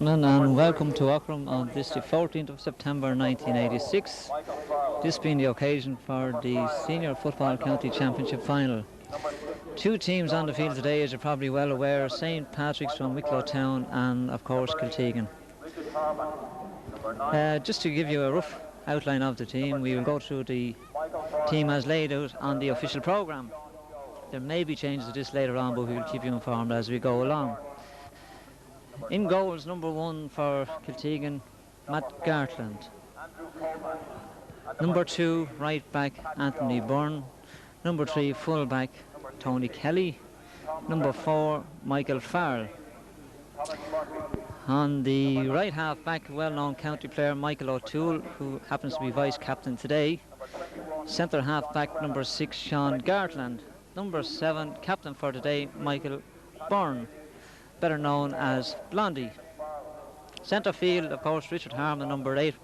And welcome to Ockram on this the 14th of September 1986, this being the occasion for the Senior Football County Championship Final. Two teams on the field today, as you're probably well aware, St. Patrick's from Wicklow Town and of course Kiltegan. Just to give you a rough outline of the team, we will go through the team as laid out on the official programme. There may be changes to this later on, but we will keep you informed as we go along. In goals, number 1 for Kiltegan, Matt Gartland. Number 2, right back, Anthony Byrne. Number 3, full back, Tony Kelly. Number 4, Michael Farrell. On the right half back, well-known county player Michael O'Toole, who happens to be vice-captain today. Centre half back, number 6, Sean Gartland. Number 7, captain for today, Michael Byrne, better known as Blondie. Centre field, of course, Richard Harmon, number 8,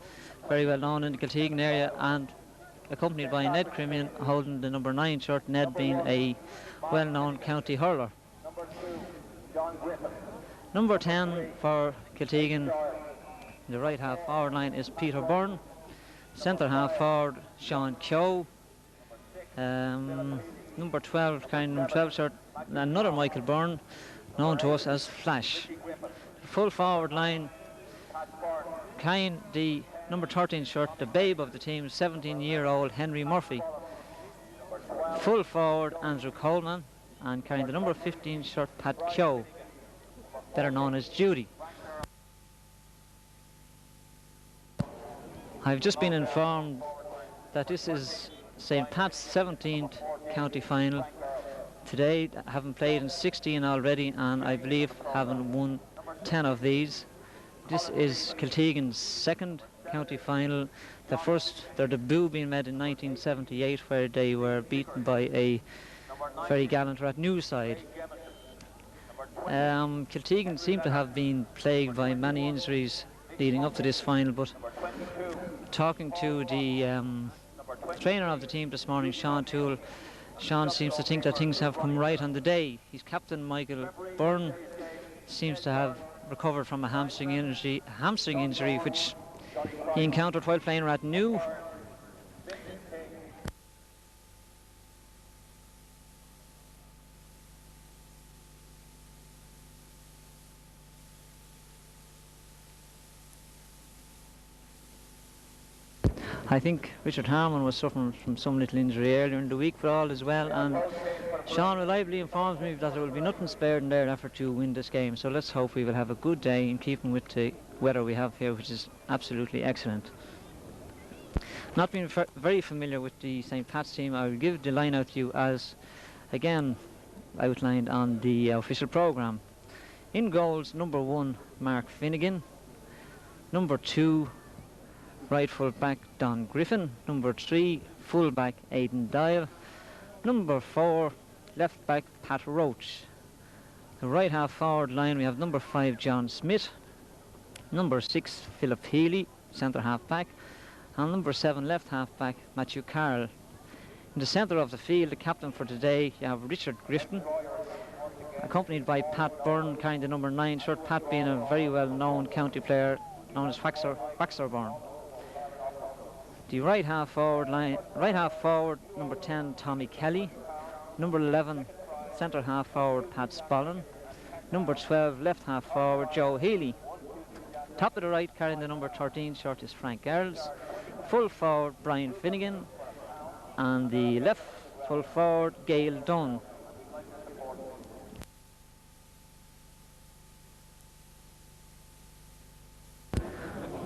very well known in the Kiltegan area, and accompanied by Ned Crimion holding the number 9 shirt, Ned being a well-known county hurler. Number 10 for Kiltegan, the right half forward line, is Peter Byrne. Centre half forward, Sean Keogh. Number 12, carrying number 12 shirt, another Michael Byrne, known to us as Flash. Full forward line, carrying the number 13 shirt, the babe of the team, 17-year-old Henry Murphy. Full forward, Andrew Coleman, and carrying the number 15 shirt, Pat Keogh, better known as Judy. I've just been informed that this is St. Pat's 17th county final. Today, having played in 16 already, and I believe having won 10 of these. This is Kiltegan's second county final. The first, their debut being made in 1978, where they were beaten by a very gallant Rathnew side. Kiltegan seemed to have been plagued by many injuries leading up to this final, but talking to the trainer of the team this morning, Sean Toole, Sean seems to think that things have come right on the day. His captain, Michael Byrne, seems to have recovered from a hamstring injury which he encountered while playing Rathnew. I think Richard Harmon was suffering from some little injury earlier in the week, but all is well, and Sean reliably informs me that there will be nothing spared in their effort to win this game, so let's hope we will have a good day in keeping with the weather we have here, which is absolutely excellent. Not being very familiar with the St. Pat's team, I will give the line out to you as, again, outlined on the official programme. In goals, number 1, Mark Finnegan. Number 2, right full back, Don Griffin. Number 3, full back, Aidan Dial. Number 4, left back, Pat Roach. The right half forward line, we have number 5, John Smith. Number 6, Philip Healy, centre half back. And number 7, left half back, Matthew Carroll. In the centre of the field, the captain for today, you have Richard Grifton, accompanied by Pat Byrne, carrying the number 9 shirt, Pat being a very well known county player known as Waxer Byrne. The right half forward, number 10, Tommy Kelly. Number 11, centre half forward, Pat Spallin. Number 12, left half forward, Joe Healy. Top of the right, carrying the number 13 shirt, is Frank Earls. Full forward, Brian Finnegan. And the left full forward, Gail Dunn.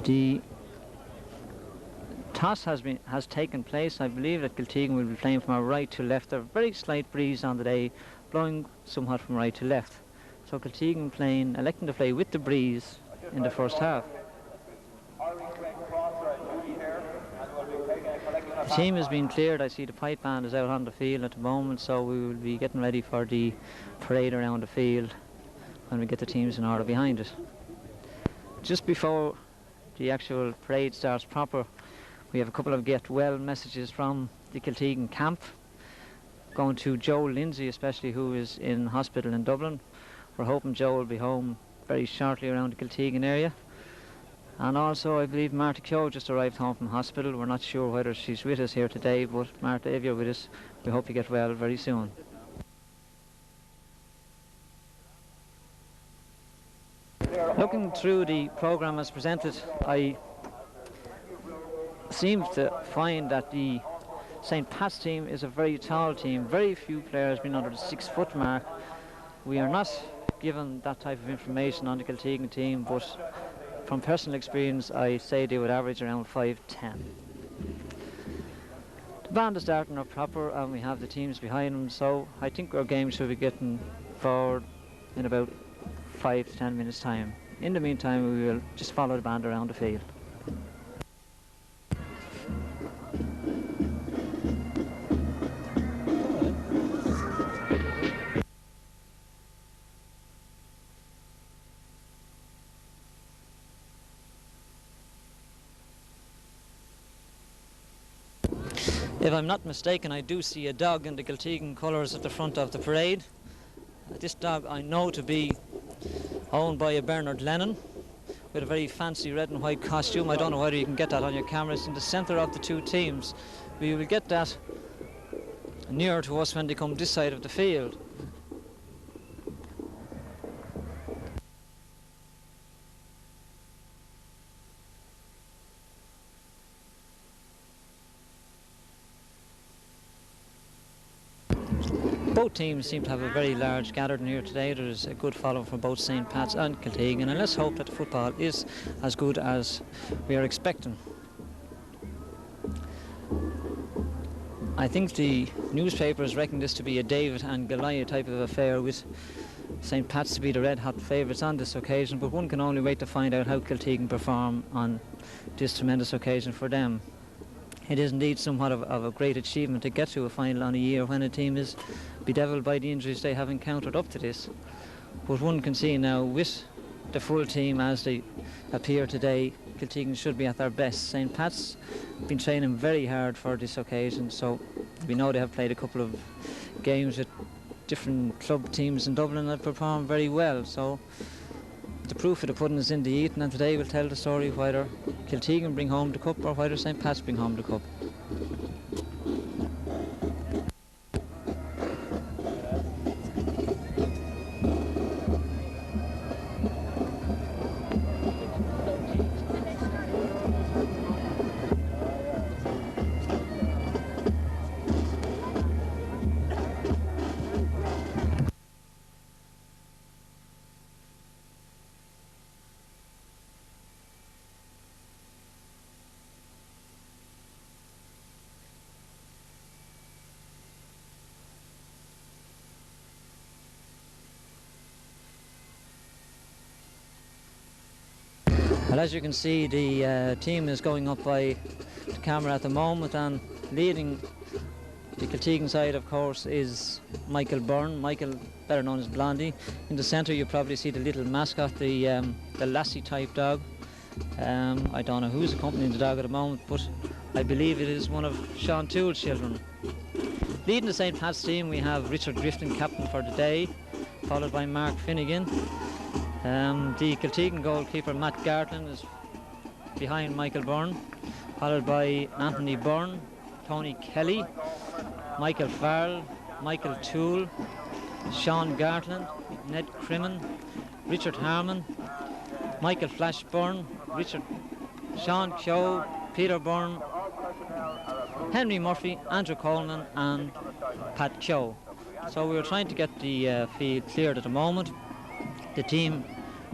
The toss has taken place. I believe that Kiltegan will be playing from a right to left. There's a very slight breeze on the day, blowing somewhat from right to left. So Kiltegan electing to play with the breeze in the first half. The team has been cleared. I see the pipe band is out on the field at the moment, so we will be getting ready for the parade around the field when we get the teams in order behind it. Just before the actual parade starts proper, we have a couple of get well messages from the Kiltegan camp, going to Joe Lindsay especially, who is in hospital in Dublin. We're hoping Joe will be home very shortly around the Kiltegan area. And also, I believe Martha Keogh just arrived home from hospital. We're not sure whether she's with us here today, but Martha, if you're with us, we hope you get well very soon. Looking through the programme as presented, I seem to find that the St. Pat's team is a very tall team. Very few players being under the 6 foot mark. We are not given that type of information on the Kiltegan team, but from personal experience, I say they would average around 5'10". The band is starting up proper, and we have the teams behind them, so I think our game should be getting forward in about 5 to 10 minutes' time. In the meantime, we will just follow the band around the field. If I'm not mistaken, I do see a dog in the Kiltegan colours at the front of the parade. This dog I know to be owned by a Bernard Lennon with a very fancy red and white costume. I don't know whether you can get that on your cameras. In the centre of the two teams. We will get that nearer to us when they come this side of the field. Both teams seem to have a very large gathering here today. There's a good following from both St. Pat's and Kiltegan, and let's hope that the football is as good as we are expecting. I think the newspapers reckon this to be a David and Goliath type of affair, with St. Pat's to be the red hot favourites on this occasion, but one can only wait to find out how Kiltegan perform on this tremendous occasion for them. It is indeed somewhat of a great achievement to get to a final on a year when a team is bedevilled by the injuries they have encountered up to this. But one can see now, with the full team as they appear today, Kiltegan should be at their best. St. Pat's been training very hard for this occasion, so we know they have played a couple of games with different club teams in Dublin that performed very well. So the proof of the pudding is in the eating, and today we'll tell the story whether Kiltegan bring home the cup or whether St. Pat's bring home the cup. Well, as you can see, the team is going up by the camera at the moment, and leading the Kiltegan side, of course, is Michael Byrne. Michael, better known as Blondie. In the centre, you probably see the little mascot, the Lassie-type dog. I don't know who's accompanying the dog at the moment, but I believe it is one of Sean Toole's children. Leading the St. Pat's team, we have Richard Grifton, captain for the day, followed by Mark Finnegan. The Kiltegan goalkeeper Matt Gartlin is behind Michael Byrne, followed by Anthony Byrne, Tony Kelly, Michael Farrell, Michael Toole, Sean Gartlin, Ned Crimmin, Richard Harmon, Michael Flashburn, Sean Keogh, Peter Byrne, Henry Murphy, Andrew Coleman and Pat Keogh. So we were trying to get the field cleared at the moment. The team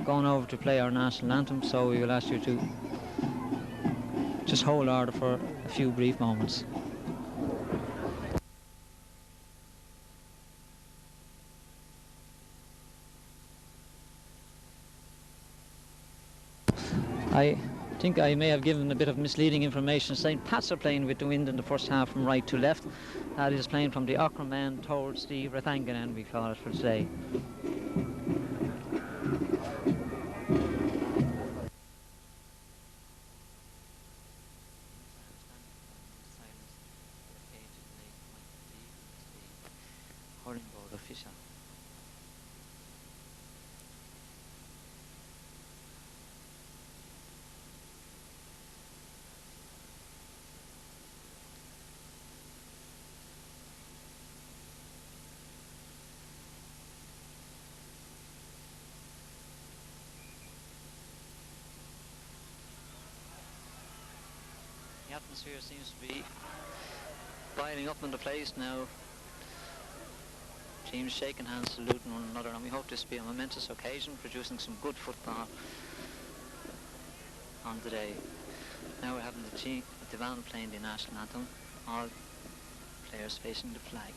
going over to play our national anthem, so we will ask you to just hold order for a few brief moments. I think I may have given a bit of misleading information. St. Pat's are playing with the wind in the first half from right to left. That is playing from the Aughrim end towards the Rathangan end, we call it, for today. atmosphere seems to be boiling up in the place now. Teams shaking hands, saluting one another, and we hope this will be a momentous occasion, producing some good football on the day. Now we're having the band playing the national anthem, all players facing the flag.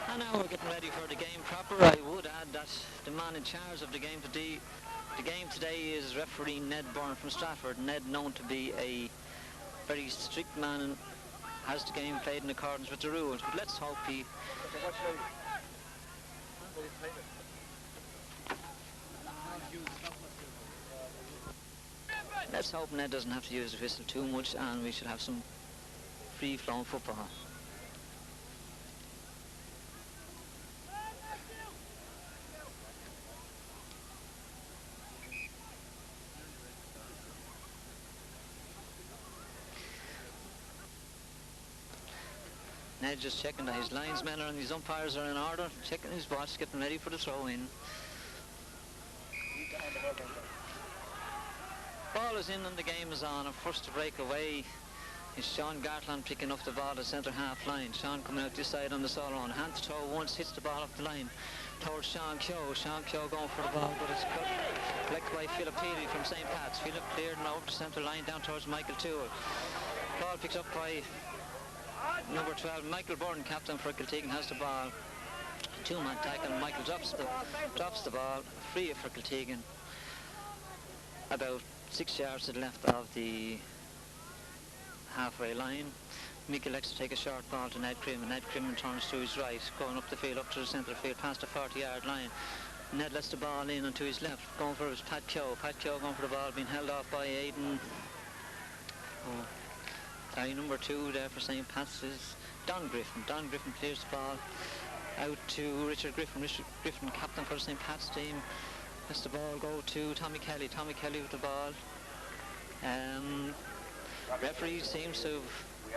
And now we're getting ready for the game proper. I would add that the man in charge of the game today is referee Ned Byrne from Stratford. Ned, known to be a very strict man and has the game played in accordance with the rules. But let's hope he... Let's hope Ned doesn't have to use the whistle too much and we should have some free-flowing football. Ned just checking that his linesmen and his umpires are in order, checking his watch, getting ready for the throw-in. Ball is in and the game is on, and first to break away is Sean Gartland picking up the ball at the centre half line. Sean coming out this side on the solo on, hand to toe once, hits the ball up the line towards Sean Keogh. Sean Keogh going for the ball, but it's collected by Philip Healy from St. Pat's. Philip cleared and over the centre line down towards Michael Toole. Ball picked up by number 12, Michael Byrne, captain for Kiltegan, has the ball. Two-man tackle, and Michael drops the ball, free for Kiltegan. About 6 yards to the left of the halfway line. Mick elects to take a short ball to Ned Crimmin. Ned Crimmin turns to his right, going up the field, up to the centre field, past the 40-yard line. Ned lets the ball in and to his left, going for his Pat Keogh. Pat Keogh going for the ball, being held off by Aidan. Number 2 there for St. Pat's is Don Griffin. Don Griffin clears the ball out to Richard Griffin. Richard Griffin, captain for the St. Pat's team, lets the ball go to Tommy Kelly. Tommy Kelly with the ball. Referee seems to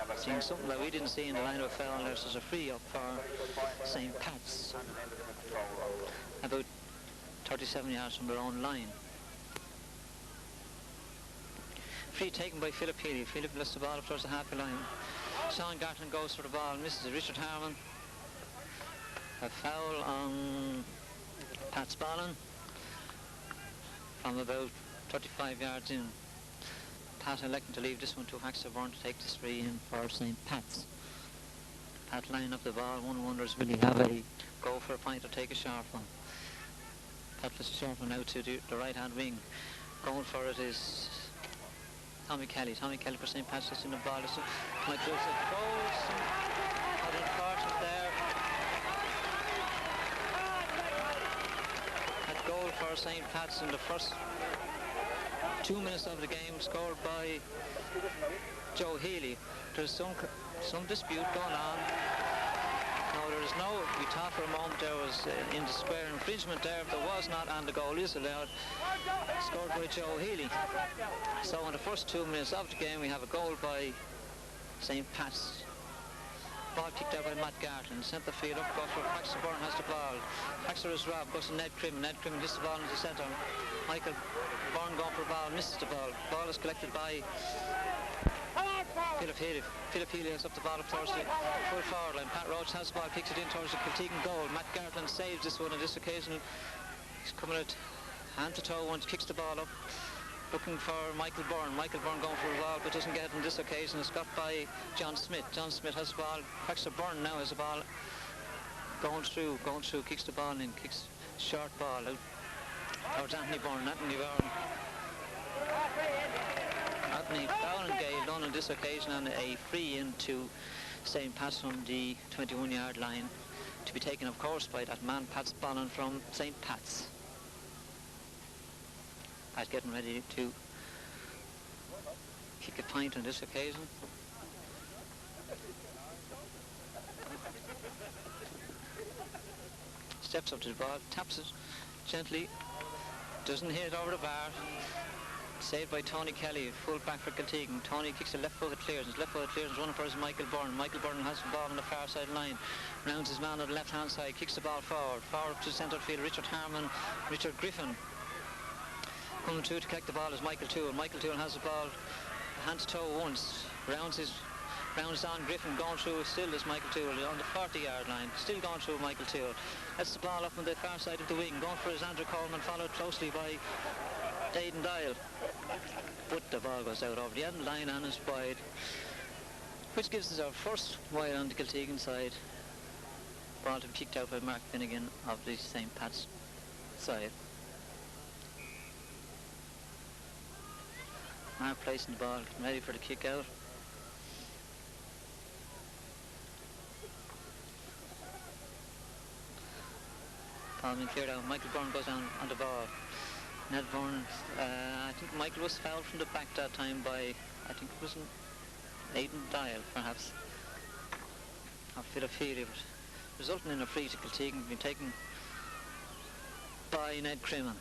have seen something that we didn't see in the line of foul. There's a free up for St. Pat's, about 37 yards from their own line. Free taken by Philip Healy. Philip lets the ball up towards the halfway line. Sean Gartland goes for the ball, misses it. Richard Harman. A foul on Pat Spallin from about 35 yards in. Pat electing to leave this one to Haxaborn to take this free in for St. Pat's. Pat lining up the ball. One wonders, will he have a go for a point or take a sharp one? Pat lets a sharp one out to the right-hand wing. Going for it is Tommy Kelly. Tommy Kelly for St. Pat's, in the ball. Mike Joseph goes. Not unfortunate there. That goal for St. Pat's in the first 2 minutes of the game, scored by Joe Healy. There's some dispute going on. No, there is no, we thought for a moment there was in the square infringement there. If there was not, and the goal is allowed, scored by Joe Healy. So in the first 2 minutes of the game we have a goal by St. Pat's. Ball kicked out by Matt Gartland. Centre field up, goes for Paxter. Byrne has the ball. Paxter is robbed, goes to Ned Crimmin. Ned Crimmin hits the ball into the centre. Michael Byrne going for the ball, misses the ball. Ball is collected by Philip Healy. Philip Healy has up the ball up towards the full forward line. Pat Roach has the ball, kicks it in towards the Kiltegan goal. Matt Gartland saves this one on this occasion. He's coming out hand to toe once, kicks the ball up looking for Michael Byrne. Michael Byrne going for the ball, but doesn't get it on this occasion. It's got by John Smith. John Smith has the ball. Baxter Byrne now has the ball. Going through, kicks the ball in, kicks short ball out towards Anthony Byrne. Anthony Byrne and Gale done on this occasion, and a free into St. Pat's from the 21-yard line, to be taken, of course, by that man Pat Spallon from St. Pat's. Pat getting ready to kick a pint on this occasion. Steps up to the ball, taps it gently, doesn't hit it over the bar. Saved by Tony Kelly, full back for Kiltegan. Tony kicks a left-footed clearance. Left-footed clearance running for his Michael Byrne. Michael Byrne has the ball on the far side line. Rounds his man on the left-hand side. Kicks the ball forward. Forward to centre field. Richard Harmon. Richard Griffin. Coming through to collect the ball is Michael Toole. Michael Toole has the ball hand to toe once. Rounds on Griffin. Going through still is Michael Toole on the 40-yard line. Still going through Michael Toole. That's the ball up on the far side of the wing. Going for his Andrew Coleman, followed closely by Aidan Dial, but the ball goes out over the end line and is wide, which gives us our first wide on the Kiltegan side. Ball to be kicked out by Mark Finnegan of the St. Pat's side. Mark placing the ball, ready for the kick out. Ball being cleared out. Michael Byrne goes down on the ball. Ned Byrne, I think Michael was fouled from the back that time by, I think it was Aidan Dial, perhaps, or Philadelphia, resulting in a free to Kiltegan being taken by Ned Crimmin.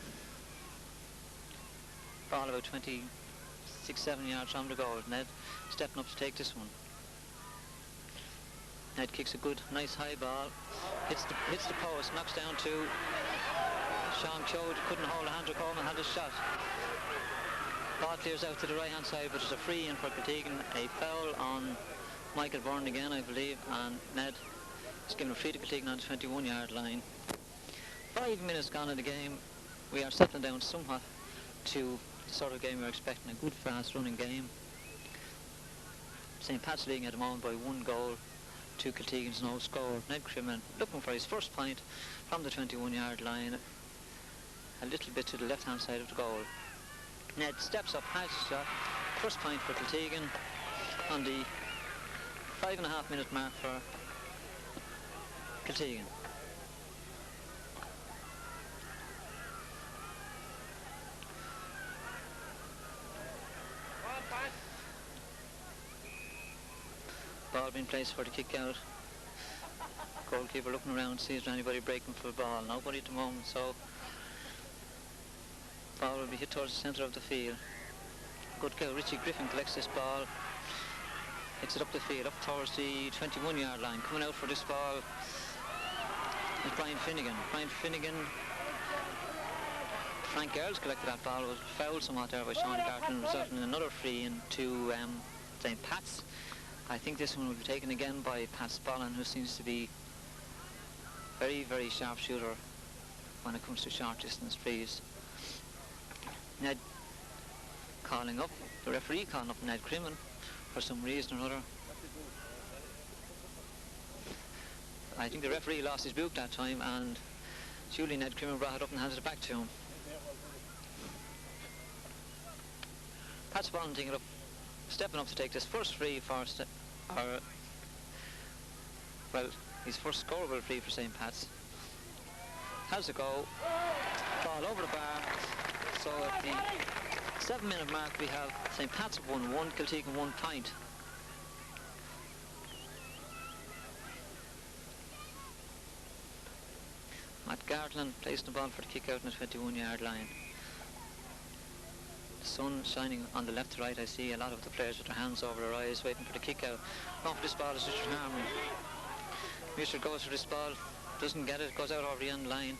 Ball about 26-7 yards from the goal. Ned stepping up to take this one. Ned kicks a good, nice high ball, hits the post, knocks down to Sean Chode, couldn't hold Andrew Coleman, had a shot. Ball clears out to the right hand side, but there's a free in for Kiltegan. A foul on Michael Byrne again, I believe, and Ned is given a free to Kiltegan on the 21-yard line. 5 minutes gone in the game. We are settling down somewhat to the sort of game we're expecting, a good fast running game. St. Pat's leading at the moment by 1 goal to Kiltegan's no score. Ned Crimmin looking for his first point from the 21-yard line, a little bit to the left-hand side of the goal. Ned steps up, has a shot, first point for Kiltegan on the 5.5 minute mark for Kiltegan. Ball being placed for the kick out. Goalkeeper looking around, sees there anybody breaking for the ball. Nobody at the moment, so ball will be hit towards the centre of the field. Good go. Richie Griffin collects this ball, hits it up the field, up towards the 21-yard line. Coming out for this ball is Brian Finnegan. Frank Earls collected that ball, was fouled somewhat there by Sean Garton, resulting in another free into St. Pat's. I think this one will be taken again by Pat Spallon, who seems to be very, very sharp shooter when it comes to short distance frees. Ned calling up, the referee calling up Ned Crimmin for some reason or other. I think the referee lost his book that time, and surely Ned Crimmin brought it up and handed it back to him. Pat Spallon taking it up, stepping up to take this first free for his first scoreable free for St. Pat's. Has a go, ball over the bar. So at the 7 minute mark we have St. Pat's 1-1, Kiltegan 1 point. Matt Gartland placing the ball for the kick out on the 21-yard line. The sun shining on the left to right. I see a lot of the players with their hands over their eyes waiting for the kick out. Going for this ball is Richard Harmon. Richard goes for this ball, doesn't get it, goes out over the end line,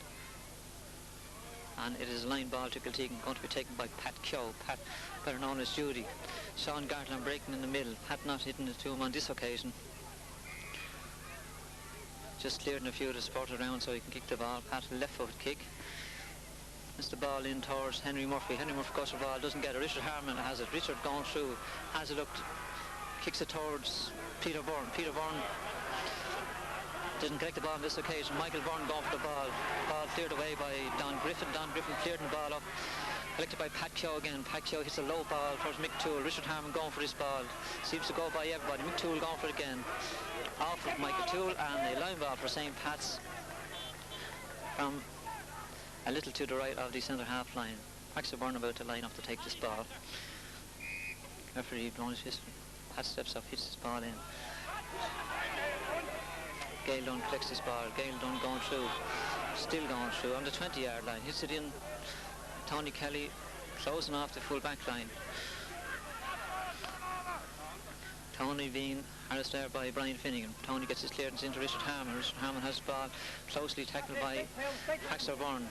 and it is a line ball to Kiltegan, going to be taken by Pat Keogh, Pat better known as Judy. Sean Gartland breaking in the middle, Pat not hitting it to him on this occasion. Just clearing a few of the supporters around so he can kick the ball. Pat left foot kick. It's the ball in towards Henry Murphy. Henry Murphy goes for the ball, doesn't get it. Richard Harman has it. Richard going through, has a look, kicks it towards Peter Byrne. Peter Byrne didn't collect the ball on this occasion. Michael Byrne going for the ball. Ball cleared away by Don Griffin. Don Griffin cleared the ball up. Collected by Pat Keogh again. Pat Keogh hits a low ball towards Mick Toole. Richard Harman going for this ball. Seems to go by everybody. Mick Toole going for it again. Off with Michael Toole, and a line ball for St. Pat's from a little to the right of the centre half line. Axel Byrne about to line up to take this ball. Referee blowing his whistle. Pat steps up, hits this ball in. Gail Dunn collects this ball. Gail Dunn going through. Still going through on the 20-yard line. Hits it in. Tony Kelly closing off the full back line. Tony being harassed there by Brian Finnegan. Tony gets his clearance into Richard Harman. Richard Harman has the ball closely tackled by Axel Byrne.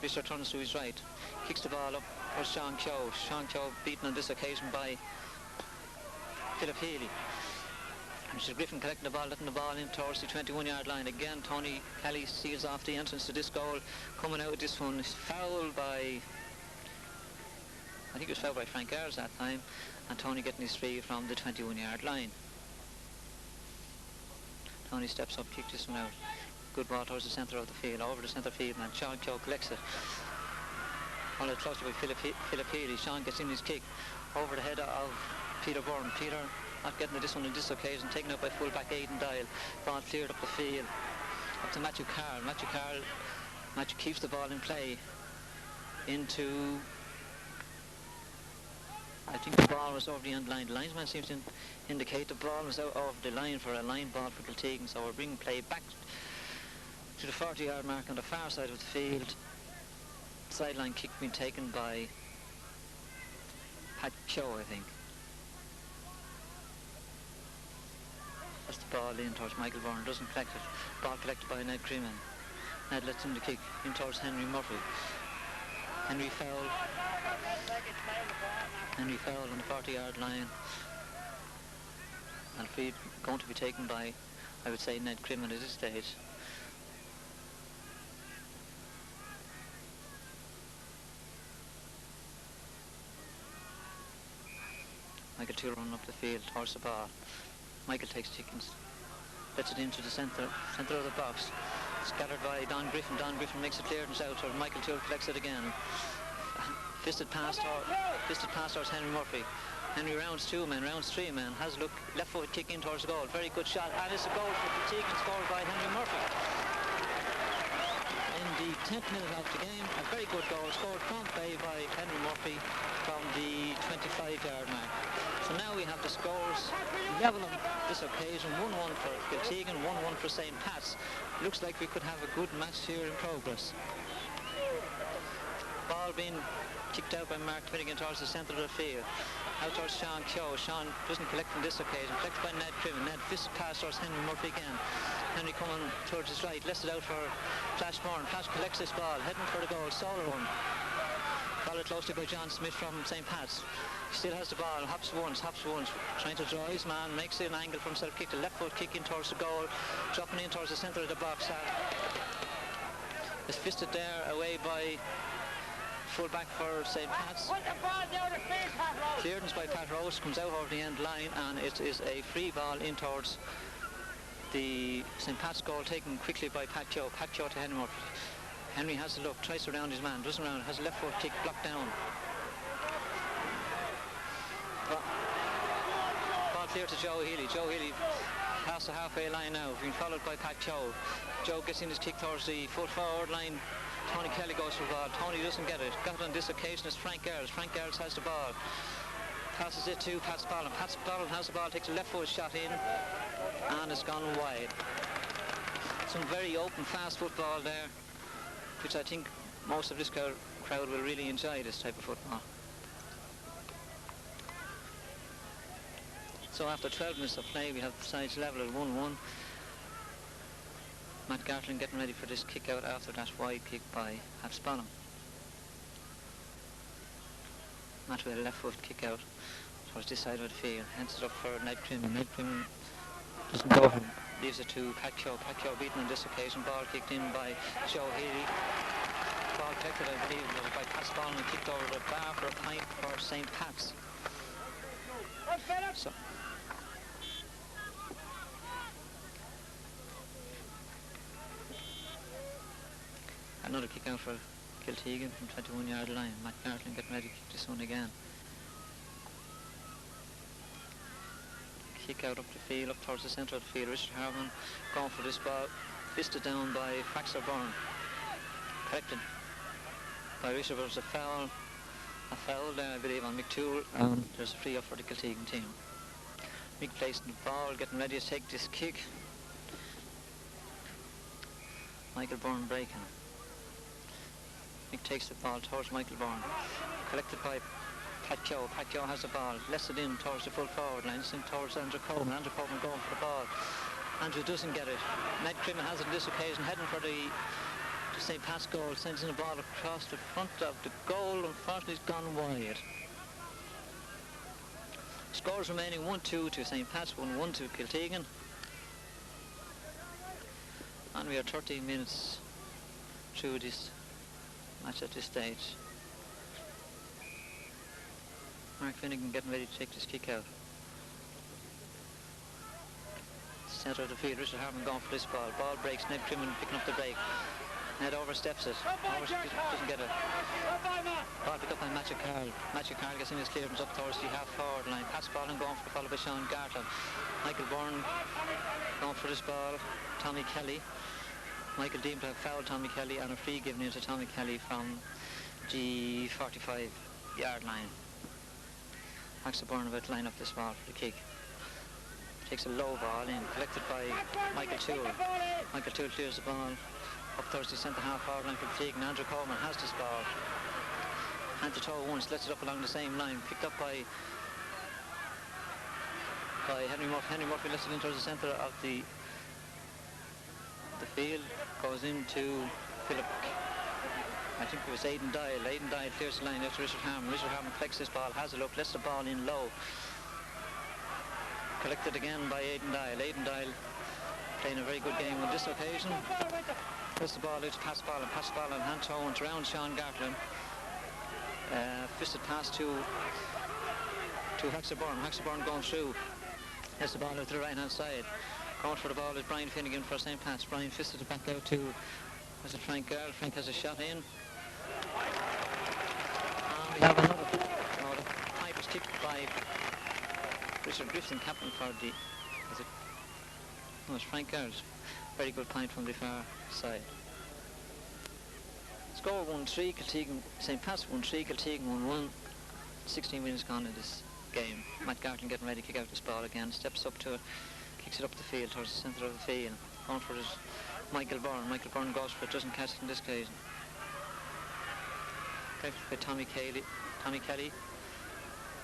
Richard turns to his right. Kicks the ball up for Sean Keogh. Sean Keogh beaten on this occasion by Philip Healy. Richard Griffin collecting the ball, letting the ball in towards the 21-yard line. Again, Tony Kelly seals off the entrance to this goal. Coming out with this one is fouled by, I think it was fouled by Frank Ayres that time, and Tony getting his free from the 21-yard line. Tony steps up, kicks this one out. Good ball towards the centre of the field, over the centre field man. Sean Keogh collects it. Followed closely by Philip Healy. Sean gets in his kick over the head of Peter Byrne. Peter not getting this one on this occasion, taken up by full-back Aidan Dial. Ball cleared up the field. Up to Matthew Carl. Matthew keeps the ball in play into, I think the ball was over the end line. The linesman seems to indicate the ball was out of the line for a line ball for Kiltegan, so we're bringing play back to the 40-yard mark on the far side of the field. Sideline kick being taken by Pat Keogh, I think. That's the ball in towards Michael Byrne, doesn't collect it. Ball collected by Ned Creeman. Ned lets him the kick in towards Henry Murphy. Henry foul on the 40-yard line. And free going to be taken by, I would say, Ned Creeman at this stage. Michael Toole running up the field towards the ball. Michael takes chickens, lets it into the centre of the box. Scattered by Don Griffin. Don Griffin makes a clearance out, or Michael Toole collects it again. Fisted past towards Henry Murphy. Henry rounds two men, rounds three men. Has a look, left foot kick in towards the goal. Very good shot, and it's a goal for Kiltegan, scored by Henry Murphy. In the 10th minute of the game, a very good goal scored from play by Henry Murphy from the 25-yard mark. So now we have the scores level on this occasion, 1-1 for Kiltegan, 1-1 for St. Pat's. Looks like we could have a good match here in progress. Ball being kicked out by Mark Finnegan towards the centre of the field. Out towards Sean Keogh. Sean doesn't collect on this occasion. Collected by Ned Creeman. Ned fist pass towards Henry Murphy again. Henry coming towards his right. Lets it out for Flash Byrne. Flash collects this ball. Heading for the goal. Solo run. Followed closely by John Smith from St. Pat's. Still has the ball. Hops once. Trying to draw his man. Makes an angle for himself. Kick the left foot kick in towards the goal. Dropping in towards the centre of the box. Is fisted there away by full back for St. Pat's. Clearance by Pat Rose, comes out over the end line, and it is a free ball in towards the St. Pat's goal, taken quickly by Pat Keogh. Pat Keogh to Henry Murphy. Henry has a look, tries to round his man, doesn't round, has a left foot kick blocked down. Ball clear to Joe Healy. Joe Healy past the halfway line now, being followed by Pat Keogh. Joe gets in his kick towards the foot forward line. Tony Kelly goes for the ball. Tony doesn't get it. Got it on this occasion is Frank Ayres. Frank Ayres has the ball. Passes it to Pat Spallon. Pat Spallon has the ball, takes a left foot shot in, and it's gone wide. Some very open, fast football there, which I think most of this crowd will really enjoy, this type of football. So after 12 minutes of play, we have the sides level at 1-1. Matt Gartling getting ready for this kick out after that wide kick by Pat Spallon. Matt with a left foot kick out towards this side of the field. Hands it up for Ned Creeman. Ned Creeman doesn't go for him. Leaves it to Pat Keogh. Pat Keogh beaten on this occasion. Ball kicked in by Joe Healy. Ball ball collected, I believe, it was by Pat Spallon and kicked over the bar for a pint for St. Pat's. So, another kick out for Kiltegan from 21-yard line. Matt Gartland getting ready to kick this one again. Kick out up the field, up towards the centre of the field. Richard Harman going for this ball. Fisted down by Fraxer Byrne. Collected by Richard, but there's a foul there, I believe, on McToole. There's a free up for the Kiltegan team. Mick placing the ball, getting ready to take this kick. Michael Byrne breaking. Mick takes the ball towards Michael Byrne. Collected by Pat Keogh. Pat Keogh has the ball, lets it in towards the full forward line, sent towards Andrew Coleman. Andrew Coleman going for the ball. Andrew doesn't get it. Ned Crimmon has it on this occasion, heading for the St. Pat's goal, sends in the ball across the front of the goal. Unfortunately, it's gone wide. Scores remaining 1-2 to St. Pat's, 1-1 to Kiltegan. And we are 13 minutes through this match at this stage. Mark Finnegan getting ready to take this kick out. Centre of the field, Richard Harman going for this ball. Ball breaks, Ned Crimmon picking up the break. Ned oversteps it. Doesn't get it. Ball picked up by Matthew Carl. Matthew Carl gets in his clearance up towards the half-forward line. Pat Spallon going for the follow by Sean Gartland. Michael Byrne going for this ball. Tommy Kelly. Michael deemed to have fouled Tommy Kelly, and a free given in to Tommy Kelly from the 45-yard line. Fraxer Byrne about to line up this ball for the kick. Takes a low ball in, collected by Michael Toole. Michael Toole clears the ball up towards the centre half forward line for Kiltegan. Andrew Coleman has this ball. Hand to toe once, lets it up along the same line. Picked up by Henry Murphy. Henry Murphy lets it in towards the centre of the field. Goes into Philip. I think it was Aidan Dial. Aidan Dial clears the line after Richard Harman. Richard Harman collects this ball, has a look, lets the ball in low. Collected again by Aidan Dial. Aidan Dial playing a very good game on this occasion. Puts the ball out to Pat Spallon. Pat Spallon hand tones around Sean Gartland. Fisted pass to Fraxer Byrne. Fraxer Byrne going through. Has the ball out to the right hand side. Going for the ball is Brian Finnegan for St. Pat's. Brian fisted it back out to, was it Frank Earl? Frank has a shot in. And we have another. Oh, the pipe was kicked by Richard Griffin, captain for the, was it? No, it's Frank Earls. Very good point from the far side. Score 1-3, Kiltegan, St. Pat's 1-3, Kiltegan 1-1. 16 minutes gone in this game. Matt Gartland getting ready to kick out this ball again. Steps up to it, kicks it up the field towards the centre of the field. Going for it, Michael Byrne. Michael Byrne goes for it, doesn't catch it in this occasion. Collected by Tommy Kelly.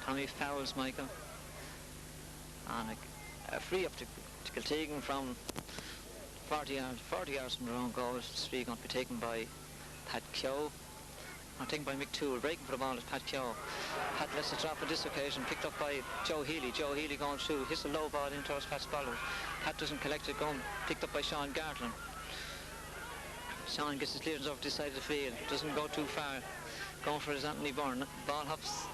Tommy fouls Michael. And a free up to Kiltegan from 40 yards from their own goal. This free going to be taken by Pat Keogh. Or taken by Mick Toole. Breaking for the ball is Pat Keogh. Pat lets it drop on this occasion, picked up by Joe Healy. Joe Healy going through, hits a low ball in towards Pat Spallon. Pat doesn't collect it, picked up by Sean Gartland. Sean gets his clearance over this side of the field, doesn't go too far. Going for his Anthony Byrne. Ball hops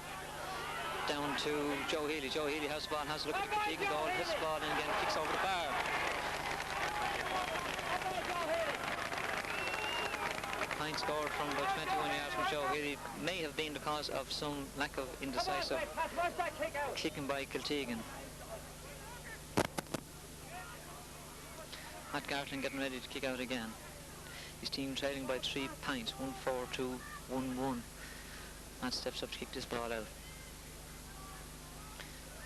down to Joe Healy. Joe Healy has the ball, has a look at the Kiltegan goal, hits the ball in again, kicks over the bar. Pint scored from about 21 yards from Joe Healy. May have been because of some lack of indecisive kicking by Kiltegan. Matt Gartland getting ready to kick out again. His team trailing by 3 pints, 1-4 to 1-1. Matt steps up to kick this ball out.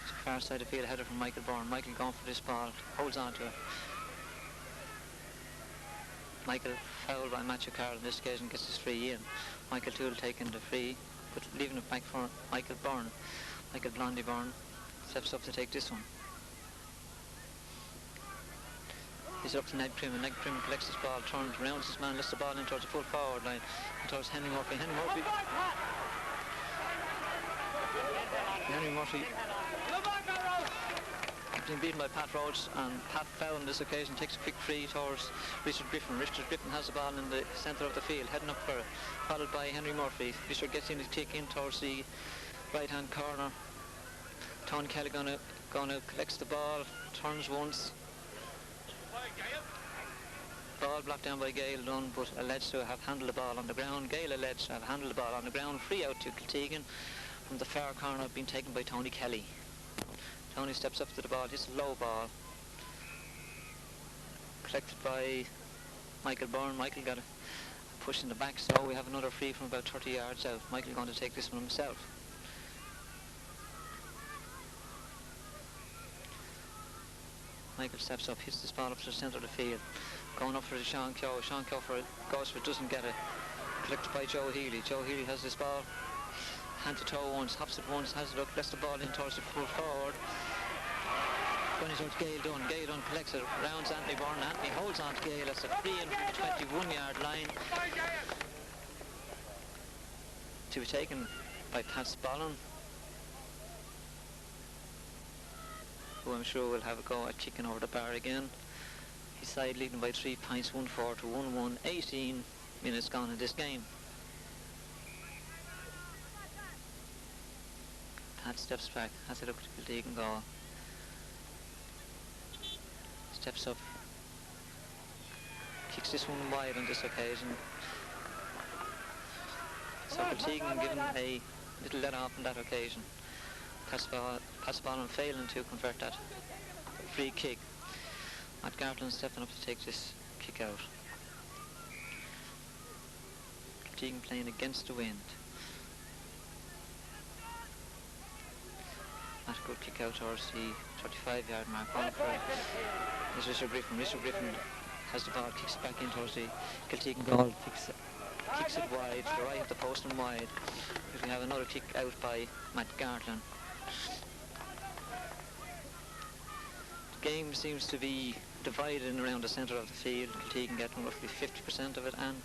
It's a far side of the field header from Michael Byrne. Michael going for this ball, holds on to it. Michael fouled by Matthew Carroll on this occasion, gets his free in. Michael Toole taking the free, but leaving it back for Michael Byrne. Michael Blondie Byrne steps up to take this one. He's up to Ned Crimmon. Ned Crimmon collects this ball, turns around his man, lets the ball in towards the full forward line, towards Henry Murphy. Henry Murphy being beaten by Pat Roach, and Pat Fell on this occasion takes a quick free towards Richard Griffin. Richard Griffin has the ball in the centre of the field, heading up for it, followed by Henry Murphy. Richard gets in his kick in towards the right hand corner. Tony Kelly gonna collects the ball, turns once. Ball blocked down by Gail Dunn, but alleged to have handled the ball on the ground. Gail alleged to have handled the ball on the ground. Free out to Kiltegan from the far corner, being taken by Tony Kelly. Tony steps up to the ball, hits a low ball. Collected by Michael Byrne. Michael got a push in the back, so we have another free from about 30 yards out. Michael going to take this one himself. Michael steps up, hits this ball up to the centre of the field. Going up for the Sean Keogh. Sean Keogh goes for it, doesn't get it. Collected by Joe Healy. Joe Healy has this ball. Hand to toe once, hops it once, has it up, lets the ball in towards the full forward. Going towards Gail Dunn. Gail Dunn collects it, rounds Anthony Byrne. Anthony holds on to Gail. That's a free in from the 21-yard line. To be taken by Pat Spallon, who I'm sure will have a go at kicking over the bar again. His side leading by 3 points, 1-4 to 1-1, 18 minutes gone in this game. Pat steps back, has it up to Kiltegan goal. Steps up, kicks this one wide on this occasion. So Kiltegan given a little let off on that occasion. Pat Spallon failing to convert that free kick. Matt Gartland stepping up to take this kick out. Kiltegan playing against the wind. Matt good kick out towards the 35-yard mark. One for is Richard Griffin. Richard Griffin has the ball, kicks it back in towards the Kiltegan goal, kicks it wide, to the right of the post and wide. We have another kick out by Matt Gartland. The game seems to be divided in around the centre of the field. Kiltegan getting roughly 50% of it, and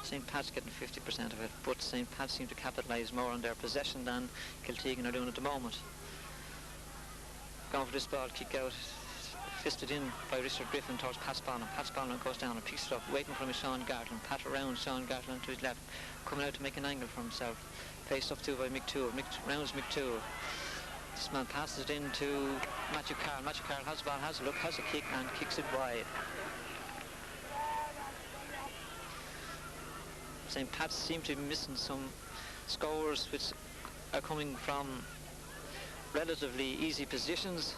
St. Pat's getting 50% of it, but St. Pat seem to capitalise more on their possession than Kiltegan are doing at the moment. Going for this ball, kick out, fisted in by Richard Griffin towards Pat Spallon. Pat Spallon goes down and picks it up, waiting for him is Sean Gartland. Pat around Sean Gartland to his left, coming out to make an angle for himself. Faced up to by Mick Toole. Rounds Mick Toole. This man passes it in to Matthew Carroll. Matthew Carroll has the ball, has a look, has a kick, and kicks it wide. St. Pat's seem to be missing some scores which are coming from relatively easy positions,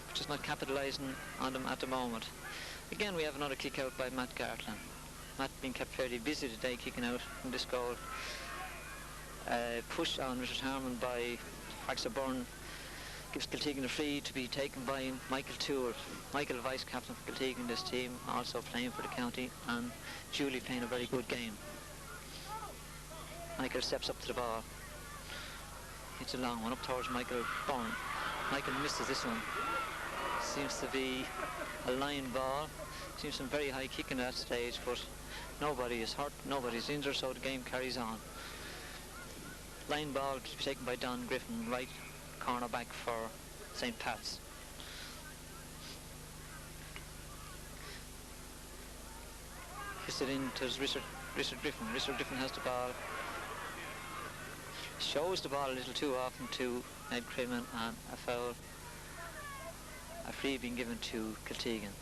which is not capitalising on them at the moment. Again, we have another kick out by Matt Gartland. Matt being kept fairly busy today, kicking out from this goal. Push on Richard Harmon by Baxter Byrne gives Kiltegan a free to be taken by Michael Toole. Michael, vice captain for Kiltegan, this team, also playing for the county, and Julie playing a very good game. Michael steps up to the ball. Hits a long one up towards Michael Byrne. Michael misses this one. Seems to be a line ball. Seems some very high kicking at that stage, but nobody is hurt, nobody's injured, so the game carries on. Line ball to be taken by Don Griffin, right corner back for St. Pat's. Hits it in to Richard Griffin. Richard Griffin has the ball. Shows the ball a little too often to Ned Crimmon, and a foul. A free being given to Kiltegan.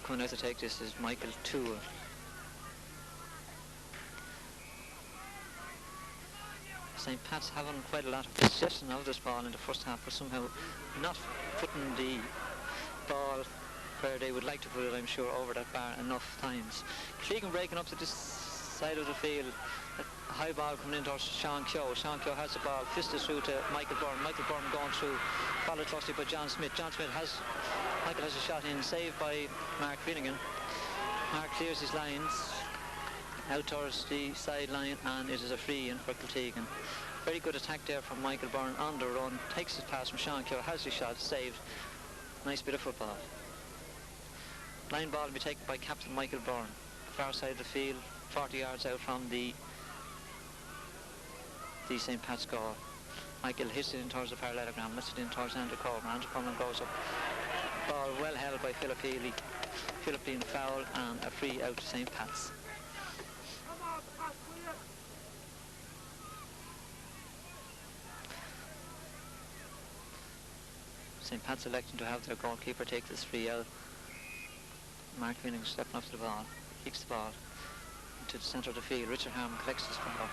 Coming out to take this is Michael Toole. St. Pat's having quite a lot of possession of this ball in the first half, but somehow not putting the ball where they would like to put it, I'm sure, over that bar enough times. Kiltegan breaking up to this side of the field. A high ball coming in towards Sean Keogh. Sean Keogh has the ball, fisted through to Michael Byrne. Michael Byrne going through, followed closely by John Smith. Michael has a shot in, saved by Mark Finnegan. Mark clears his lines out towards the sideline, and it is a free in for Kiltegan. Very good attack there from Michael Byrne on the run. Takes his pass from Sean Keogh, has his shot, saved. Nice bit of football. Line ball will be taken by Captain Michael Byrne. Far side of the field, 40 yards out from the St. Pat's goal. Michael hits it in towards the parallelogram, lets it in towards Andrew Coleman. Andrew Coleman goes up. Ball well held by Philip Healy. Philip being foul and a free out to St. Pat's. St. Pat's electing to have their goalkeeper take this free out. Mark Finning stepping up to the ball, kicks the ball into the centre of the field. Richard Harmon collects this ball.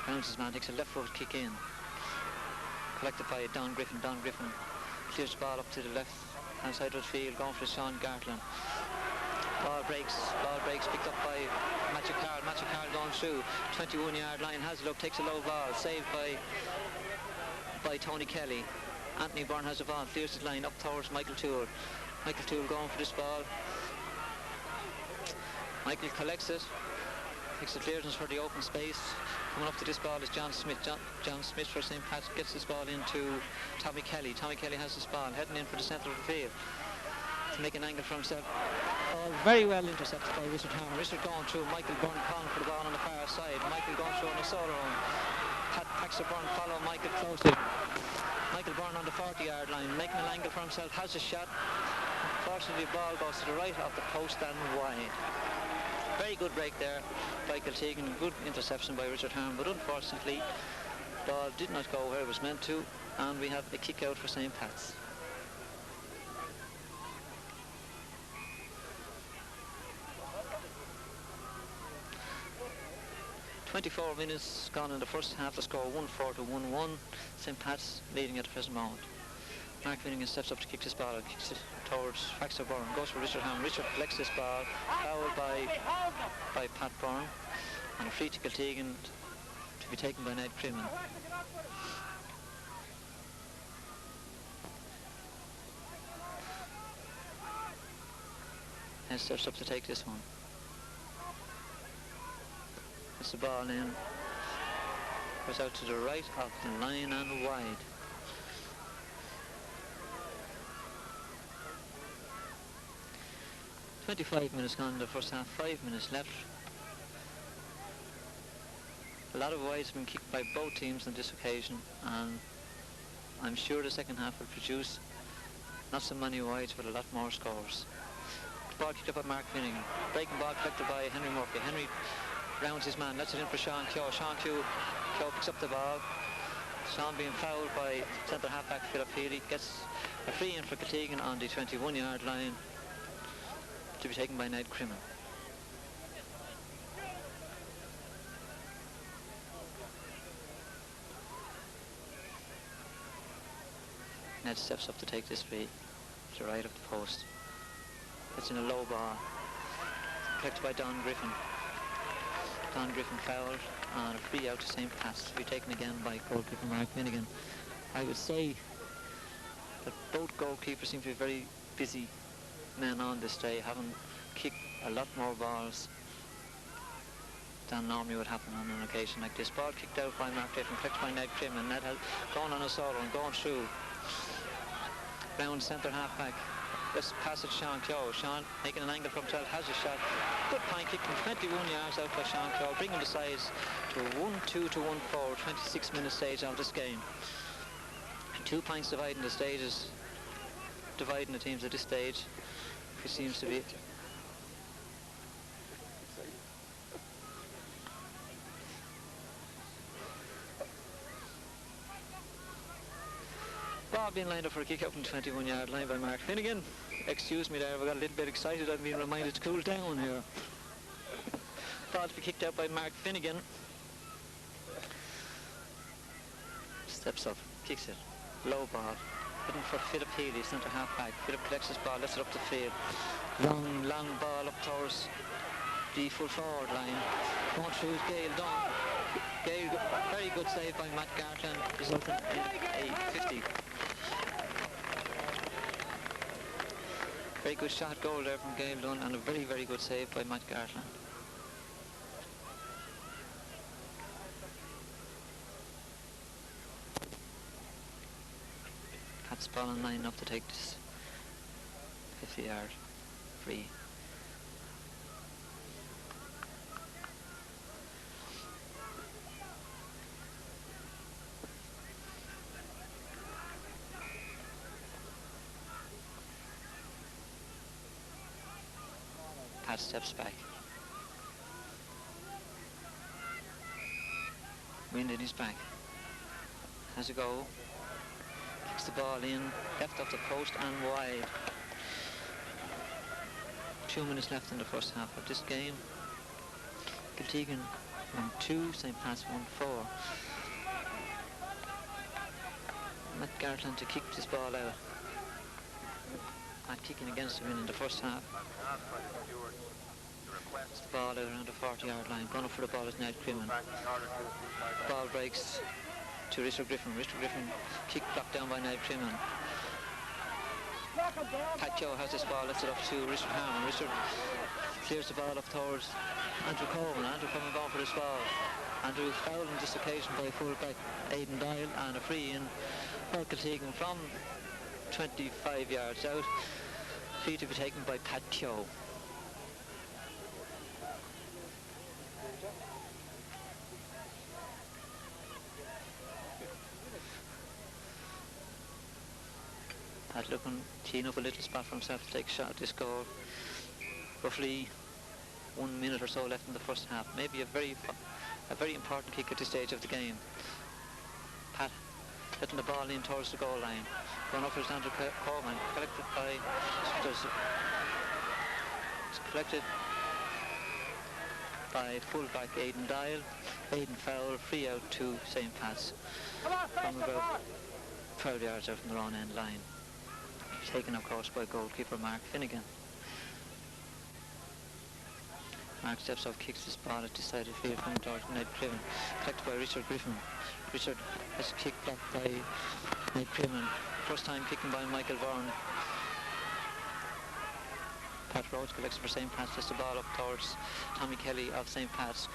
Rounds his man, takes a left foot kick in. Collected by Don Griffin. Don Griffin clears the ball up to the left hand side of the field, going for Sean Gartland. Ball breaks, picked up by Matthew Carroll. Matthew Carroll going through, 21-yard line, has a look, takes a low ball, saved by Tony Kelly. Anthony Byrne has the ball, clears his line up towards Michael Toole. Michael Toole going for this ball. Michael collects it, takes the clearance for the open space. Coming up to this ball is John Smith. John Smith for St. Pat's gets this ball into Tommy Kelly. Tommy Kelly has this ball, heading in for the centre of the field to make an angle for himself. Very well intercepted by Richard Hammer. Richard going through, Michael Byrne calling for the ball on the far side. Michael going through on a solo run. Pat Paxter Byrne follow Michael closely. Michael Byrne on the 40-yard line, making an angle for himself, has a shot. Unfortunately, the ball goes to the right of the post and wide. Very good break there by Kiltegan, good interception by Richard Harm, but unfortunately, the ball did not go where it was meant to, and we have a kick out for St. Pat's. "24 minutes gone in the first half. The score 1-4 to 1-1. St. Pat's leading at the present moment. Mark Finnegan steps up to kick this ball, kicks it towards Paxter Byrne, goes for Richard Ham. Richard collects this ball, fouled by Pat Byrne, and a free to Kiltegan to be taken by Ned Crimmon. Ned steps up to take this one. It's the ball in, goes out to the right of the line and wide. "25 minutes gone in the first half, 5 minutes left. A lot of wides have been kicked by both teams on this occasion, and I'm sure the second half will produce not so many wides but a lot more scores. The ball kicked up by Mark Finnegan. Breaking ball collected by Henry Murphy. Henry rounds his man, lets it in for Sean Keogh. Sean Keogh picks up the ball. Sean being fouled by centre half-back Philip Healy, gets a free in for Kiltegan on the 21-yard line to be taken by Ned Crimmon. Ned steps up to take this free to the right of the post. It's in a low ball, collected by Don Griffin. Don Griffin fouled, and a free out to St. Pat's to be taken again by goalkeeper Mark Finnegan. I would say that both goalkeepers seem to be very busy men on this day, having kicked a lot more balls than normally would happen on an occasion like this. Ball kicked out by Mark Griffin, collected by Ned Crimmon. Ned has gone on a solo and going through. Round centre half-back. Let's pass it to Sean Keogh. Sean making an angle for himself, has a shot. Good point kick from 21 yards out by Sean Keogh, bringing the size to 1-2 to 1-4, 26-minute stage of this game. 2 points dividing the stages, dividing the teams at this stage, which seems to be ball being lined up for a kick out from the 21-yard line by Mark Finnegan. Excuse me there, I got a little bit excited. I've been reminded to cool down here. Ball to be kicked out by Mark Finnegan. Steps up, kicks it. Low ball. Looking for Philip Healy, centre half back. Philip collects his ball, lets it up the field. Long ball up towards the full forward line. Going through is Gail Dunn. Gail, very good save by Matt Gartland, resulting in a 50. Very good shot goal there from Gail Dunn, and a very, very good save by Matt Gartland. Pat's ball in line up to take this 50-yard free. Pat steps back. Wind in his back. Has a go. Kicks the ball in. Left off the post and wide. 2 minutes left in the first half of this game. Kiltegan won 2, St. Pat's won 4. Matt Gartland to kick this ball out. Matt kicking against the wind in the first half. It's the ball out around the 40-yard line. Going up for the ball is Ned Crimmon. Ball breaks to Richard Griffin. Richard Griffin kick blocked down by Ned Crimmon. Pat Keogh has this ball, lifts it up to Richard Harmon. Richard clears the ball up towards Andrew Coleman. Andrew Coleman going for this ball. Andrew fouled on this occasion by fullback Aidan Dial, and a free in for Kiltegan from 25 yards out. Free to be taken by Pat Keogh. Pat looking, teeing up a little spot for himself to take a shot at this goal. Roughly 1 minute or so left in the first half. Maybe a very important kick at this stage of the game. Pat letting the ball in towards the goal line. Going up for Andrew Coleman. Collected by... It's collected by fullback Aidan Dial. Aidan foul, free out to St. Pat's. From about 12 yards out from their own end line. Taken of course by goalkeeper Mark Finnegan. Mark steps off, kicks this ball at the side of the field from George Ned Crimmon. Collected by Richard Griffin. Richard has a kick blocked by Ned Crimmon. First time kicking by Michael Vaughan. Pat Rhodes collects for St. Pat's, just the ball up towards Tommy Kelly of St. Pat's.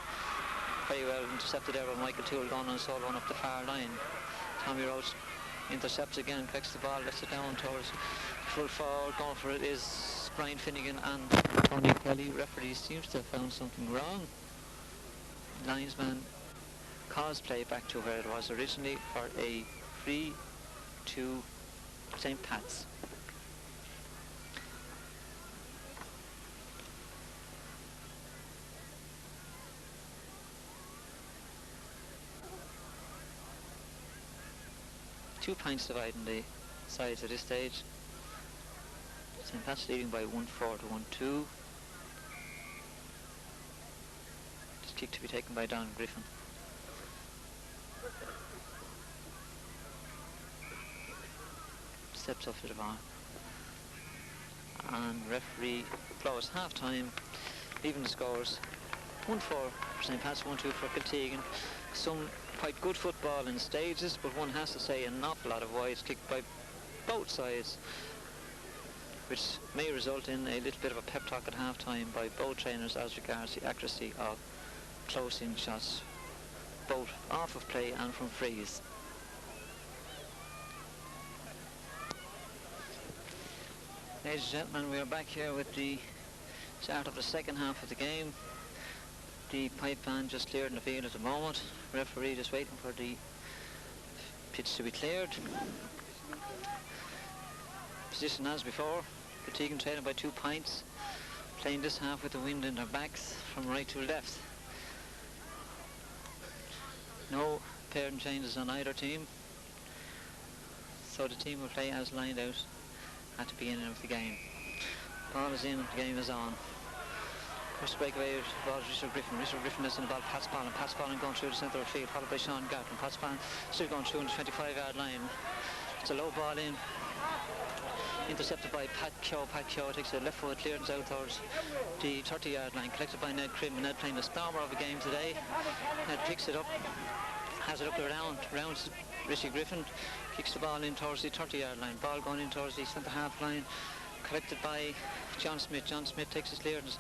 Very well intercepted there by Michael Toole, going on solo one up the far line. Tommy Rhodes intercepts again, collects the ball, lets it down towards full forward. Going for it is Brian Finnegan and Tony Kelly. Referee seems to have found something wrong. Linesman calls play back to where it was originally for a free to St. Pat's. Two points dividing the sides at this stage. St. Pat's leading by 1-4 to 1-2. This kick to be taken by Don Griffin. Steps off to the bar. And referee blows half time, leaving the scores 1-4 for St. Pat's, 1-2 for Kiltegan. Some quite good football in stages, but one has to say an awful lot of wides kicked by both sides, which may result in a little bit of a pep talk at half time by both trainers as regards the accuracy of close-in shots, both off of play and from frees. Ladies and gentlemen, we are back here with the start of the second half of the game. The pipe band just cleared in the field at the moment. Referee just waiting for the pitch to be cleared. Position as before. Kiltegan trailing by 2 points. Playing this half with the wind in their backs from right to left. No pairing changes on either team. So the team will play as lined out at the beginning of the game. Ball is in, the game is on. First breakaway ball is Richard Griffin. Richard Griffin is in the ball, Pat Spallin. Pat Spallin going through the centre of the field, followed by Sean Garton. Pat Spallin still going through on the 25-yard line. It's a low ball in. Intercepted by Pat Keogh. Pat Keogh takes a left foot clearance out towards the 30-yard line. Collected by Ned Crimmon. Ned playing the stormer of the game today. Ned picks it up, has it up around Richie Griffin. Kicks the ball in towards the 30-yard line. Ball going in towards the centre-half line. Collected by John Smith. John Smith takes his clearance.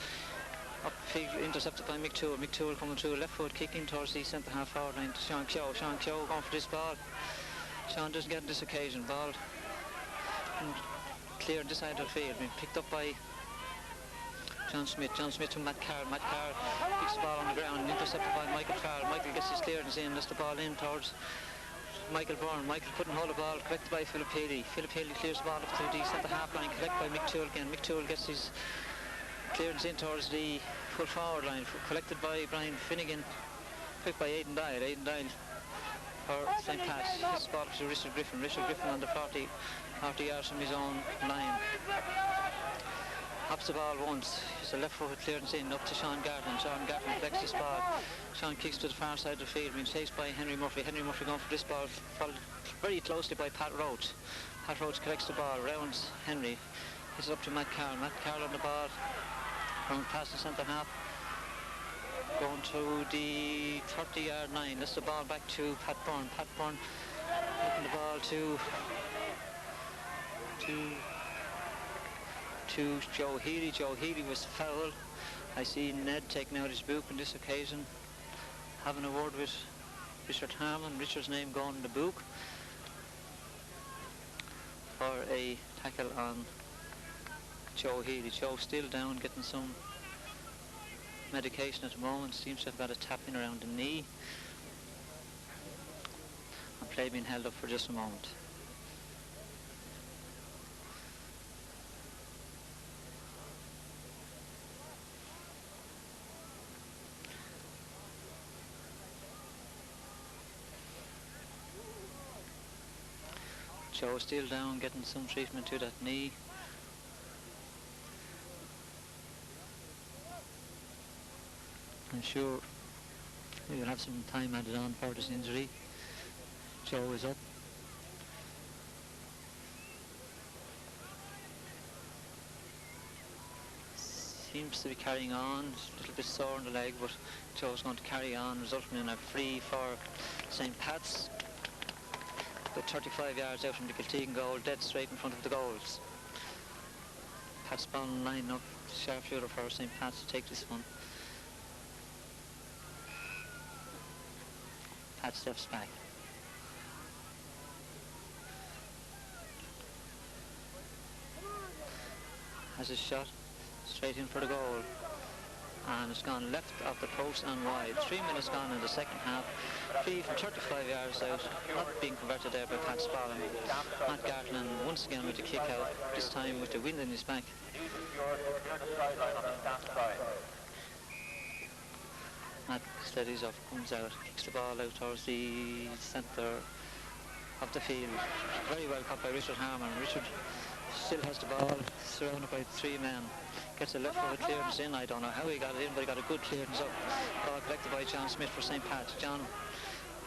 Upfield, intercepted by Mick Toole. Mick Toole coming through, left foot kicking towards the centre-half forward line to Sean Keogh. Sean Keogh going for this ball. Sean doesn't get this occasion. Ball cleared this side of the field. Being picked up by John Smith. John Smith to Matt Carr. Matt Carr picks the ball on the ground. Intercepted by Michael Farrell. Michael gets his clearance in. Lets the ball in towards Michael Byrne. Michael couldn't hold the ball. Collected by Philip Haley. Philip Haley clears the ball up to the centre-half line. Collected by Mick Toole again. Mick Toole gets his Clearance in towards the full forward line, collected by Brian Finnegan, picked by Aidan Dial. Aidan Dial for St. Pat's. His ball to Richard Griffin. Richard Griffin on the 40 yards from his own line. Hops the ball once. It's a left-footed clearance in up to Sean Gartlin. Sean Gartlin collects this ball. Sean kicks to the far side of the field, being chased by Henry Murphy. Henry Murphy going for this ball, followed very closely by Pat Roach. Pat Roach collects the ball, rounds Henry. It's up to Matt Carroll. Matt Carroll on the ball, going past the centre half, going to the 30-yard line. That's the ball back to Pat Byrne. Pat Byrne looking the ball to Joe Healy. Joe Healy was fouled. I see Ned taking out his book on this occasion, having a word with Richard Harmon. Richard's name going in the book for a tackle on Joe Healy. Joe still down, getting some medication at the moment. Seems to have got a tapping around the knee. And play being held up for just a moment. Joe still down, getting some treatment to that knee. I'm sure we will have some time added on for this injury. Joe is up. Seems to be carrying on, a little bit sore in the leg, but Joe's going to carry on, resulting in a free for St. Pat's. About 35 yards out from the Kiltegan goal, dead straight in front of the goals. Pat Spawn lining up, sharpshooter for St. Pat's to take this one. Pat steps back. Has a shot straight in for the goal. And it's gone left of the post and wide. 3 minutes gone in the second half. Free from 35 yards out, not being converted there by Pat Spallin. Matt Gartlin once again with the kick out, this time with the wind in his back. Matt steadies off, comes out, kicks the ball out towards the centre of the field. Very well caught by Richard Harmon. Richard still has the ball, surrounded by 3 men. Gets a left foot clearance in. I don't know how he got it in, but he got a good clearance up. Ball collected by John Smith for St. Pat. John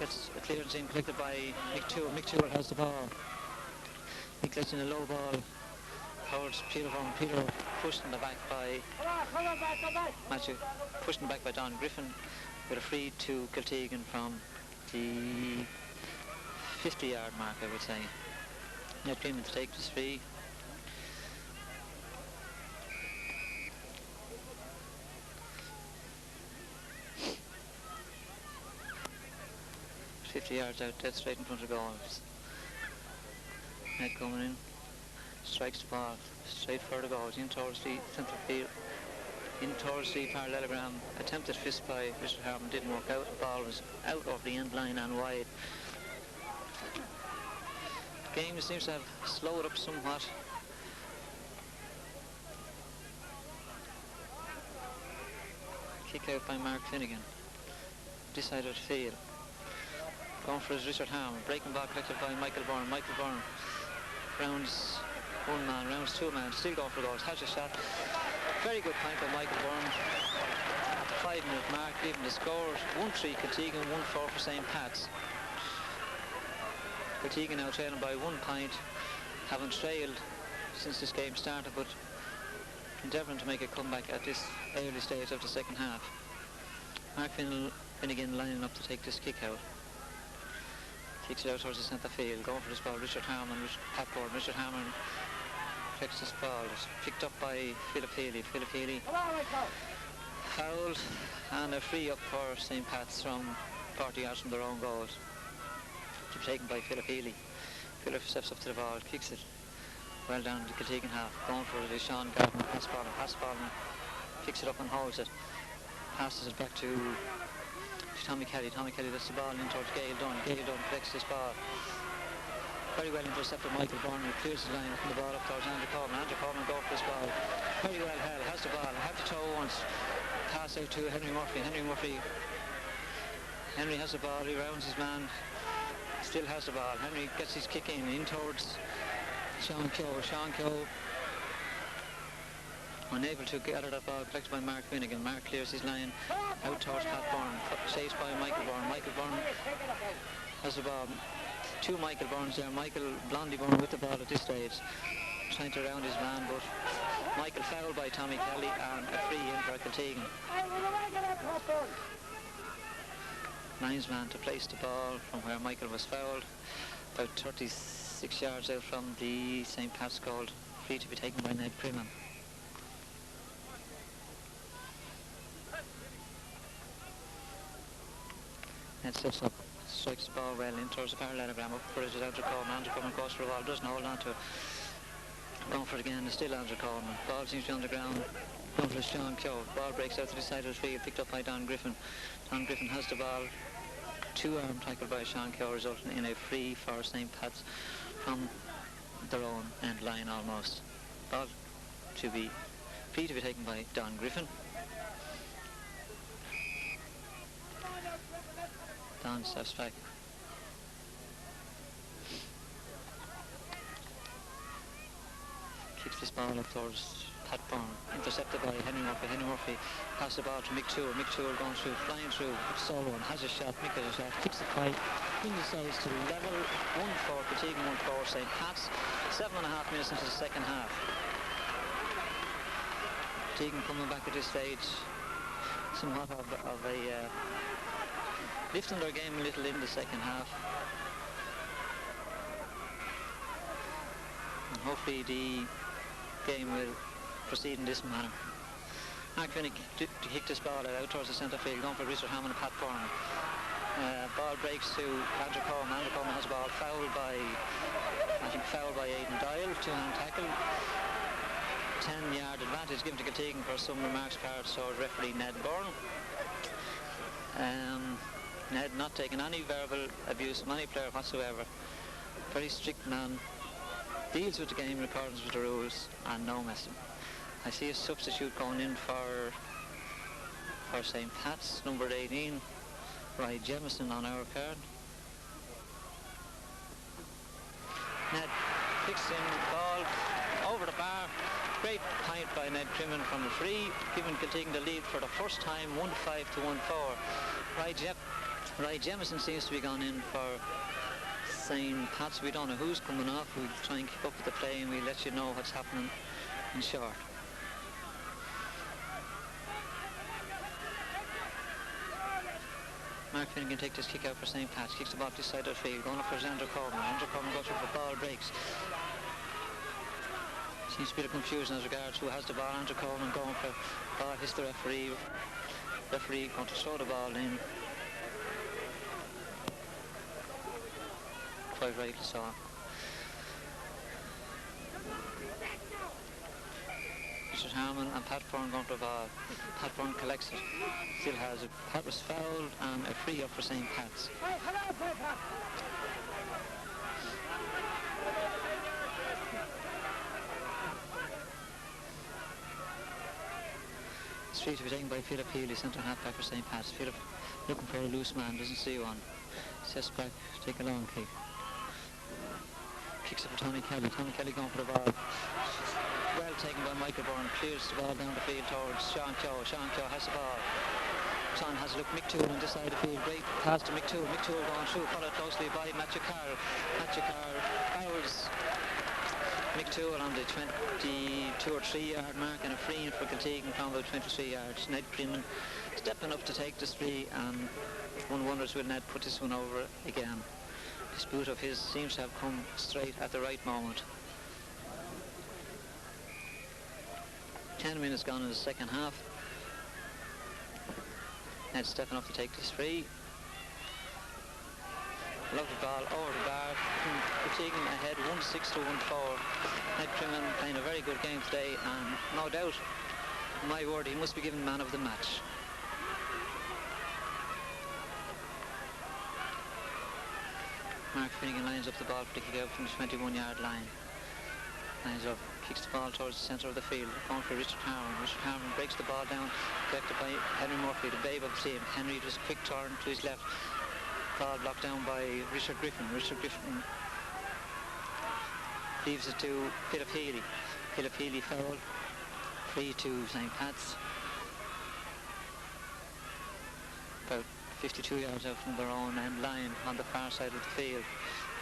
gets a clearance in, collected by Mick Toole. Mick Toole has the ball. He collects in a low ball towards Peter Vaughan. Peter pushed in the back by Matthew, pushed in the back by Don Griffin, with a free to Kiltegan from the 50-yard mark, I would say. No agreement to take this free. Yards out, dead straight in front of goals. Ned coming in, strikes the ball straight for the goals, in towards the centre field, in towards the parallelogram. Attempted fist by Richard Harmon, didn't work out. The ball was out of the end line and wide. The game seems to have slowed up somewhat. Kick out by Mark Finnegan, this side of the field. Going for his Richard Harmon, breaking ball collected by Michael Byrne. Michael Byrne rounds 1 man, rounds 2 men, still going for goals, has a shot. Very good point by Michael Byrne. 5-minute mark, leaving the scores 1-3 Kiltegan, 1-4 for St. Pat's. Kiltegan now trailing by 1 point, having trailed since this game started, but endeavouring to make a comeback at this early stage of the second half. Mark Finnegan lining up to take this kick out. Kicks it out towards the centre field, going for this ball. Richard Harmon, Pat Byrne. Richard Harmon collects this ball. It's picked up by Philip Healy. Philip Healy fouled, and a free up for St. Pat's from 40 yards from their own goals. To be taken by Philip Healy. Philip steps up to the ball, kicks it well down the Kiltegan half. Going for it is Sean Garden. Pass ball and picks it up and holds it. Passes it back to Tommy Kelly. Tommy Kelly lets the ball in towards Gail Dunn. Gail Dunn collects this ball. Very well intercepted Michael Byrne, who clears his line from the ball up towards Andrew Coleman. Andrew Coleman go for this ball. Very well held, has the ball, have to toe once. Pass out to Henry Murphy. Henry has the ball, he rounds his man, still has the ball. Henry gets his kick in towards Sean Keogh. Sean Keogh unable to gather that ball, collected by Mark Finnegan. Mark clears his line out towards Pat Byrne, chased by Michael Byrne. Michael Byrne has the ball. Two Michael Byrnes there. Michael Blondie Byrne with the ball at this stage, trying to round his man, but Michael fouled by Tommy Kelly and a free in for Kiltegan. Linesman to place the ball from where Michael was fouled, about 36 yards out from the St. Pat's goal. Free to be taken by Ned Priman. Ned sets up, strikes the ball well in towards the parallelogram, up for it is Andrew Coleman. Andrew Coleman goes for the ball, doesn't hold on to it. Going for it again, it's still Andrew Coleman. Ball seems to be on the ground. Going for Sean Keogh. Ball breaks out to the side of the field, picked up by Don Griffin. Don Griffin has the ball. Two-arm tackle by Sean Keogh, resulting in a free for St. Pat's from their own end line almost. Ball to be free to be taken by Don Griffin. Don steps back. Kicks this ball up towards Pat Byrne, intercepted by Henry Murphy. Henry Murphy passes the ball to Mick Toole. Mick Toole going through, flying through, solo and has a shot. Mick has a shot, kicks the fight, decides to level 1-4, Kiltegan 1-4, St. Pat's. 7.5 minutes into the second half. Kiltegan coming back at this stage, somewhat of a lifting their game a little in the second half. And hopefully the game will proceed in this manner. Mark Finnick to kick this ball out towards the centre field, going for Richard Hammond and Pat Byrne. Ball breaks to Andrew Coleman. Andrew Coleman has the ball, fouled by Aidan Doyle, two-hand tackle. 10-yard advantage given to Kiltegan for some remarks cards towards referee Ned Byrne. Ned not taking any verbal abuse from any player whatsoever. Very strict man. Deals with the game in accordance with the rules and no messing. I see a substitute going in for St. Pat's, number 18, Ryan Jemison on our card. Ned kicks in the ball over the bar. Great point by Ned Priman from the free, giving Kiltegan the lead for the first time, 1-5 to 1-4. Ryan Jemison seems to be gone in for St. Pat's. We don't know who's coming off. We'll try and keep up with the play and we'll let you know what's happening in short. Mark Finnegan takes this kick out for St. Pat's, kicks the ball to this side of the field, going up for Andrew Coleman. Andrew Coleman goes for the ball, breaks. Seems to be a confusion as regards who has the ball. Andrew Coleman going for the ball, hits the referee. Referee going to throw the ball in. Quite rightly so. Richard Harmon and Pat Byrne going for the ball. Pat Byrne collects it, still has it. Pat was fouled and a free up for St. Pat's. It's free to be taken by Philip Healy, centre half back for St. Pat's. Philip looking for a loose man, doesn't see one. Sets back, take a long kick. Kicks it for Tommy Kelly. Tommy Kelly going for the ball. Well taken by Michael Byrne. Clears the ball down the field towards Sean Keogh. Sean Keogh has the ball. Sean has a look. Mick Toole on this side of the field. Great pass to Mick Toole. Mick Toole going through, followed closely by Matthew Carr. Matthew Carr fouls Mick Toole on the 22 or 3 yard mark and a free in for Kiltegan from about 23 yards. Ned Freeman stepping up to take this free, and one wonders will Ned put this one over again. This boot of his seems to have come straight at the right moment. 10 minutes gone in the second half. Ned stepping up to take this free. Lovely ball over the bar. Kiltegan ahead 1-6 to 1-4. Ned Priman playing a very good game today, and no doubt, my word, he must be given man of the match. Mark Finnegan lines up the ball for the kick out from the 21-yard line. Lines up, kicks the ball towards the centre of the field, going for Richard Harmon. Richard Harmon breaks the ball down, collected by Henry Murphy, the babe of the team. Henry does a quick turn to his left. Ball blocked down by Richard Griffin. Richard Griffin leaves it to Philip Healy. Philip Healy foul. Free to St. Pat's. About 52 yards out from their own end line on the far side of the field.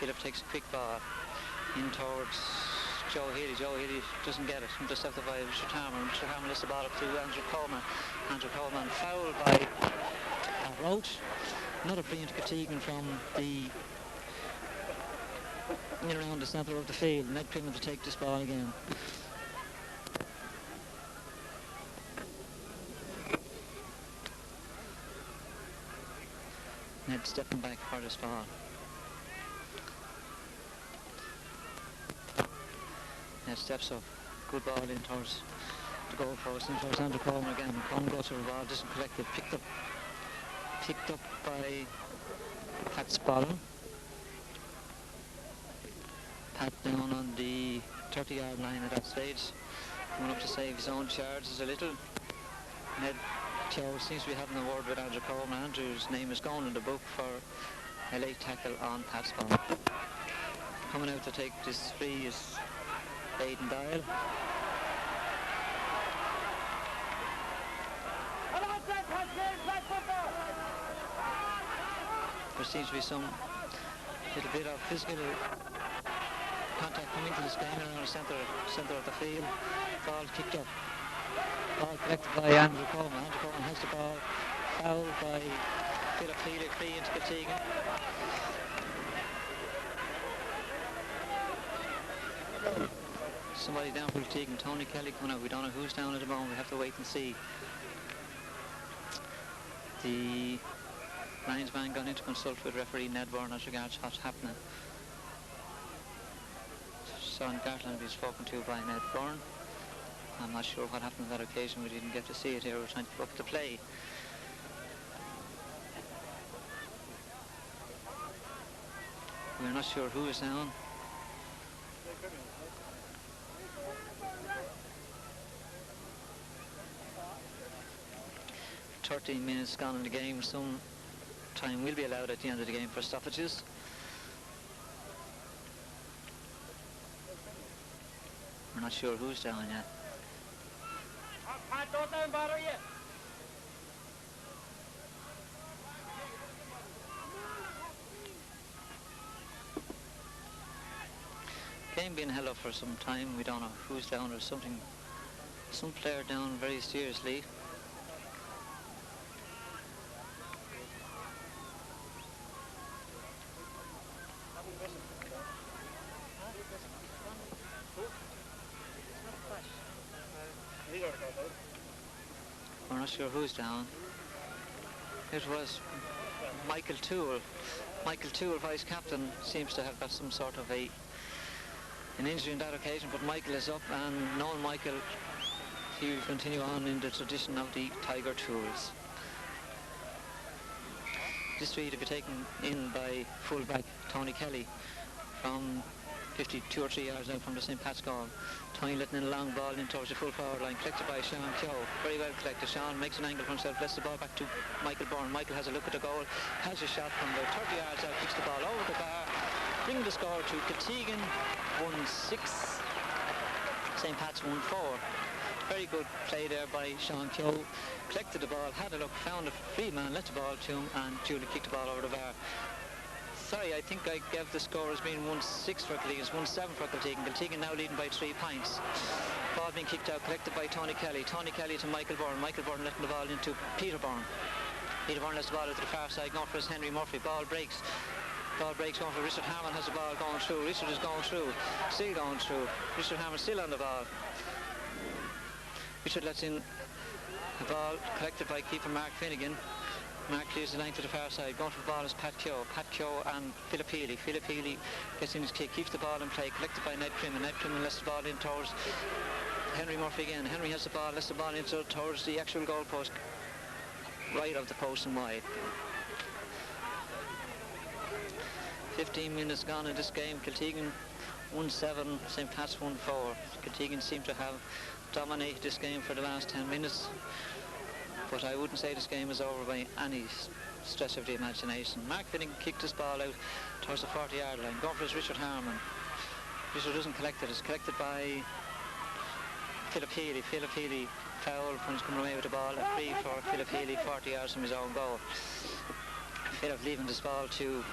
Philip takes a quick ball in towards Joe Healy. Joe Healy doesn't get it. Intercepted by Richard Harmon. Richard Harmon lifts the ball up to Andrew Coleman. Andrew Coleman fouled by Roach. Another free into Ketegan from the in around the centre of the field. Ned Crimmon to take this ball again. Ned stepping back for this ball. Ned steps up. Good ball in towards the goal post. In towards Andrew Coleman again. Coleman goes to the ball, doesn't collect it. Picked up by Pat Spallon. Pat down on the 30-yard line at that stage. Coming up to save his own charges a little. Ned Keogh seems to be having a word with Andrew Coleman. Andrew's name is going in the book for a late tackle on Pat Spallon. Coming out to take this free is Aidan Dial. There seems to be some little bit of physical contact coming into this game around the centre of the field. Ball kicked up. Ball collected by Andrew Coleman. Andrew Coleman has the ball. Fouled by Philip Healy, free into Ketegan. Somebody down for Ketegan. Tony Kelly coming out. We don't know who's down at the moment. We have to wait and see. The linesman gone in to consult with referee Ned Byrne as regards what's happening. Son Gartland being spoken to by Ned Byrne. I'm not sure what happened on that occasion. We didn't get to see it here. We're trying to look at the play. We're not sure who is down. For 13 minutes gone in the game. Some time will be allowed at the end of the game for stoppages. We're not sure who's down yet. Don't let him bother you. Game being held up for some time. We don't know who's down or something. Some player down very seriously. We're not sure who's down. It was Michael Toole. Michael Toole, vice captain, seems to have got some sort of an injury on that occasion, but Michael is up, and knowing Michael, he will continue on in the tradition of the Tiger Tools. This free to be taken in by fullback Tony Kelly from 52 or 3 yards out from the St. Pat's goal. Tony letting in a long ball in towards the full forward line, collected by Sean Keogh. Very well collected. Sean makes an angle for himself, lets the ball back to Michael Byrne. Michael has a look at the goal, has a shot from about 30 yards out, kicks the ball over the bar, bringing the score to Ketegan 1-6, St. Pat's 1-4. Very good play there by Sean Keogh. Collected the ball, had a look, found a free man, let the ball to him, and Julie kicked the ball over the bar. Sorry, I think I gave the score as being 1-6 for Ketegan. It's 1-7 for Ketegan. Ketegan now leading by 3 points. Ball being kicked out, collected by Tony Kelly. Tony Kelly to Michael Byrne. Michael Byrne letting the ball into Peter Byrne. Peter Byrne lets the ball out to the far side, going for his Henry Murphy. Ball breaks. Ball breaks going for Richard Harmon, has the ball going through. Richard is going through. Still going through. Richard Harmon still on the ball. Richard lets in the ball, collected by keeper Mark Finnegan. Mark clears the line to the far side. Going for the ball is Pat Keogh. Pat Keogh and Philip Healy. Philip Healy gets in his kick, keeps the ball in play, collected by Ned Crimmon. Ned Crimmon lets the ball in towards Henry Murphy again. Henry has the ball, lets the ball in towards the actual goal post, right of the post and wide. 15 minutes gone in this game. Kiltegan 1-7, St. Pat's 1-4. Kiltegan seem to have dominated this game for the last 10 minutes, but I wouldn't say this game is over by any stretch of the imagination. Mark Finnegan kicked his ball out towards the 40-yard line. Going for his Richard Harmon. Richard doesn't collect it. It's collected by Philip Healy. Philip Healy foul when he's coming away with the ball. A free for Philip Healy, 40 yards from his own goal. Philip leaving this ball to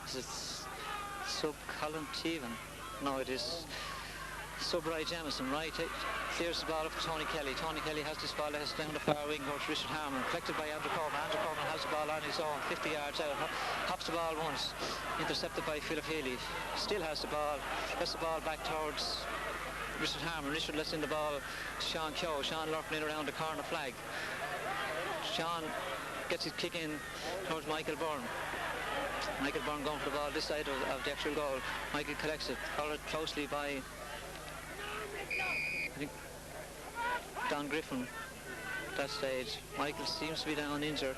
is it sub Colin Tevan? No, it is sub Ray Jamison. Right, clears the ball up for Tony Kelly. Tony Kelly has this ball, has down the far wing, goes to Richard Harmon, collected by Andrew Coleman. Andrew Coleman has the ball on his own, 50 yards out, hops the ball once, intercepted by Philip Healy. Still has the ball, gets the ball back towards Richard Harmon. Richard lets in the ball to Sean Keogh. Sean lurking in around the corner flag. Sean gets his kick in towards Michael Byrne. Michael Byrne going for the ball this side of the actual goal. Michael collects it, followed closely by, I think, Don Griffin at that stage. Michael seems to be down injured.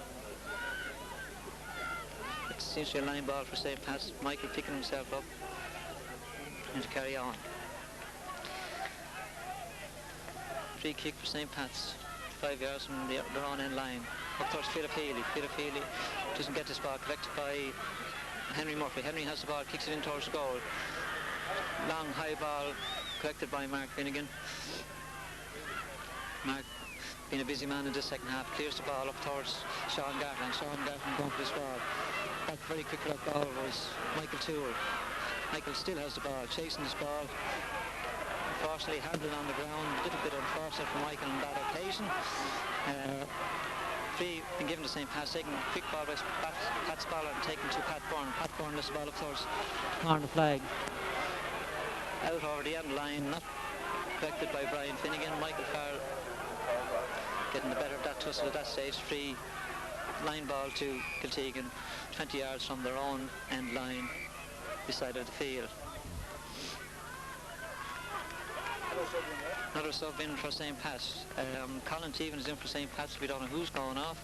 It seems to be a line ball for St. Pat's. Michael picking himself up and to carry on. Free kick for St. Pat's, 5 yards from their own end line. Up towards Philip Healy. Philip Healy doesn't get this ball, collected by Henry Murphy. Henry has the ball, kicks it in towards the goal. Long high ball collected by Mark Finnegan. Mark, being a busy man in the second half, clears the ball up towards Sean Gartland. Sean Gartland going for this ball. Back very quick for that ball was Michael Toole. Michael still has the ball, chasing this ball. Unfortunately handled on the ground, a little bit unfortunate for Michael on that occasion. Free been given to St. Pat's, taking a quick ball by Pat Spallard and taken to Pat Byrne. Pat Byrne lets the ball up towards corner flag. Out over the end line, not collected by Brian Finnegan. Michael Farrell getting the better of that tussle at that stage. Free line ball to Kiltegan, 20 yards from their own end line, this side of the field. Another sub in for St. Pat's. Colin Tevan is in for St. Pat's. We don't know who's going off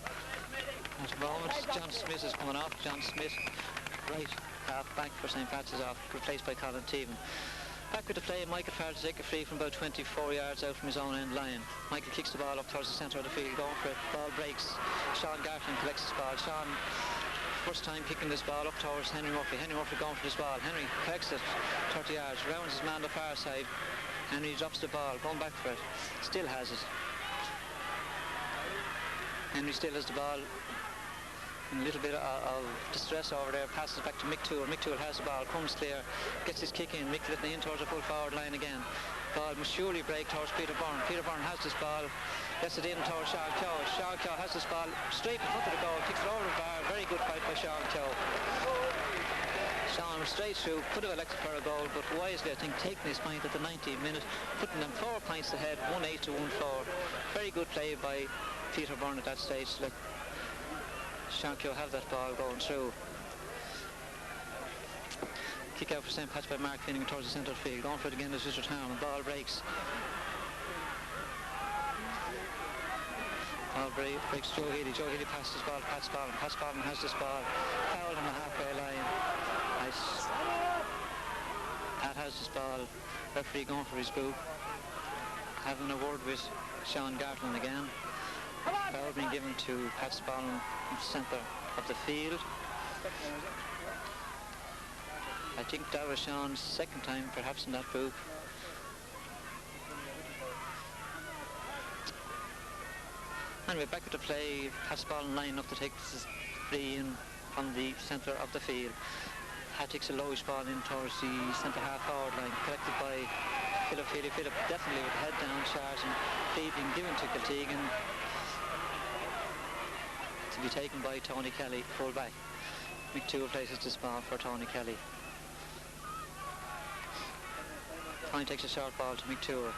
at the moment. John Smith is coming off. John Smith, right half back for St. Pat's, is off, replaced by Colin Tevan. Back with the play, Michael Farrell to take a free from about 24 yards out from his own end line. Michael kicks the ball up towards the centre of the field, going for it. Ball breaks. Sean Gartland collects this ball. Sean, first time kicking this ball up towards Henry Murphy. Henry Murphy going for this ball. Henry collects it, 30 yards, rounds his man on the far side. Henry drops the ball, going back for it. Still has it. Henry still has the ball. In a little bit of distress over there, passes back to Mick Toole. Mick Toole has the ball, comes clear, gets his kick in. Mick letting in towards the full forward line again. Ball must surely break towards Peter Byrne. Peter Byrne has this ball, gets it in towards Sean Keogh. Sean Keogh has this ball straight in front of the goal, kicks it over the bar. Very good fight by Sean Keogh. Sean straight through, could have elected for a goal, but wisely I think taking this point at the 19th minute, putting them 4 points ahead, 1-8 to 1-4. Very good play by Peter Byrne at that stage to let Sean Keogh have that ball going through. Kick out for St. Pat's by Mark Finnegan towards the centre field. Going for it again is Richard Harmon. Ball breaks. Ball breaks Joe Healy. Joe Healy passes his ball to Pat Spallman. Pat Spallman has this ball fouled on the halfway line. Nice. Pat has this ball. Referee going for his boot. Having a word with Sean Gartland again. Foul being given to Pat Spallman in the centre of the field. I think that was Sean's second time perhaps in that boot. Anyway, back at the play, Pat Spallman line up to take this free in from the centre of the field. Pat takes a lowish ball in towards the centre half forward line, collected by Philip Healy. Philip definitely with the head down, charging. Free being given to Kiltegan, to be taken by Tony Kelly, full back. Mick Toole places this ball for Tony Kelly. Tony takes a short ball to Mick Toole.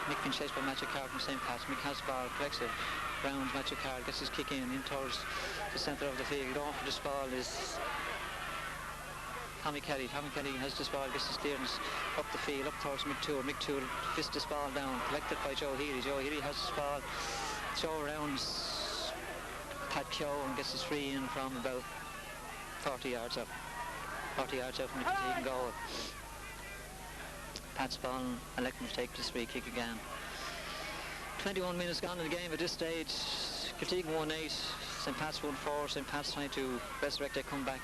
Mick being chased by Matthew Carr from St. Pat's. Mick has the ball, collects it, rounds Matthew Carr, gets his kick in towards the centre of the field. Going for this ball is Tommy Kelly. Tommy Kelly has this ball, gets his clearance up the field, up towards Mick Toole. Mick Toole fists this ball down, collected by Joe Healy. Joe Healy has this ball. Joe rounds Pat Keoghan gets his free in from about 40 yards up. 40 yards out from the Kiltegan goal. Pat's ball electing to take this free kick again. 21 minutes gone in the game at this stage. Kiltegan 1-8, St. Pat's 1-4. St. Pat's trying to resurrect their comeback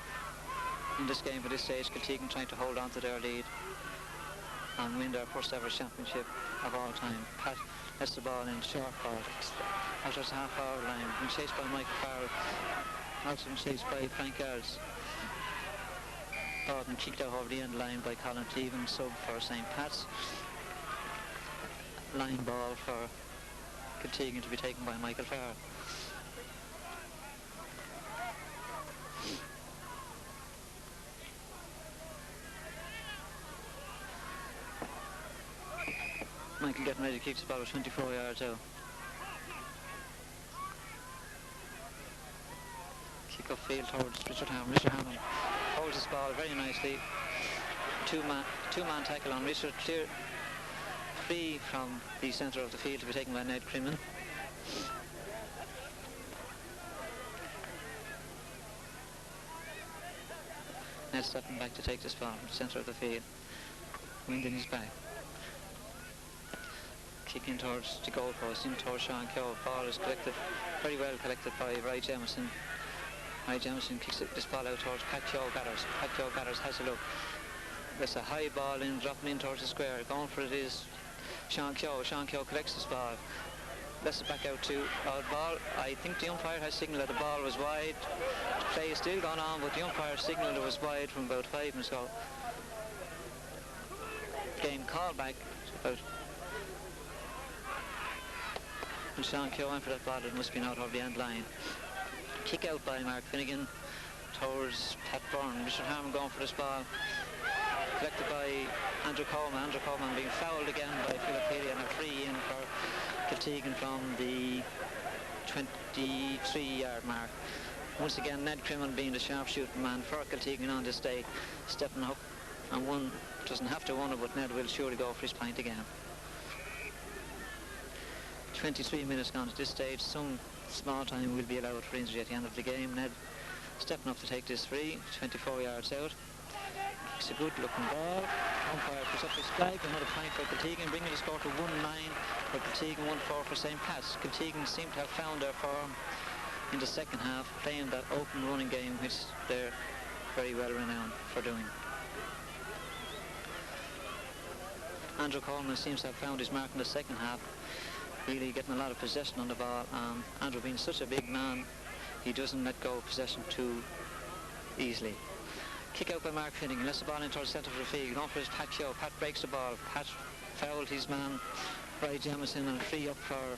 in this game at this stage. Kiltegan trying to hold on to their lead and win their first ever championship of all time. Pat lets the ball in short ball out of the half-hour line, been chased by Michael Farrell, also been chased by Frank Earls. Ball been kicked out over the end line by Colin Cleveland, sub for St. Pat's. Line ball for Kiltegan to be taken by Michael Farrell. Michael getting ready to kick the ball 24 yards out. Kick upfield towards Richard Hammond. Richard Hammond holds his ball very nicely. Two-man tackle on Richard, clear free from the centre of the field to be taken by Ned Crimmin. Ned stepping back to take this ball from the centre of the field. Wind in his back. Kicking towards the goalpost, in towards Sean Keogh. Ball is collected, very well collected by Ry Jamieson. Ry Jamieson kicks this ball out towards Pat Keogh-Gathers. Pat Keogh-Gathers has a look. There's a high ball in, dropping in towards the square. Going for it is Sean Keogh. Sean Keogh collects this ball. Lets it back out to odd ball. I think the umpire has signalled that the ball was wide. The play is still going on, but the umpire signalled it was wide from about 5 minutes ago. Game call back about. And Sean Keogh went for that ball, it must have been out of the end line. Kick out by Mark Finnegan towards Pat Byrne. Richard Harmon going for this ball. Collected by Andrew Coleman. Andrew Coleman being fouled again by Philip Healy, and a free in for Kiltegan from the 23-yard mark. Once again, Ned Crimmin being the sharpshooting man for Kiltegan on this day, stepping up, and one doesn't have to win it, but Ned will surely go for his pint again. 23 minutes gone at this stage. Some small time will be allowed for injury at the end of the game. Ned stepping up to take this free, 24 yards out. It's a good looking ball. Umpire puts up his flag, another point for Kiltegan, bringing the score to 1-9 for Kiltegan, 1-4 for St. Pat's. Kiltegan seem to have found their form in the second half, playing that open running game which they're very well renowned for doing. Andrew Coleman seems to have found his mark in the second half, really getting a lot of possession on the ball. Andrew being such a big man, he doesn't let go of possession too easily. Kick out by Mark Finnegan, lets the ball in towards the centre of the field, going for his Pat Keogh. Pat breaks the ball. Pat fouled his man, Ry Jamieson, and free up for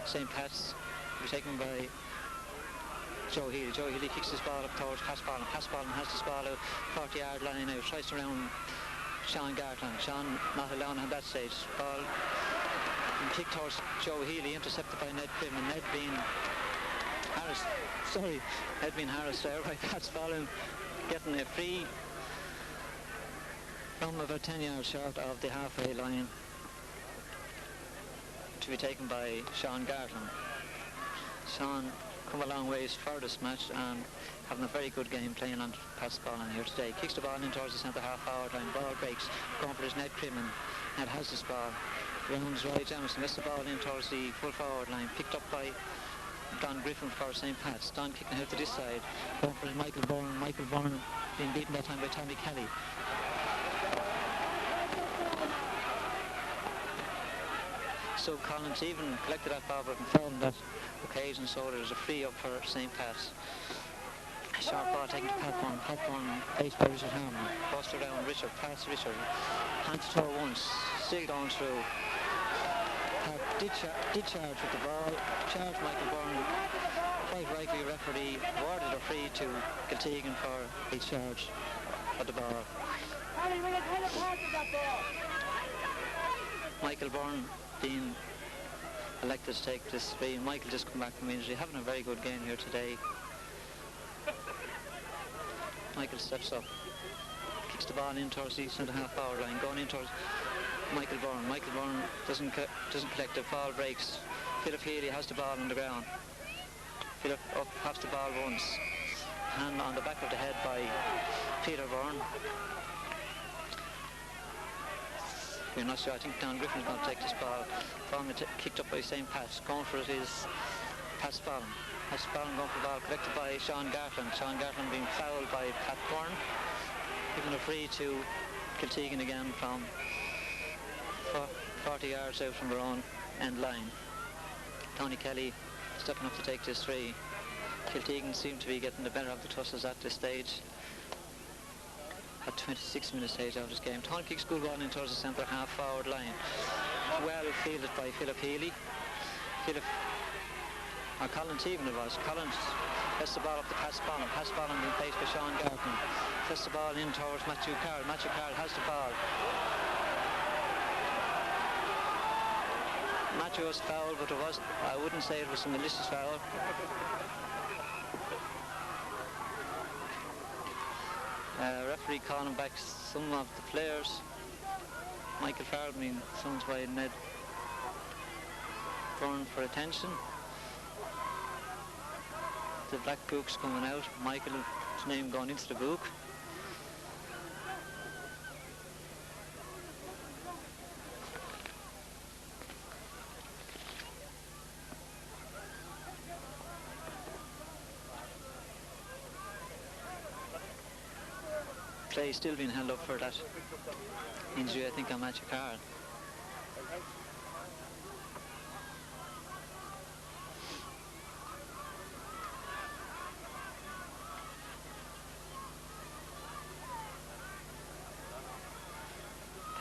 St. Pat's. Be taken by Joe Healy. Joe Healy kicks his ball up towards Pat Ballin. Pat Ballin has this ball out, 40-yard line out, tries to round Sean Gartland. Sean not alone at that stage. Ball kicked towards Joe Healy, intercepted by Ned Pym, and Ned being harassed there by Pat Ballin, getting a free from about 10 yards short of the halfway line to be taken by Sean Gartland. Sean come a long ways for this match and having a very good game playing on Pat's Ballin here today. Kicks the ball in towards the centre half-hour line. Ball breaks, going for his Ned Crimmin. Ned has this ball. Rounds Ry Jamieson, lets the ball in towards the full forward line. Picked up by Don Griffin for St. Pat's. Don kicking out to this side, going for Michael Byrne. Michael Byrne being beaten that time by Tommy Kelly. So Collins even collected that ball but fouled on that occasion, so there's a free up for St. Pat's. Sharp ball taken to Pat Byrne. Pat Byrne faced by Richard Harmon. Bust around Richard, past Richard. Hands to her once, still going through. Pat did charge with the ball, charged Michael Byrne. Quite rightly, referee awarded a free to Kiltegan for his charge of the ball. Michael Byrne being elected to take this free. Michael just come back from injury, having a very good game here today. Michael steps up, kicks the ball in towards the centre half-hour line, going in towards Michael Byrne. Michael Byrne doesn't collect, the ball breaks. Philip Healy has the ball on the ground. Philip up, pops the ball once. Hand on the back of the head by Peter Byrne. We're not sure. I think Don Griffin's going to take this ball. Following kicked up by St. Pat's. Going for it is Pat Spallon. Pat Spallon going for the ball, collected by Sean Gartland. Sean Gartland being fouled by Pat Byrne. Giving a free to Kiltegan again from 40 yards out from their own end line. Tony Kelly stepping up to take this three. Kiltegan seem to be getting the better of the Tussles at this stage. At 26-minute stage of this game. Tony kicks good ball in towards the centre half forward line. Well fielded by Philip Healy. Collins even it was. Collins gets the ball up to Pat Spallon. Pat Spallon being faced by Sean Gartland. Gets the ball in towards Matthew Carroll. Matthew Carroll has the ball. Matthew was fouled, but it was, I wouldn't say it was a malicious foul. Referee calling back some of the players. Michael Farrell being summoned by Ned Byrne for attention. The black book's coming out. Michael's name going into the book. Play still being held up for that injury, I think, on Matthew Carroll.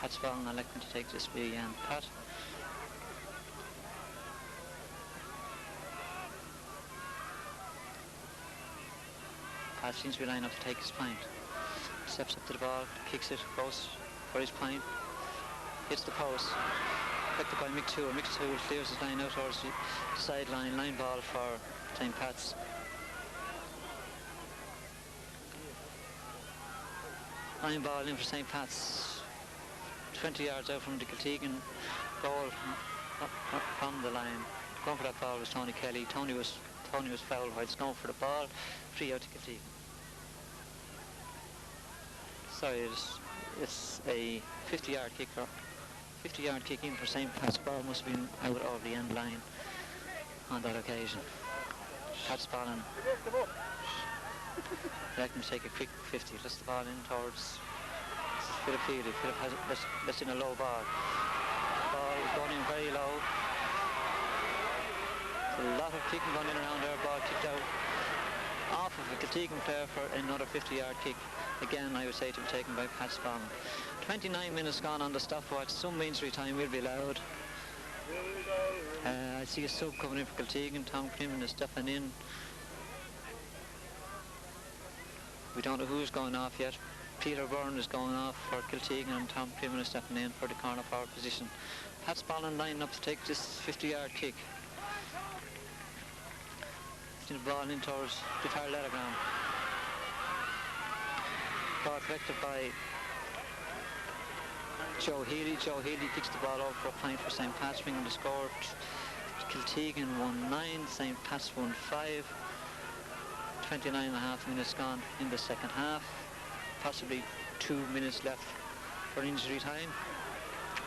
Pat Spallon electing to take this big and Pat. Pat seems to be lining up to take his point. Steps up to the ball, kicks it, goes for his point, hits the post, collected by Mick Toole. Mick Toole clears his line out towards the sideline, line ball for St. Pat's. Line ball in for St. Pat's, 20 yards out from the Kiltegan goal from the line. Going for that ball was Tony Kelly. Tony was fouled while he's going for the ball, free out to Kiltegan. Sorry, it's a 50-yard kick. 50-yard kick in for St. Pat's. Ball must have been out of the end line on that occasion. Pat Spallon electing to take a quick 50. Lets the ball in towards Philip Healy. Philip has lets in a low ball. Ball is going in very low. A lot of kicking going in around there. Ball kicked out off of a Kiltegan player for another 50-yard kick. Again, I would say to be taken by Pat Spallon. 29 minutes gone on the stopwatch. Some injury time will be allowed. I see a sub coming in for Kiltegan. Tom Crimmin is stepping in. We don't know who's going off yet. Peter Byrne is going off for Kiltegan and Tom Crimmin is stepping in for the corner forward position. Pat Spallon lining up to take this 50-yard kick. The ball in towards the far letter ground. Ball collected by Joe Healy. Joe Healy kicks the ball over for a point for St. Pat's, bringing the score. Kiltegan 1-9, St. Pat's 1-5. 29.5 minutes gone in the second half. Possibly 2 minutes left for injury time.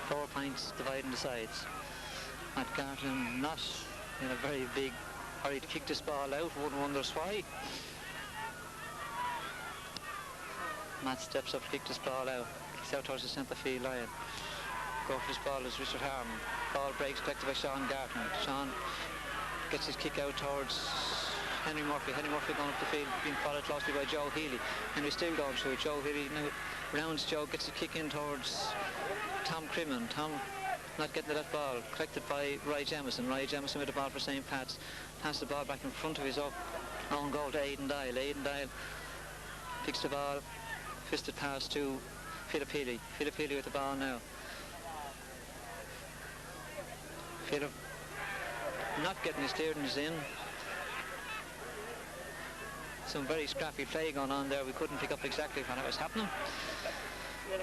4 points dividing the sides. Matt Gartland not in a very big hurry to kick this ball out. One wonders why. Matt steps up to kick this ball out. Kicks out towards the centre field line. Go for this ball is Richard Harmon. Ball breaks, collected by Sean Gartland. Sean gets his kick out towards Henry Murphy. Henry Murphy going up the field, being followed closely by Joe Healy. Henry still going through. Joe Healy now rounds Joe, gets a kick in towards Tom Crimmin. Tom not getting to that ball. Collected by Roy Jamieson. Roy Jamieson with the ball for St. Pat's. Pass the ball back in front of his own goal to Aidan Dial. Aidan Dial picks the ball. Fisted pass to Philip Healy. Philip Healy with the ball now. Philip not getting his clearance in. Some very scrappy play going on there. We couldn't pick up exactly what was happening.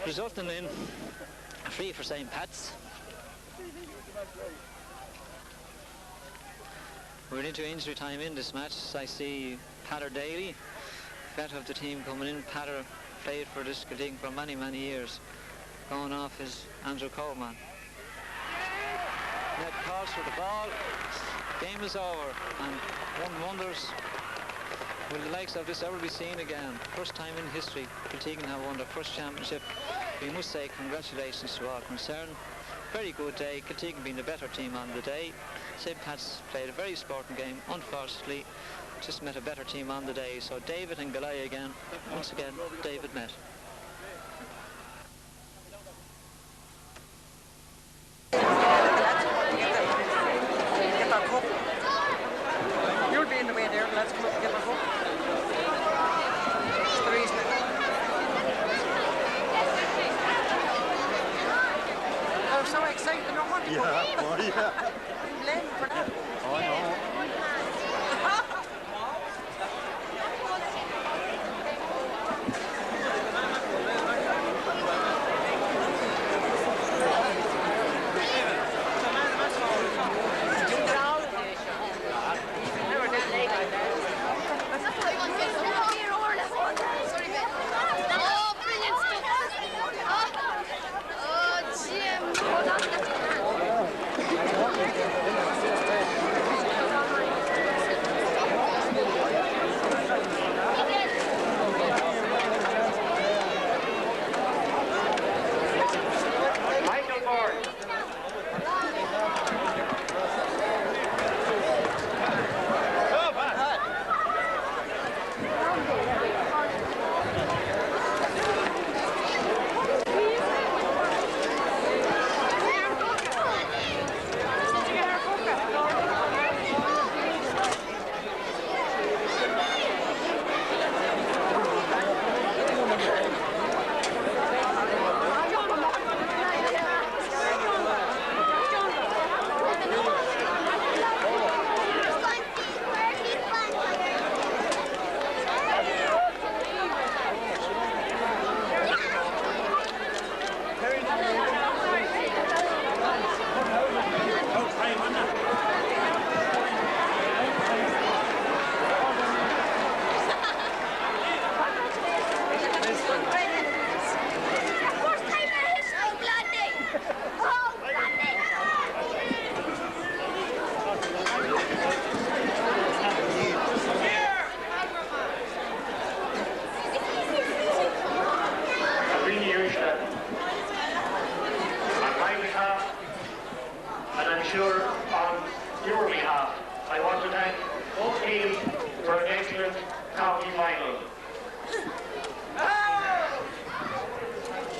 Resulting in a free for St. Pat's. We're into injury time in this match. I see Patter Daly, vet of the team, coming in. Patter played for this Kiltegan for many, many years. Going off is Andrew Coleman. Net calls for the ball. Game is over, and one wonders, will the likes of this ever be seen again? First time in history Kiltegan have won their first championship. We must say congratulations to all concerned. Very good day, Kiltegan being the better team on the day. St. Pat's played a very sporting game. Unfortunately, just met a better team on the day. So David and Galaya again. Once again, David met. You'll be in the way there. Let's come up and get the hook. It's the reason. I'm so excited. I don't want to go in. Oh, yeah. I'm lame for that. Oh, I know.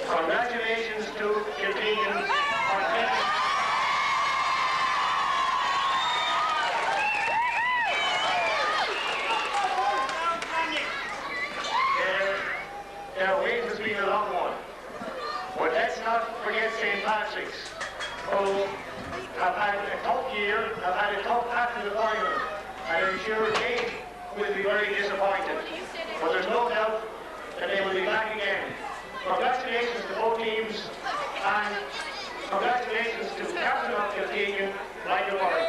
Congratulations to Kiltegan for taking their win has been a long one. But let's not forget St. Patrick's, who have had a tough year, have had a tough path to the final, and I'm sure they will be very disappointed. But there's no doubt that they will be back again. Congratulations to both teams, and congratulations to the captain of Kiltegan, Michael Murray.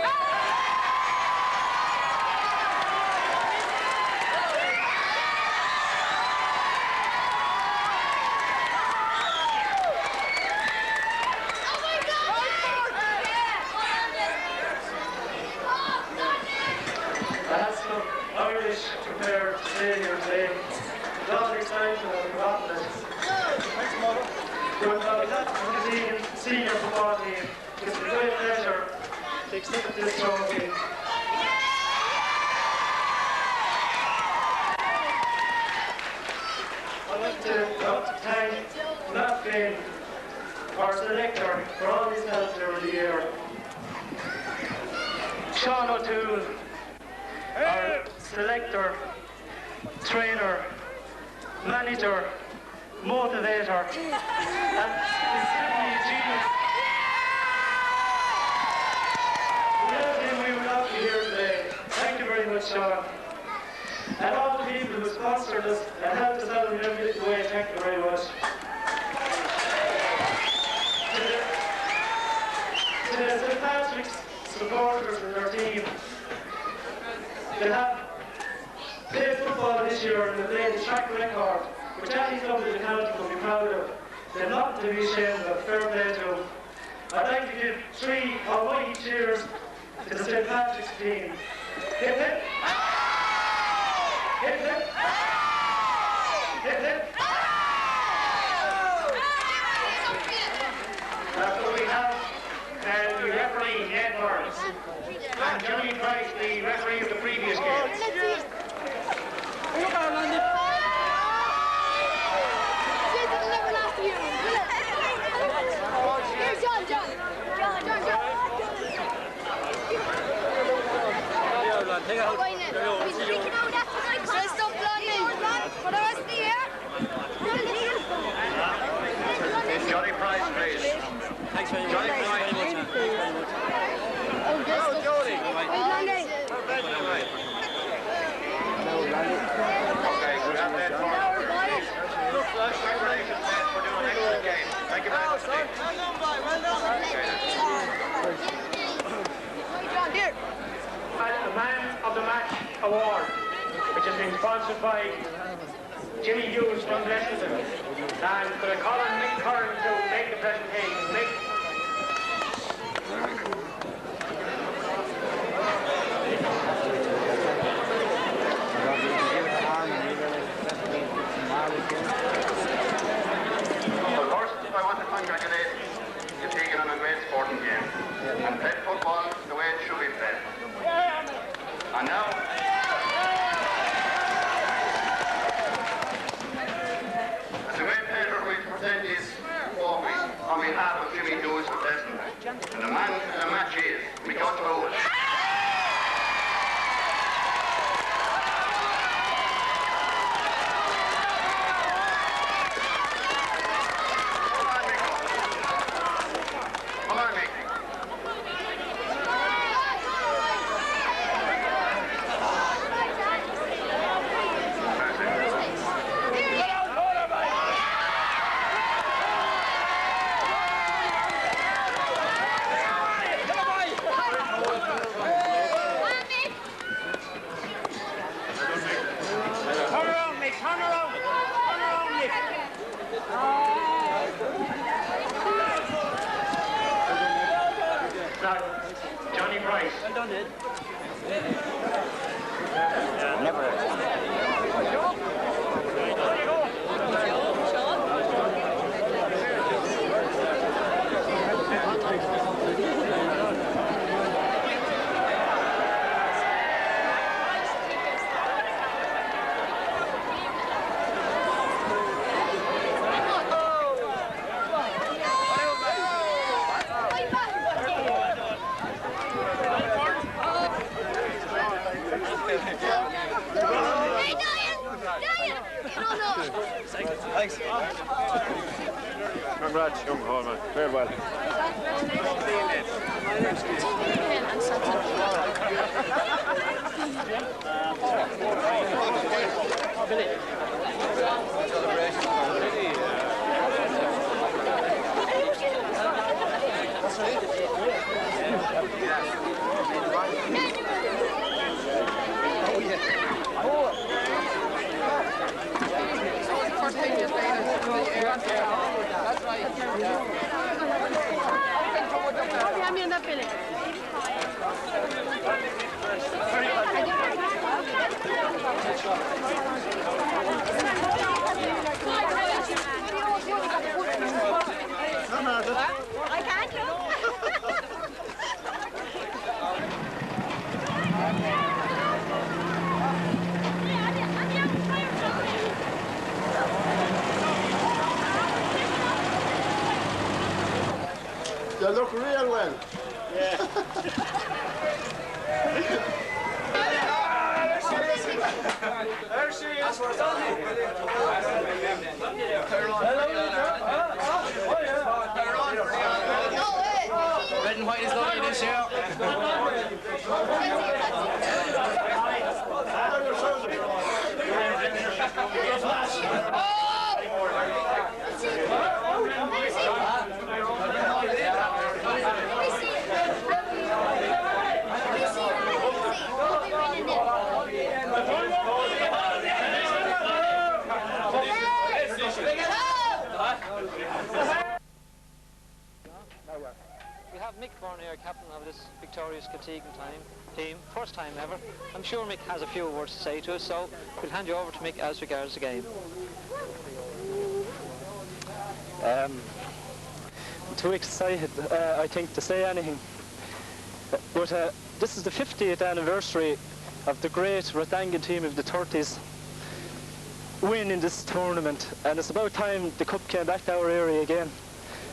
I had some Irish prepared to stay here today. It's all exciting and I've forgotten it. But on behalf of the Kiltegan senior football team, it's a great pleasure to accept this trophy. I'd like to thank Matt Finn, our selector, for all his help during the year. Sean O'Toole, our selector, trainer, manager, motivator, and is simply a genius. Without him, we would not be here today. Thank you very much, Sean. And all the people who sponsored us and helped us out in every little way, thank you very much. To the St. Patrick's supporters and their team, They have played football this year and they've laid a track record, which any club in the county will be proud of. They're not to be ashamed of. Fair play to them. I'd like to give 3 almighty cheers to the St. Patrick's team. Hip hip! Hip hip! Hip hip! So we have the referee, Ed Burns, and Johnny Price, the referee of the previous game. Take out. He's freaking out after my car. Stop blinding. For the rest of the year. Johnny Price, please. Thanks very much. Johnny Thanks Price. very much. Oh, Jody. Okay, we have that for congratulations, man, for doing an excellent game. Thank you very much, Steve. Here. The Man of the Match Award, which has been sponsored by Jimmy Hughes from Blessington. And could I call on Mick Curran to make the presentation? Mick? Well, first, I want to congratulate you taking on a great sporting game and played football the way it should be played. And now, it's a great pleasure for me to present this trophy on behalf of Jimmy Hughes of Desmond. And the man of the match is Michael True. Johnny Price. Well done, Ed. Thanks. Congrats, young Holman. Very well. I can't You look real well. There she is. Red and white is lovely this year. We have Mick Bernier, captain of this victorious Kiltegan team, first time ever. I'm sure Mick has a few words to say to us, so we'll hand you over to Mick as regards the game. I'm too excited, I think, to say anything. But this is the 50th anniversary of the great Rathangan team of the 30s win in this tournament, and it's about time the cup came back to our area again.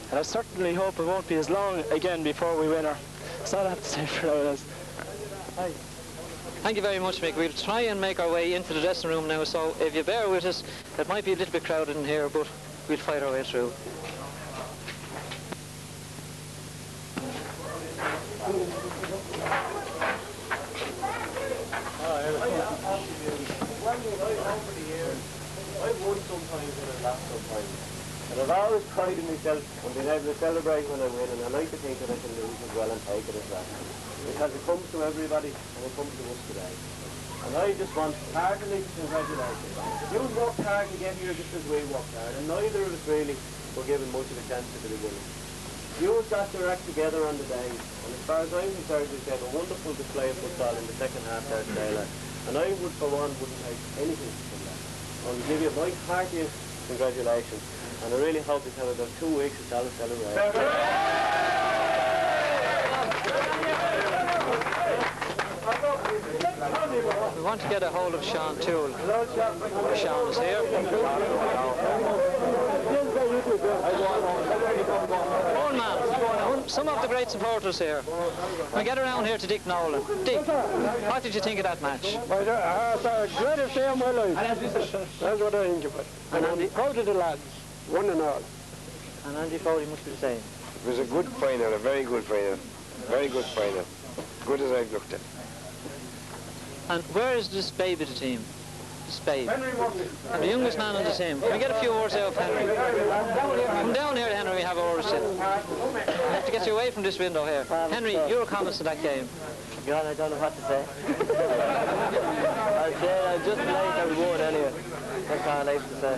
And I certainly hope it won't be as long again before we win her. That's all I have to say for now. Hi. Thank you very much, Mick. We'll try and make our way into the dressing room now, so if you bear with us, it might be a little bit crowded in here, but we'll fight our way through. I've won sometimes and I've lost sometimes. And I've always prided myself on being able to celebrate when I win, and I like to think that I can lose as well and take it as well. Because it comes to everybody and it comes to us today. And I just want heartily to congratulate you. You've worked hard to get here just as we worked hard, and neither of us really were given much of a chance to be winning. You've got your act together on the day, and as far as I'm concerned, we've had a wonderful display of football in the second half there today, lad. And I would, for one, wouldn't take anything from that. I will give you my heartiest congratulations, and I really hope you have about 2 weeks of solid celebration. We want to get a hold of Sean Toole. Sean is here. Old man, some of the great supporters here. We get around here to Dick Nolan. Dick, what did you think of that match? It's the greatest day of my life. That's what I think of it. And I'm proud of the lads, one and all. And Andy Foley must be the same. It was a good final, a very good final. Very good final. Good as I've looked at. And where is this babe of the team? This babe. And the youngest man on the team. Can we get a few words out of Henry? Come down here, Henry, we have words in. I have to get you away from this window here. Henry, your comments to that game. God, I don't know what to say. I'd just like that we won anyway. That's all I like to say.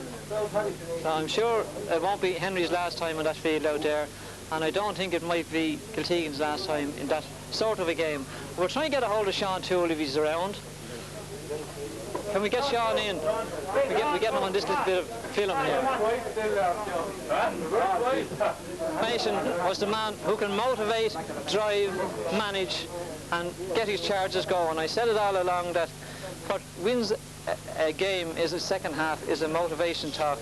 So I'm sure it won't be Henry's last time on that field out there, and I don't think it might be Kiltegan's last time in that sort of a game. We're trying to get a hold of Sean Toole if he's around. Can we get Sean in? We get him on this little bit of film here. Mason was the man who can motivate, drive, manage and get his charges going. I said it all along that what wins a game is a second half is a motivation talk.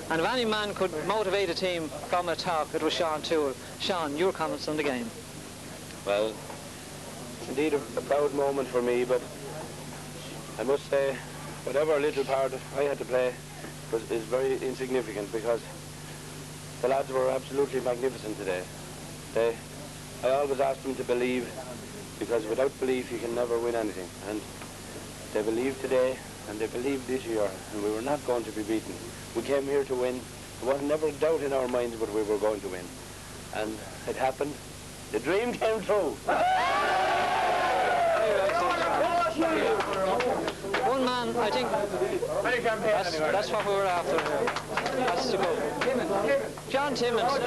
And if any man could motivate a team from a talk, it was Sean Toole. Sean, your comments on the game. Well, indeed a proud moment for me, but I must say whatever little part I had to play is very insignificant, because the lads were absolutely magnificent today. I always ask them to believe, because without belief you can never win anything. And they believed today, and they believed this year, and we were not going to be beaten. We came here to win. There was never a doubt in our minds but we were going to win. And it happened. The dream came true. One man, I think that's what we were after here. That's the goal. John Timmins.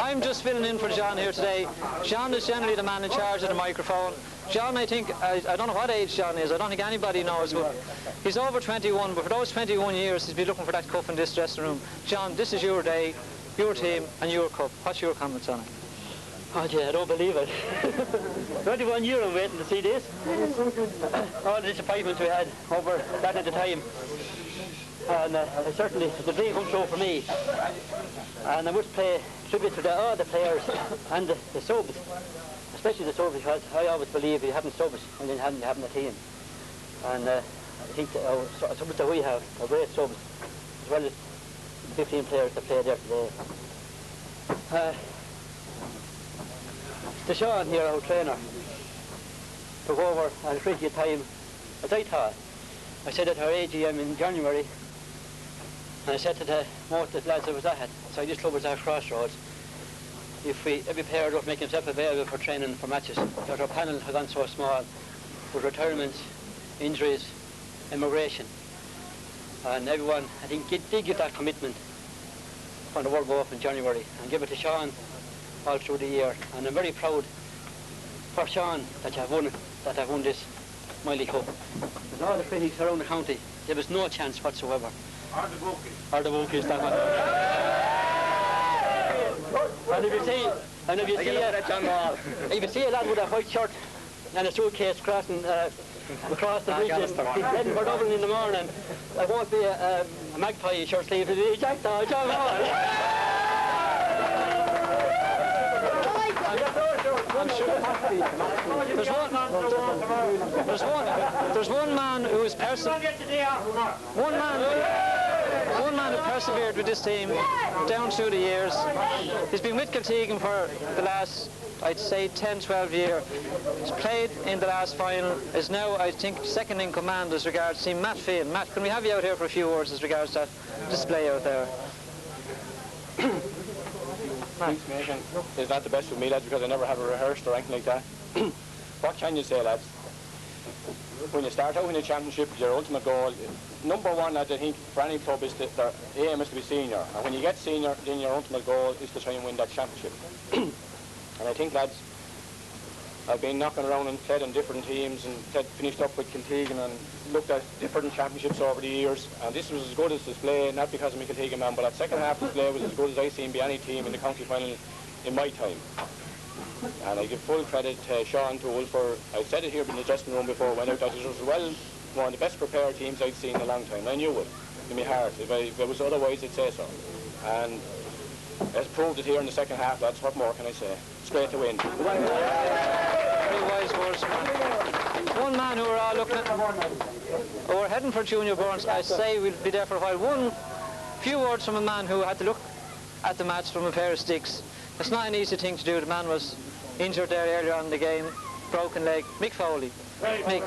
I'm just filling in for John here today. John is generally the man in charge of the microphone. John, I think, I don't know what age John is. I don't think anybody knows, but he's over 21, but for those 21 years he's been looking for that cup in this dressing room. John, this is your day, your team and your cup. What's your comments on it? Oh yeah, I don't believe it. 21 years I'm waiting to see this. All the disappointments we had over that at the time. And certainly the dream come true for me. And I must pay tribute to all the players and the subs, especially the subs, because I always believe you haven't subs and then having a team. And I think the subs that we have are great subs, as well as the 15 players that played there today. The Sean here, our trainer, took over at a critical time, as I thought. I said at our AGM in January, and I said to most of the lads I was at, so this club was at a crossroads. If every player doesn't make himself available for training for matches, because our panel has gone so small, with retirements, injuries, immigration. And everyone, I think, did give that commitment when the World Cup in January, and give it to Sean all through the year. And I'm very proud for Sean that I've won this Miley Cup. With all the critics around the county, there was no chance whatsoever. Or the Bookies, that one. And if you see a lad with a white shirt and a suitcase crossing across the bridges, he's heading for Dublin in the morning, it won't be a magpie shirt sleeve, it'll be Jack Dog, John Hall. I'm sure there's one man who is one man who persevered with this team down through the years. He's been with Kiltegan for the last, I'd say, 10-12 years. He's played in the last final, is now, I think, second in command as regards team. Matt Finn. Matt, can we have you out here for a few words as regards that display out there? Information is not the best for me, lads, because I never have a rehearsed or anything like that. What can you say, lads? When you start out in the championship, your ultimate goal, number one, lads, I think, for any club is that their aim is to be senior. And when you get senior, then your ultimate goal is to try and win that championship. And I think, lads, I've been knocking around and played in different teams and finished up with Kiltegan and looked at different championships over the years. And this was as good as display, not because I'm a Kiltegan man, but that second half display was as good as I've seen by any team in the county final in my time. And I give full credit to Sean Toole for, I said it here in the dressing room before I went out, that it was one of the best prepared teams I'd seen in a long time. I knew it in my heart. If it was otherwise, I'd say so. And as proved it here in the second half, lads, what more can I say? Straight to win. Very wise words, man. One man who we're all looking at, we're heading for Junior Burns. I say we'll be there for a while. Few words from a man who had to look at the match from a pair of sticks. It's not an easy thing to do. The man was injured there earlier on in the game, broken leg. Mick Foley. Mick,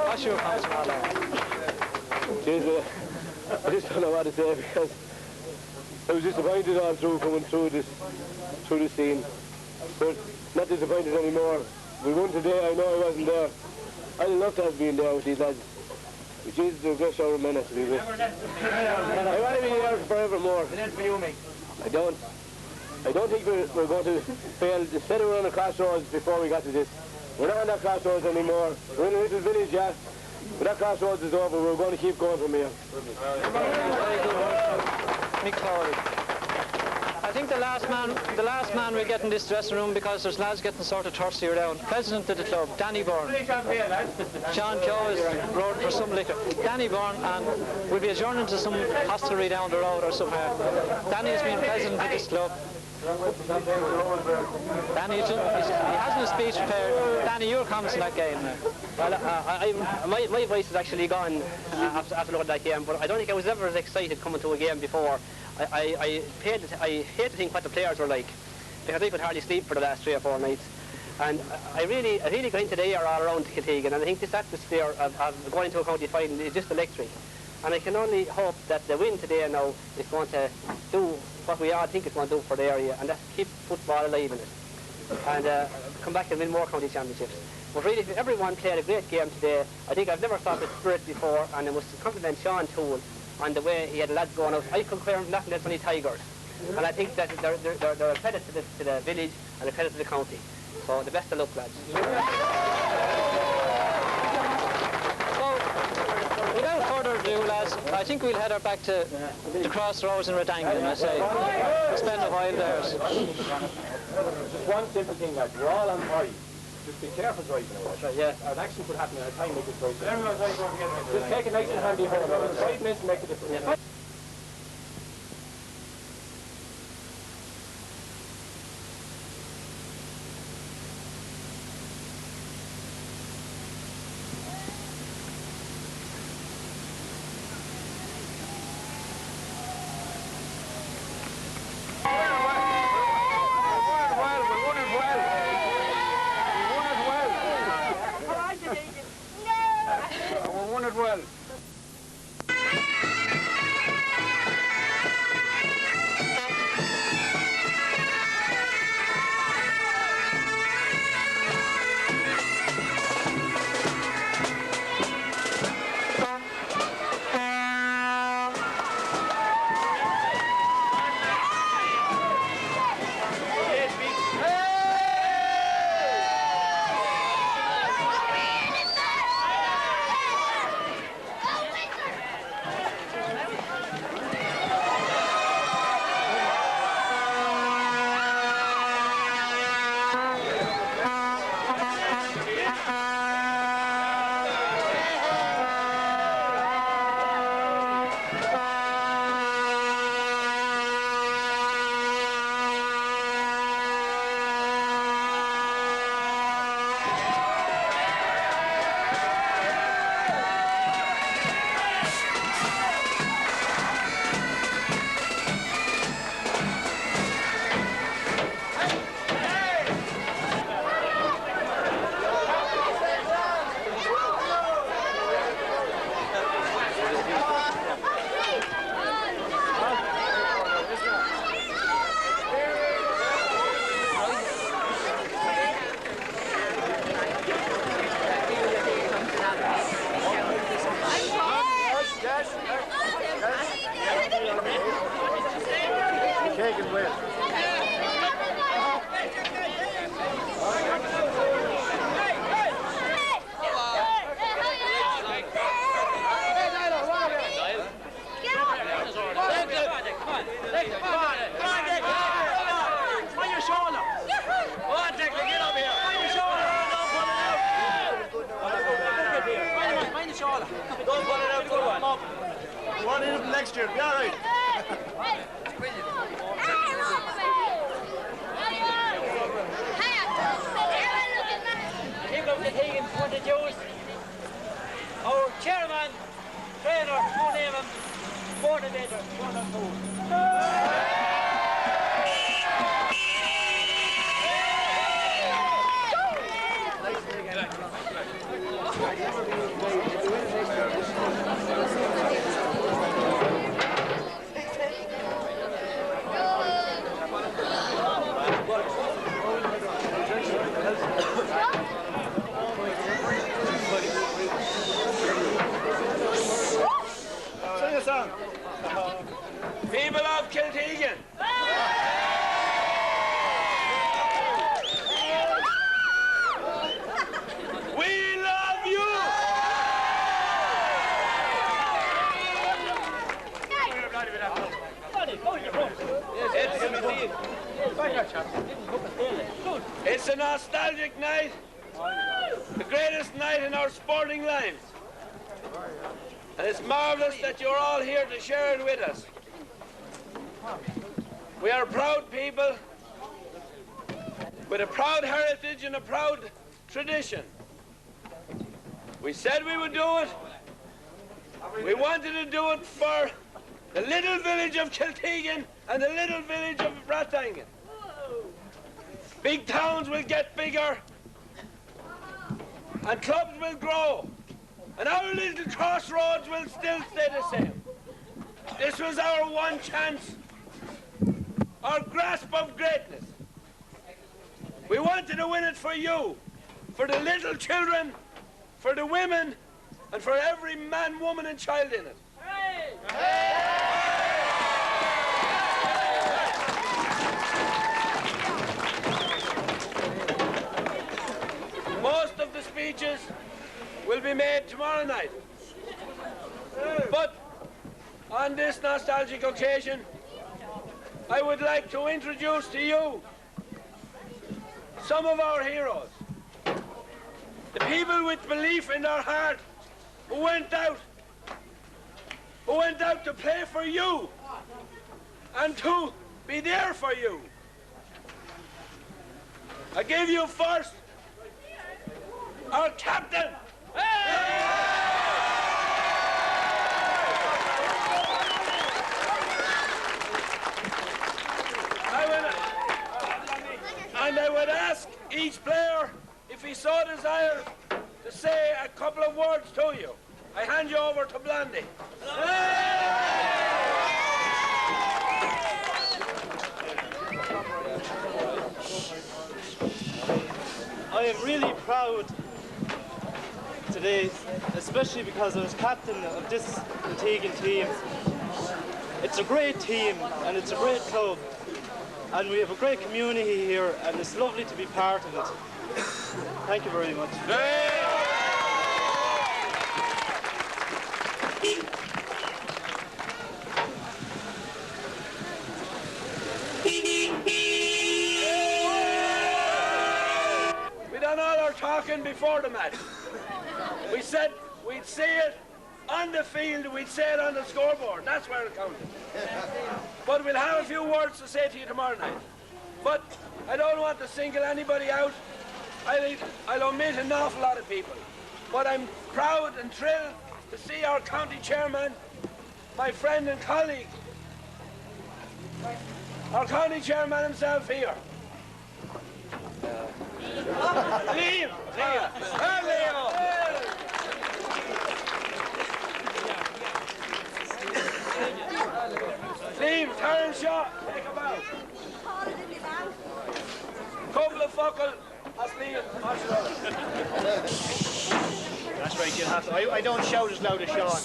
what's your comments on all that? I just don't know what to say, because I was disappointed all through coming through this scene. But not disappointed anymore. We won today, I know I wasn't there. I'd love to have been there with these lads. But Jesus, they're just over a minute to be with. I want to be there forevermore. I don't think we're going to fail. They said we were on a crossroads before we got to this. We're not on that crossroads anymore. We're in a little village, yeah. But that crossroads is over. We're going to keep going from here. Mick Foley. I think the last man will get in this dressing room, because there's lads getting sort of thirsty around. President of the club, Danny Byrne. John Joe is roaring for some liquor. Danny Byrne, and we'll be adjourning to some hostelry down the road or somewhere. Danny has been president of this club. Danny, he hasn't a speech prepared. Danny, your comments on that game. Well, my voice is actually gone after looking at that game, but I don't think I was ever as excited coming to a game before. I hate to think what the players were like, because I could hardly sleep for the last 3 or 4 nights. And I really got into the air all around Kiltegan, and I think this atmosphere of going to a county final is just electric. And I can only hope that the win today now is going to do what we all think it's going to do for the area, and that's keep football alive in it. And come back and win more county championships. But really, if everyone played a great game today, I think I've never thought the spirit before, and I must compliment Sean Toole on the way he had lads going out. I compare him nothing else only Tigers. And I think that they're a credit to the village and a credit to the county. So the best of luck, lads. Without further ado, lads, I think we'll head back to the crossroads in Redangan, I say. Spend a while there. Just one simple thing, lads. We're all on high. Just be careful driving away. Yeah. An accident could happen at a time we could drive. Just take it nice and handy home. 5 minutes to make a difference. Yeah. Shaking well. Don't put it out, go on. One in them next year, be all right. Our chairman, trainer, no name him, coordinator, Sing a song. People of Kiltegan. We love you. It's a nostalgic night, the greatest night in our sporting lives. And it's marvellous that you're all here to share it with us. We are proud people with a proud heritage and a proud tradition. We said we would do it. We wanted to do it for the little village of Kiltegan and the little village of Ratangan. Big towns will get bigger and clubs will grow. And our little crossroads will still stay the same. This was our one chance, our grasp of greatness. We wanted to win it for you, for the little children, for the women, and for every man, woman, and child in it. Most of the speeches will be made tomorrow night. But on this nostalgic occasion, I would like to introduce to you some of our heroes. The people with belief in their heart who went out to play for you and to be there for you. I give you first our captain. And I would ask each player, if he so desires, to say a couple of words to you. I hand you over to Blondie. I am really proud today, especially because I was captain of this Kiltegan team. It's a great team and it's a great club, and we have a great community here, and it's lovely to be part of it. Thank you very much. We done all our talking before the match. We said we'd say it on the field, we'd say it on the scoreboard. That's where it counted. But we'll have a few words to say to you tomorrow night. But I don't want to single anybody out. I'll omit an awful lot of people. But I'm proud and thrilled to see our county chairman, my friend and colleague, our county chairman himself here. Liam! Leo! Liam, turn shot, take a bow. Couple of fuckle, that's Liam. That's right, you'll have to. I don't shout as loud as Sean.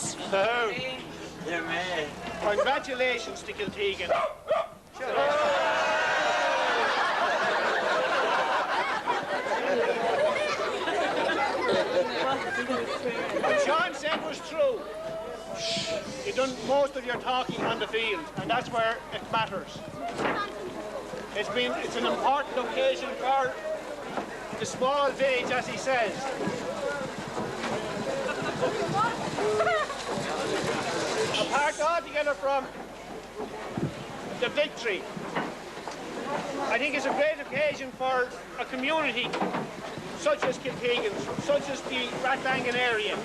Yeah, man. Congratulations to Kiltegan. What Sean said was true. You've done most of your talking on the field, and that's where it matters. It's an important occasion for the small village, as he says. Apart altogether from the victory, I think it's a great occasion for a community such as Kiltegan's, such as the Ratlangan area,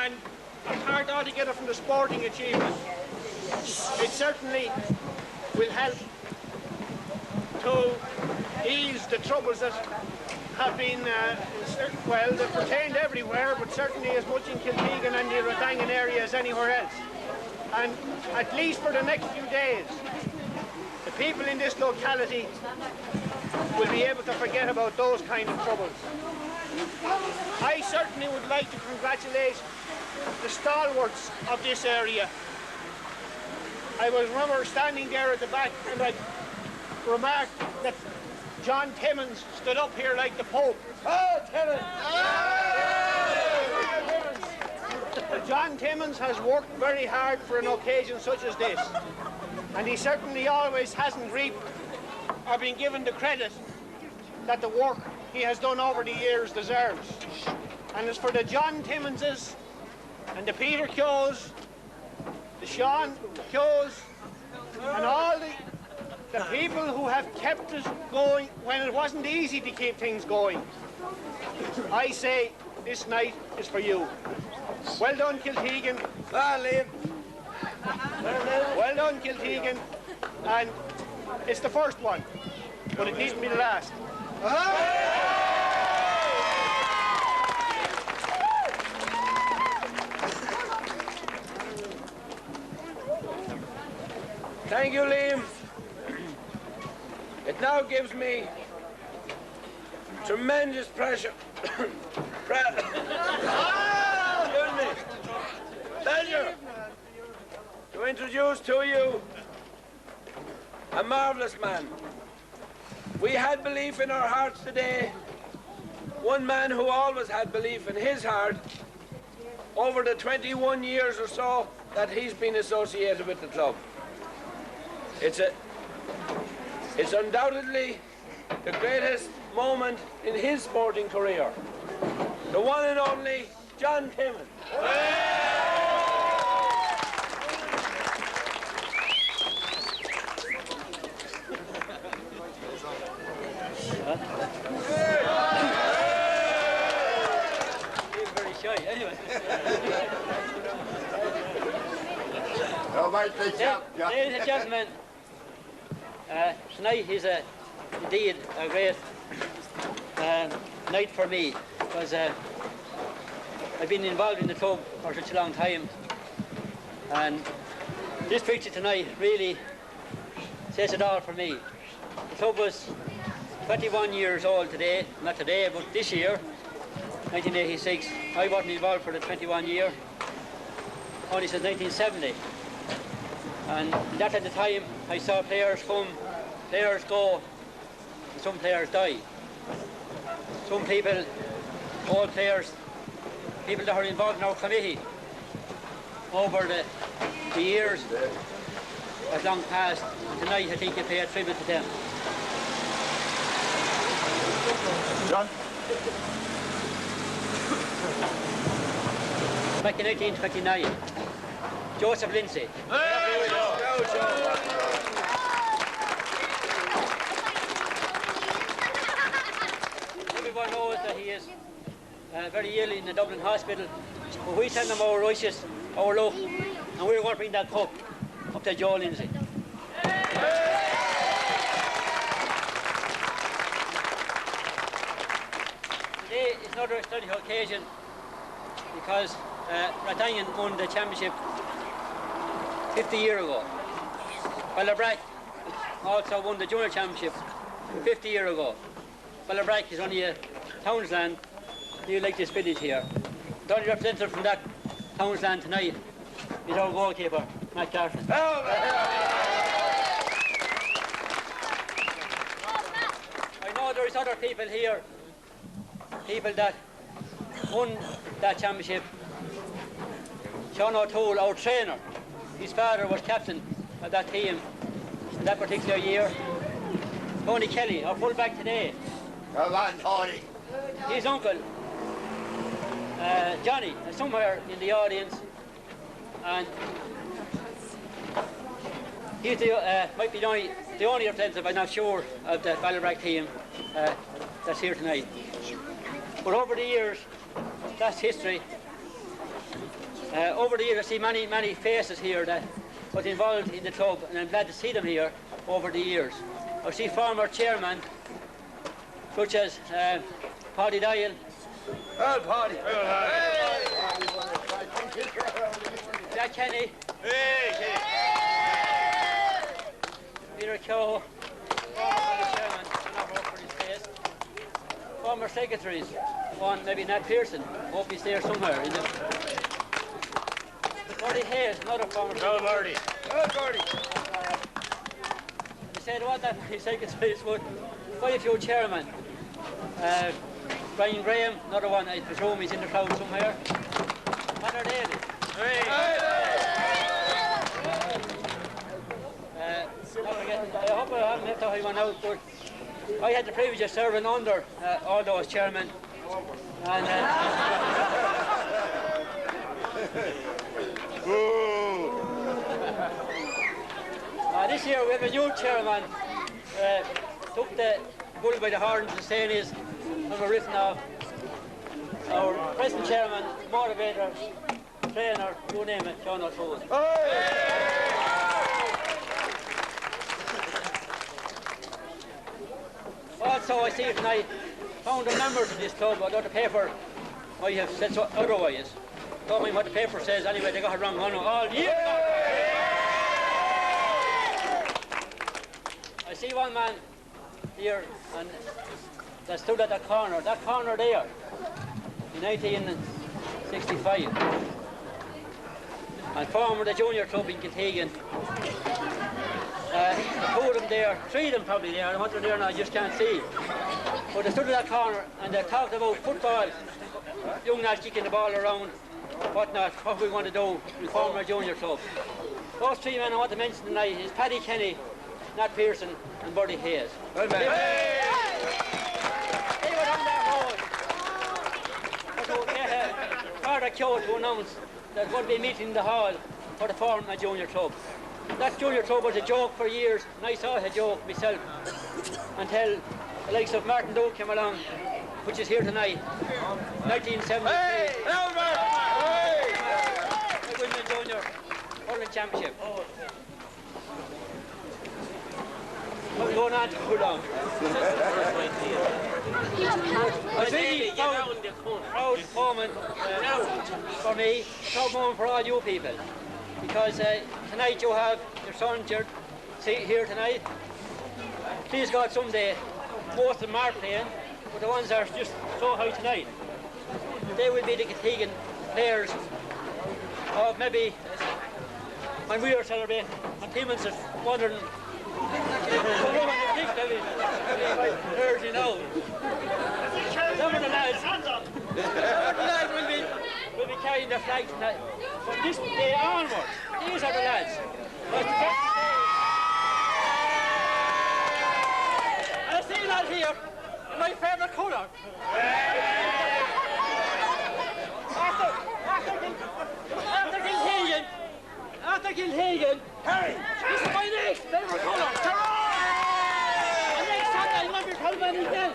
and apart altogether from the sporting achievement, it certainly will help to ease the troubles that have been, well, they've pertained everywhere, but certainly as much in Kiltegan and the Ratlangan area as anywhere else. And at least for the next few days, the people in this locality will be able to forget about those kind of troubles. I certainly would like to congratulate the stalwarts of this area. I remember standing there at the back and I remarked that John Timmins stood up here like the Pope. Oh, Timmins! But John Timmins has worked very hard for an occasion such as this, and he certainly always hasn't reaped or been given the credit that the work he has done over the years deserves. And as for the John Timmonses and the Peter Kyoes, the Sean Kyoes, and all the people who have kept it going when it wasn't easy to keep things going, I say this night is for you. Well done, Kiltegan. Well, Liam. Well done, Kiltegan. And it's the first one, but it needn't be the last. Thank you, Liam. It now gives me tremendous pleasure to introduce to you a marvellous man. We had belief in our hearts today. One man who always had belief in his heart over the 21 years or so that he's been associated with the club. It's undoubtedly the greatest moment in his sporting career. The one and only John Timmins. He's very shy, anyway. Ladies and gentlemen, tonight is indeed a great night for me, because I've been involved in the club for such a long time, and this picture tonight really says it all for me. The club was 21 years old today, not today, but this year, 1986. I wasn't involved for the 21 year, only since 1970. And that at the time, I saw players come, players go, and some players die. Some people, old players, people that are involved in our committee over the years have long passed. And tonight I think you pay a tribute to them. John? Back in 1929, Joseph Lindsay. Everyone knows that he is very ill in the Dublin hospital, but we send him our righteous, our luck, and we're going to bring that cup up to Joe Lindsay. Today is another historic occasion because Ratlangan won the championship 50 years ago. Ballabrack also won the junior championship 50 years ago. Ballabrack is only a townsland near like this village here. The only representative from that townsland tonight is our goalkeeper, Matt Carson. other people here, people that won that championship. Sean O'Toole, our trainer, his father was captain of that team that particular year. Tony Kelly, our fullback today. Come on, Tony. His uncle, Johnny, is somewhere in the audience, and he's might be the only representative, I'm not sure, of the Ballybrak team that's here tonight. But over the years, that's history. Over the years, I see many faces here that was involved in the club, and I'm glad to see them here over the years. I see former chairmen, such as Paddy Dial. Oh, Paddy. Jack Kenny. Hey. Peter Keogh. Former chairman, not work for his face. Former secretaries. One, maybe Nat Pearson. Hope he's there somewhere. Marty Hayes, another former secretary. Oh, Marty. He said what that his secretaries would. Quite a few chairmen. Brian Graham, another one, I presume he's in the crowd somewhere. Conor Daly. I hope I haven't left anyone out, but I had the privilege of serving under all those chairmen. And this year we have a new chairman. Took the bull by the horns, the saying is, and we're written off. Our present chairman, motivator, trainer, you name it, Sean O'Toole. Also, I see tonight, founder members of this club, although the paper might have said so otherwise. Don't mind what the paper says anyway, they got it wrong all year. I see one man here and that stood at that corner there in 1965 and formed the junior club in Kiltegan. Two of them there, three of them probably there, and what they're there now I just can't see. But they stood at that corner and they talked about football, young lads kicking the ball around, whatnot, what we want to do, we form our junior club. Those three men I want to mention tonight is Paddy Kenny, Nat Pearson and Buddy Hayes. They were on that road. So they had Father Keogh to announce there's going to be a meeting in the hall for the form of a junior club. That junior club was a joke for years, and I saw it a joke myself, until the likes of Martin Doak came along, which is here tonight, 1973. Hey! The Women Junior Hurling Championship. What's going on too long? I think proud moment for me, proud moment for all you people. Because tonight you have your sons here tonight. Please God someday, most of them are playing, but the ones that are just so high tonight, they will be the Kiltegan players of maybe when we are celebrating, and Timmins is wondering, you know. Some of the lads will be carrying their flag tonight. From this day onwards, these are the lads. And I see that here, in my favourite colour. After Kiltegan, this is my next favourite colour. And next Sunday, number 12 again.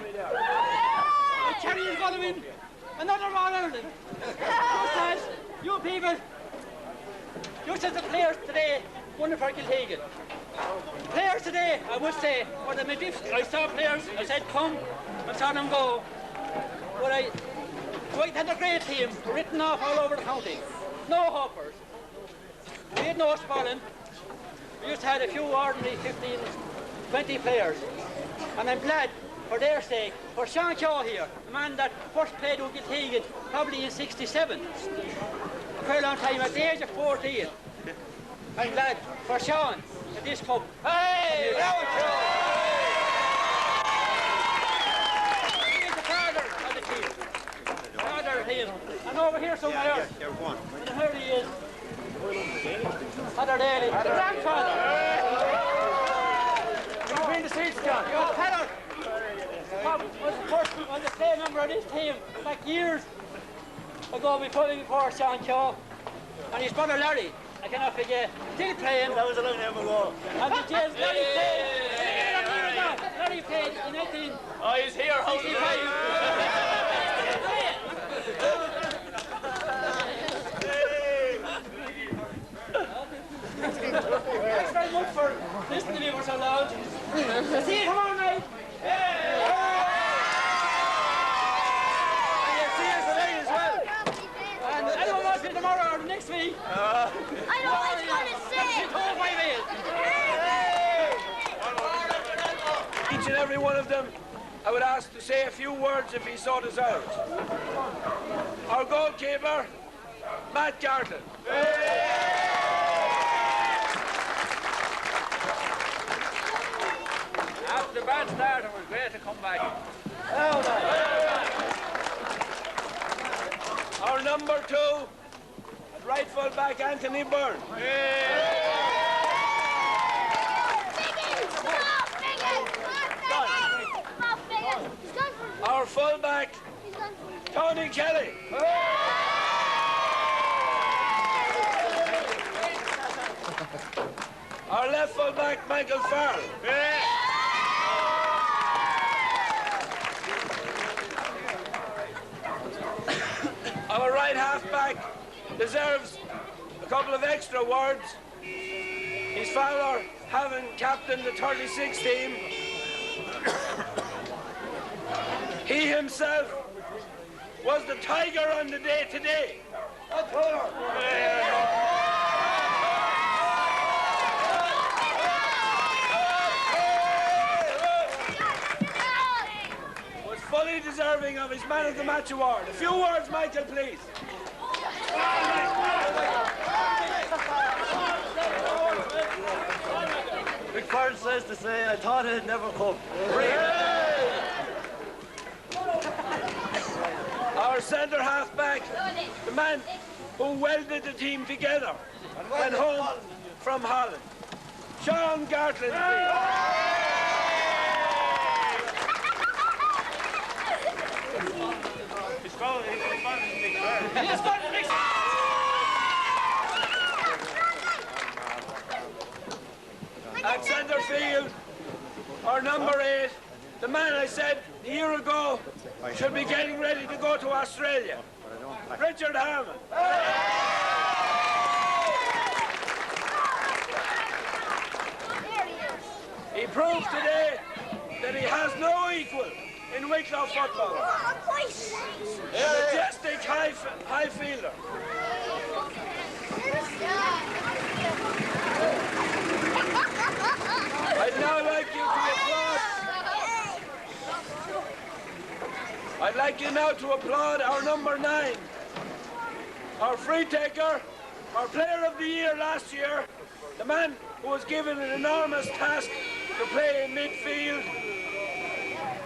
The Kerry is going to win another All Ireland. Just as you people, just as the players today won for Kiltegan. Players today, I would say, were the magnificent. I saw players, I said come, I saw them go. But I had a great team, written off all over the county. No hoppers. We had no spalling. We just had a few ordinary 15, 20 players. And I'm glad, for their sake, for Sean Keogh here, a man that first played with Kiltegan probably in '67. A very long time, at the age of 14. I'm glad for Sean at this club. Hey! And over here somewhere. Yeah, go on. And here he is. Father Daly, the grandfather. Between the seats, John. Father was the first, was the play member of this team back years ago before Sean Shaw. And his brother Larry, I cannot forget, still playing. That was a long time ago. And the James Larry played. Larry played in 19. Oh, he's here. How's he Thanks very much for listening to me for so long. See you tomorrow night. And you'll see us today as well. And anyone wants me tomorrow or next week? I know what you want to say. Each and every one of them, I would ask to say a few words if he so desires. Our goalkeeper, Matt Gartlin. After the bad start, it was great to come back. Our number 2, at right full back, Anthony Byrne. Our full back, Tony Kelly. Our left full back, Michael Farrell. Our right half back deserves a couple of extra words. His father having captained the 36 team. He himself was the tiger on the day today. Was fully deserving of his Man of the Match award. A few words, Michael, please. Big Fern says to say, I thought it'd never come. Our centre half back, the man who welded the team together and went home from Holland. Sean Gartlin, At centre field, our number 8, the man I said a year ago should be getting ready to go to Australia, Richard Harmon. He proved today that he has no equal in Wicklow football. A majestic high fielder. I'd now like you to applaud. I'd like you now to applaud our number 9, our free taker, our player of the year last year, the man who was given an enormous task to play in midfield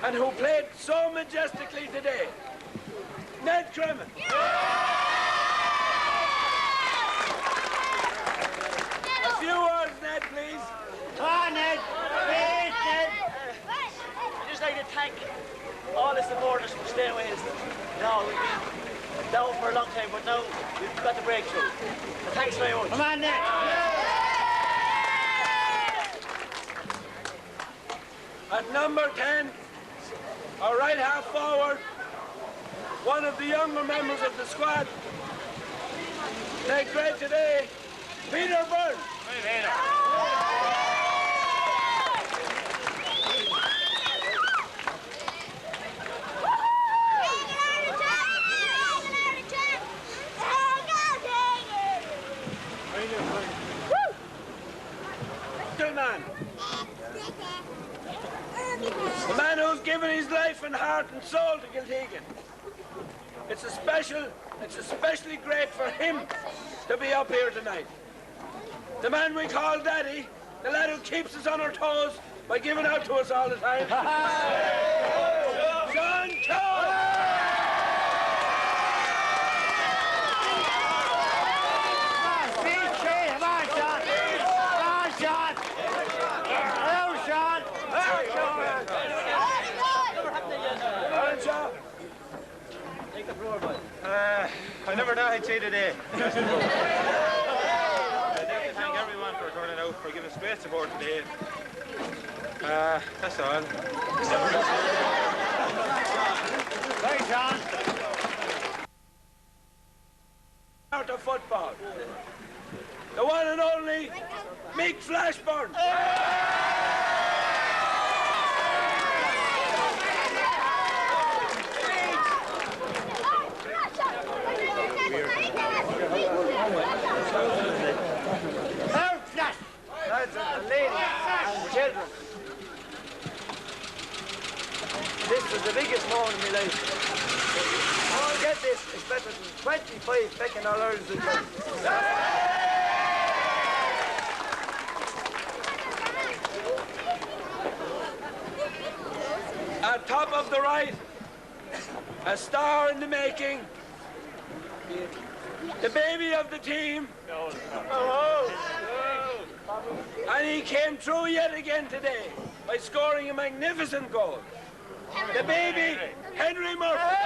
and who played so majestically today, Ned Cremin. A few words, Ned, please. Come on, Ned. Please, Ned. I'd just like to thank all the supporters for staying with us. You know, we've been down for a long time, but now we've got the breakthrough. So thanks very much. Come on, Ned. At number 10, our right half forward, one of the younger members of the squad, played great today, Peter Byrne. Man. The man who's given his life and heart and soul to Kiltegan. It's especially great for him to be up here tonight. The man we call Daddy, the lad who keeps us on our toes by giving out to us all the time. John Coe! I'd say today. I'd like to thank everyone for turning out, for giving us great support today. That's all. Thanks, John. Out of football. The one and only Mick Flashburn. Lads and ladies and children. This was the biggest moment in my life. Oh, get this, it's better than 25 pecking all Ireland's in At top of the right, a star in the making, the baby of the team, and he came through yet again today by scoring a magnificent goal. The baby, Henry Murphy.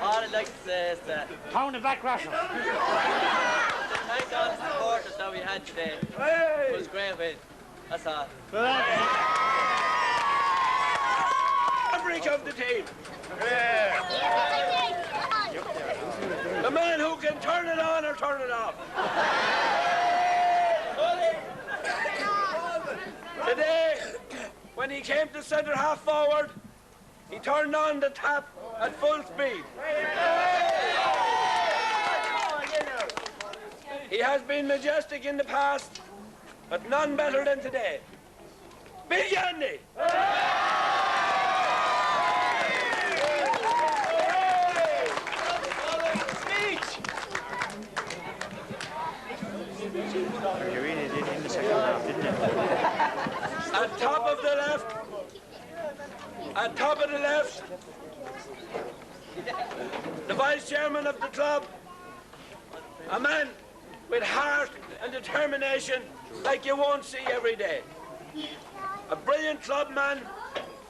All I'd like to say is that Pound the back Russia. thank all the supporters that we had today. It was a great win. That's all. Average of the team. The man who can turn it on or turn it off. Today, when he came to centre half forward, he turned on the tap at full speed. He has been majestic in the past, but none better than today. Big Andy! You really did in the second half, didn't you? At top of the left, the vice chairman of the club, a man with heart and determination like you won't see every day. A brilliant clubman,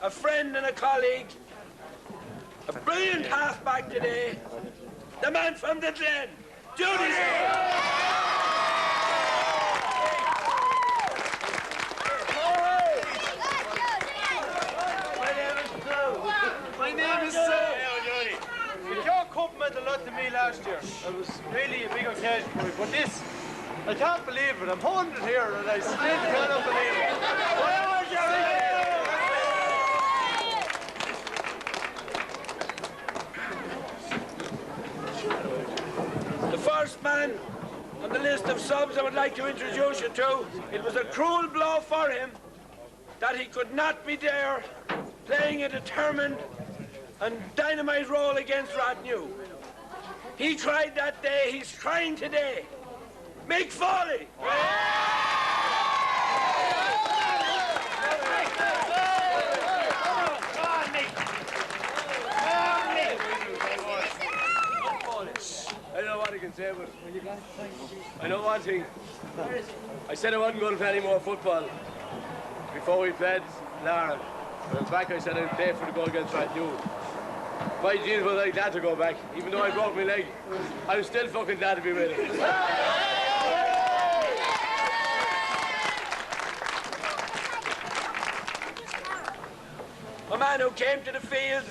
a friend and a colleague, a brilliant halfback today, the man from the Glen, Judy's here. My name is Your Cup meant a lot to me last year. It was really a big occasion for me. But this, I can't believe it. I'm holding it here and I still cannot believe it. The first man on the list of subs I would like to introduce you to, it was a cruel blow for him that he could not be there playing a determined and dynamite role against Rathnew. He tried that day, he's trying today. Mick Foley! I don't know what I can say, but I know one thing. I said I wasn't going to play any more football before we played Lara. But in fact, I said I'd play for the goal against Rathnew. My jeans was like that to go back. Even though I broke my leg, I was still fucking glad to be with him. A man who came to the field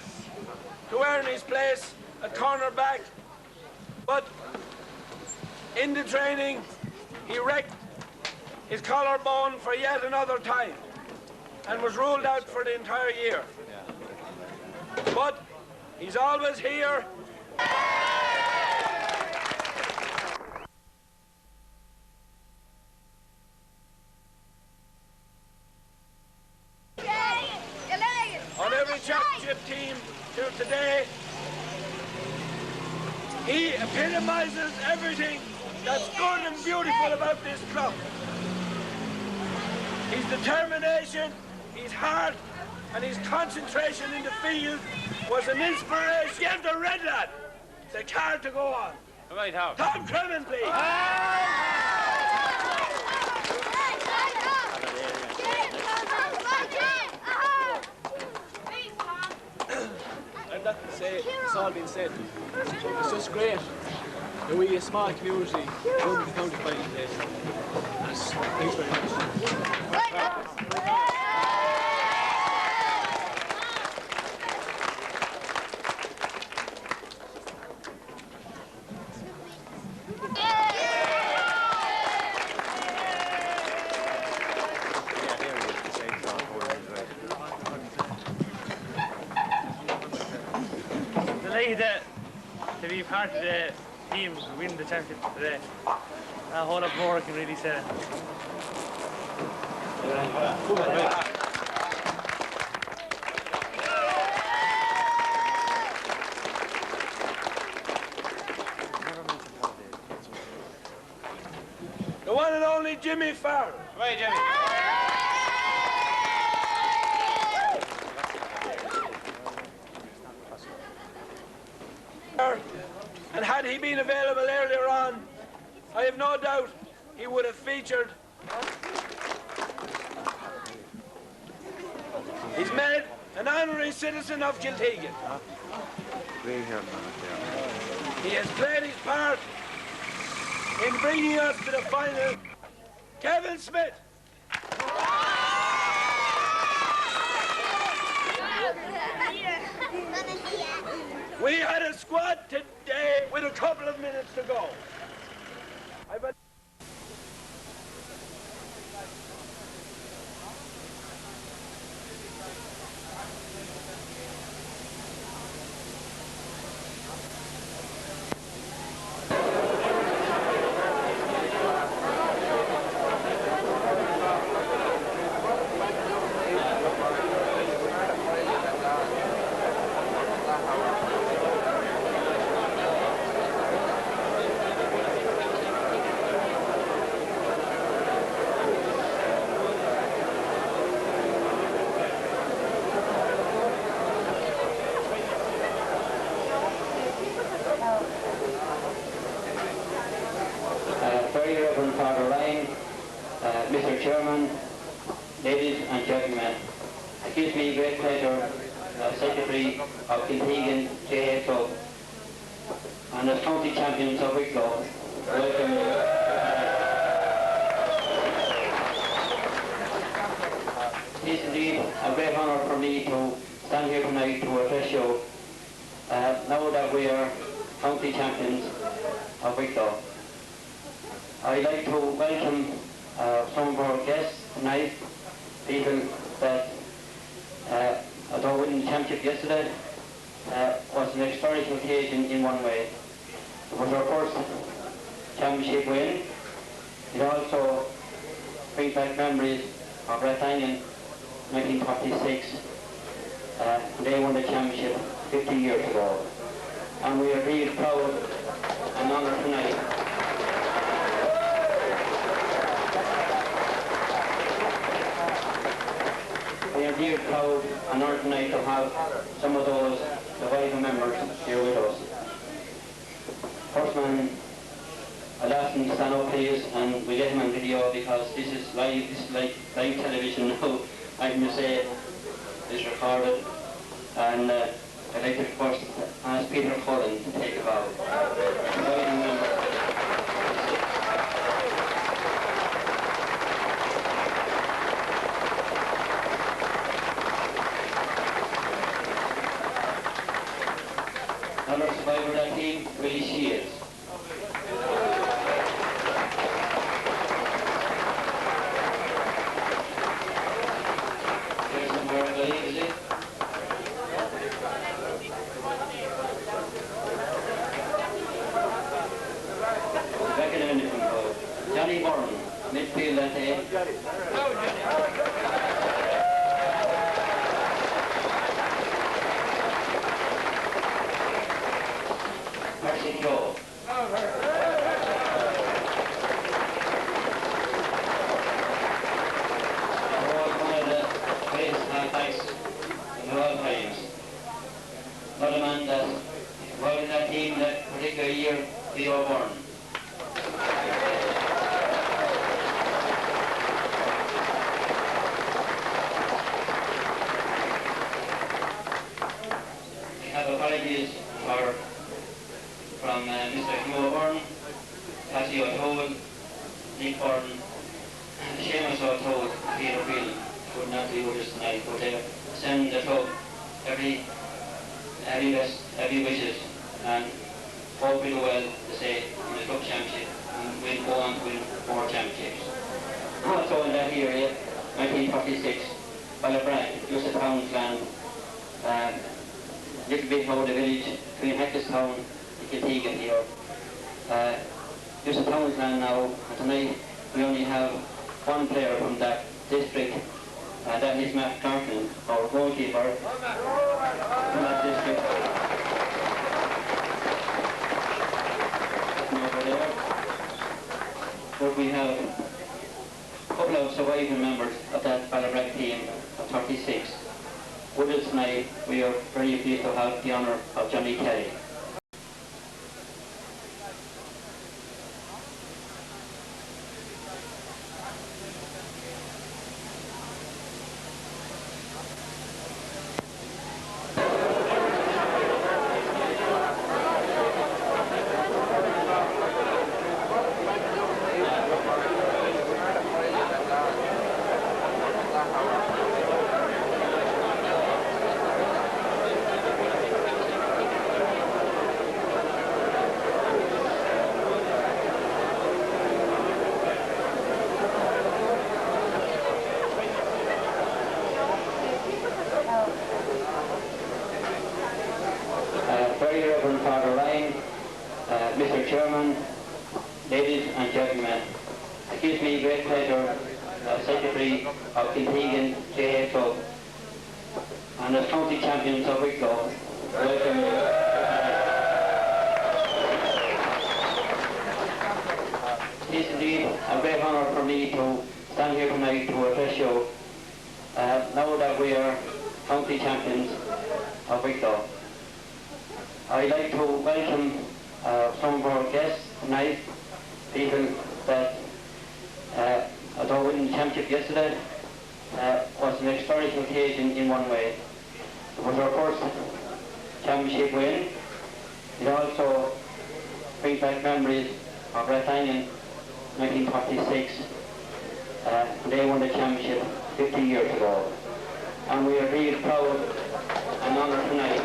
to earn his place at cornerback, but in the training, he wrecked his collarbone for yet another time and was ruled out for the entire year. But he's always here. On every championship team till today, he epitomizes everything that's good and beautiful about this club. His determination, his heart, and his concentration in the field was an inspiration. Give the red lad the card to go on. Right, how? Tom Cremin, please. that to say it's all been said. It's just great that we, a small community, run the county final place. Thanks very much. To be part of the team to win the championship today. A whole lot more I can really say. The one and only Jimmy Farrell. Right, Jimmy. And had he been available earlier on, I have no doubt he would have featured. He's made an honorary citizen of Kiltegan. He has played his part in bringing us to the final. Kevin Smith. We had a squad today with a couple of minutes to go. Mr. Chairman, ladies and gentlemen, it gives me great pleasure as Secretary of Kiltegan JSO and as County Champions of Wicklow, welcome. It is indeed a great honour for me to stand here tonight to address you now that we are County Champions of Wicklow. I'd like to welcome some of our guests tonight, people that, although winning the championship yesterday was an historical occasion in one way. It was our first championship win. It also brings back memories of Rathanian 1946. They won the championship 50 years ago. And we are really proud and honoured tonight we are dear proud and honoured tonight to have some of those surviving members here with us. First man, I'll ask him to stand up please, and we get him on video because this is like live television now. I can just say it's recorded, and I'd like to first ask Peter Cullen to take a bow. Surviving member. Another survivor of that team, Willie Shields. There's some more, I believe, is it? Back in a minute from goal. Johnny Bourne, midfield that day. Joe. One of the greatest halfbacks of all times. Not a man that was in that team that particular year, Theo Bourne. We have a apologies from Mr. Hugh O'Byrne, Cassie O'Toole, Nick Byrne, Seamus O'Toole, Peter Whelan would not be with us tonight, but they send the club every best, every wishes, and hope we do well to say in the club championship, and we'll go on to win more championships. Also in that area, 1946, Ballabrag, Joseph Town's land, little bit out of the village between Heckerstown and Kiltegan here. Joseph Town's land now, and tonight we only have one player from that district, and that is Matt Clarkin, our goalkeeper from that district. Over there. But we have a couple of surviving members of that Ballabrag team of 36. With us tonight, we are very pleased to have the honour of Johnny Kelly. Very Reverend Father Ryan, Mr. Chairman, ladies and gentlemen, it gives me great pleasure as Secretary of Kiltegan JA Club and as County Champions of Wicklow, welcome you. It is indeed a great honour for me to stand here tonight to address you now that we are County Champions of Wicklow. I'd like to welcome some of our guests tonight, people that, although winning the championship yesterday was an historic occasion in one way. It was our first championship win. It also brings back memories of Rathangan 1946. They won the championship 50 years ago. And we are really proud and honoured tonight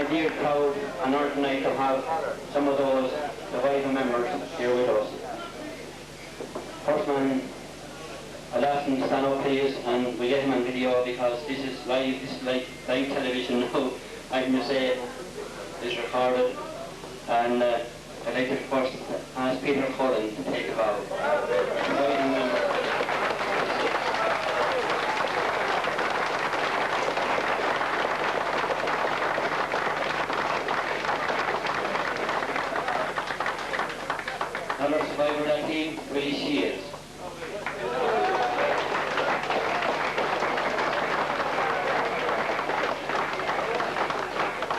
dear proud and honoured tonight to have some of those surviving members here with us. First man, I'll ask him to stand up please, and we get him on video because this is like live television now. I can just say it's recorded, and I'd like to first ask Peter Cullen to take a bow. Surviving member. Another survivor of that team, Willie Shields.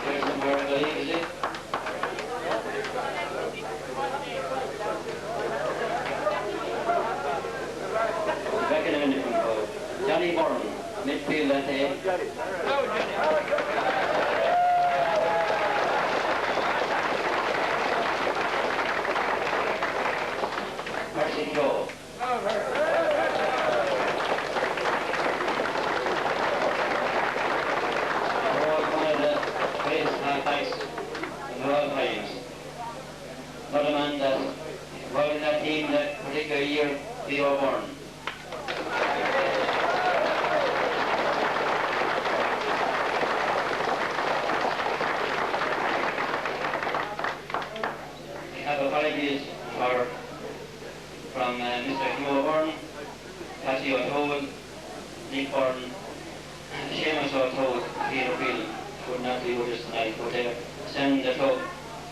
There's some more, I believe, is it? Back in a minute from Paul. Johnny Byrne, midfield that day. Go. One of the greatest half-backs in all times. Another man that was in that team that particular year, Theo Byrne. We have apologies from Mr. Hugh O'Byrne, Cassie O'Toole, Nick Byrne, Seamus O'Toole, Peter Whelan would not be with us tonight, but they send the club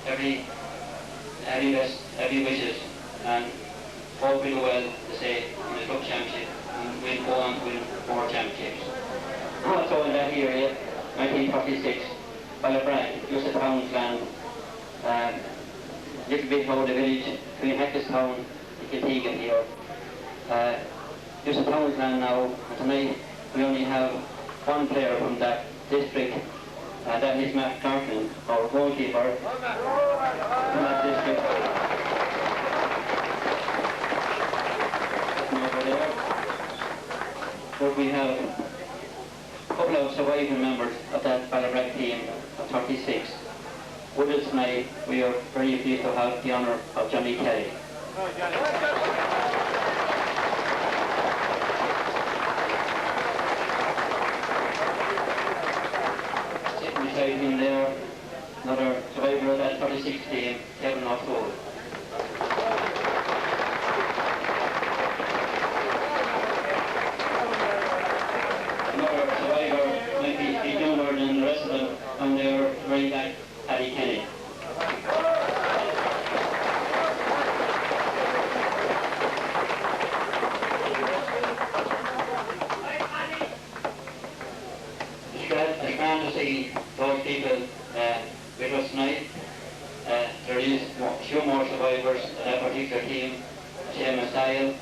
every best, every wishes, and hope we do well to say in the club championship, and we'll go on to win more championships. Also in that area, 1946, Ballabrag, Joseph Town's land, little bit out of the village between Heckerstown and Kiltegan here. just a townland now, and tonight we only have one player from that district, that is Matt Cartland, our goalkeeper from that district. Over there. But we have a couple of surviving members of that Ballabrack team of 36. With us tonight, we are very pleased to have the honour of Johnny Kelly. Sitting beside him there, another survivor of that 36 team, Kevin O'Toole. Another survivor, might be younger than the rest of them, and they're very back, Paddy Kenny. It's grand to see those people with us tonight. There is a few more survivors of that particular team. Seamus Dyle,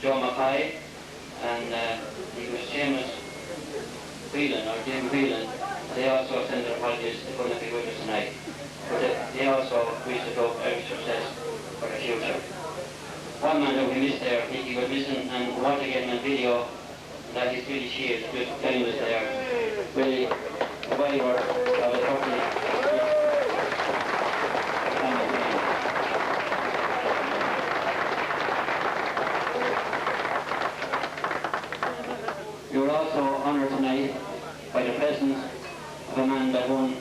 Joe Mackay, and he was Seamus Whelan, or Jim Whelan. They also send their apologies to couldn't be with us tonight. But they also wish to hope every success for the future. One man that we missed there, he was missing, and we want to get him on video. That is Billy Shields, just telling us there. Billy, the survivor of a company. We were also honoured tonight by the presence of a man that won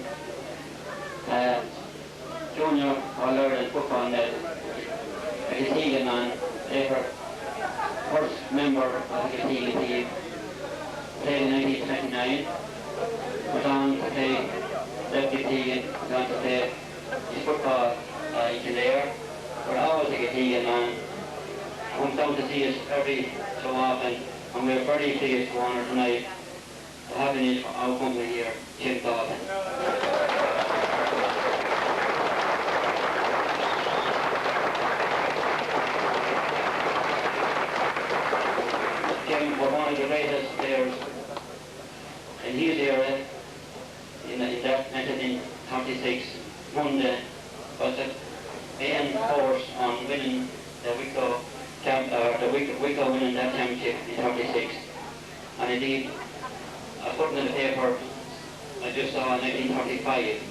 Junior All-Ireland football medal, a Gatiga man, ever first member of the Gatiga team, played in 1929, went on to play left Gatiga, went on to play his football in Kildare, but always a Gatiga man. Comes down to see us every so often, and we're very pleased to honour tonight to having our company here, Jim Dalton. Jim was one of the greatest players in his era, in that 1936, won the main course on winning the Wicklow winning that championship in 36. And indeed, I put in the paper, I just saw in 1935,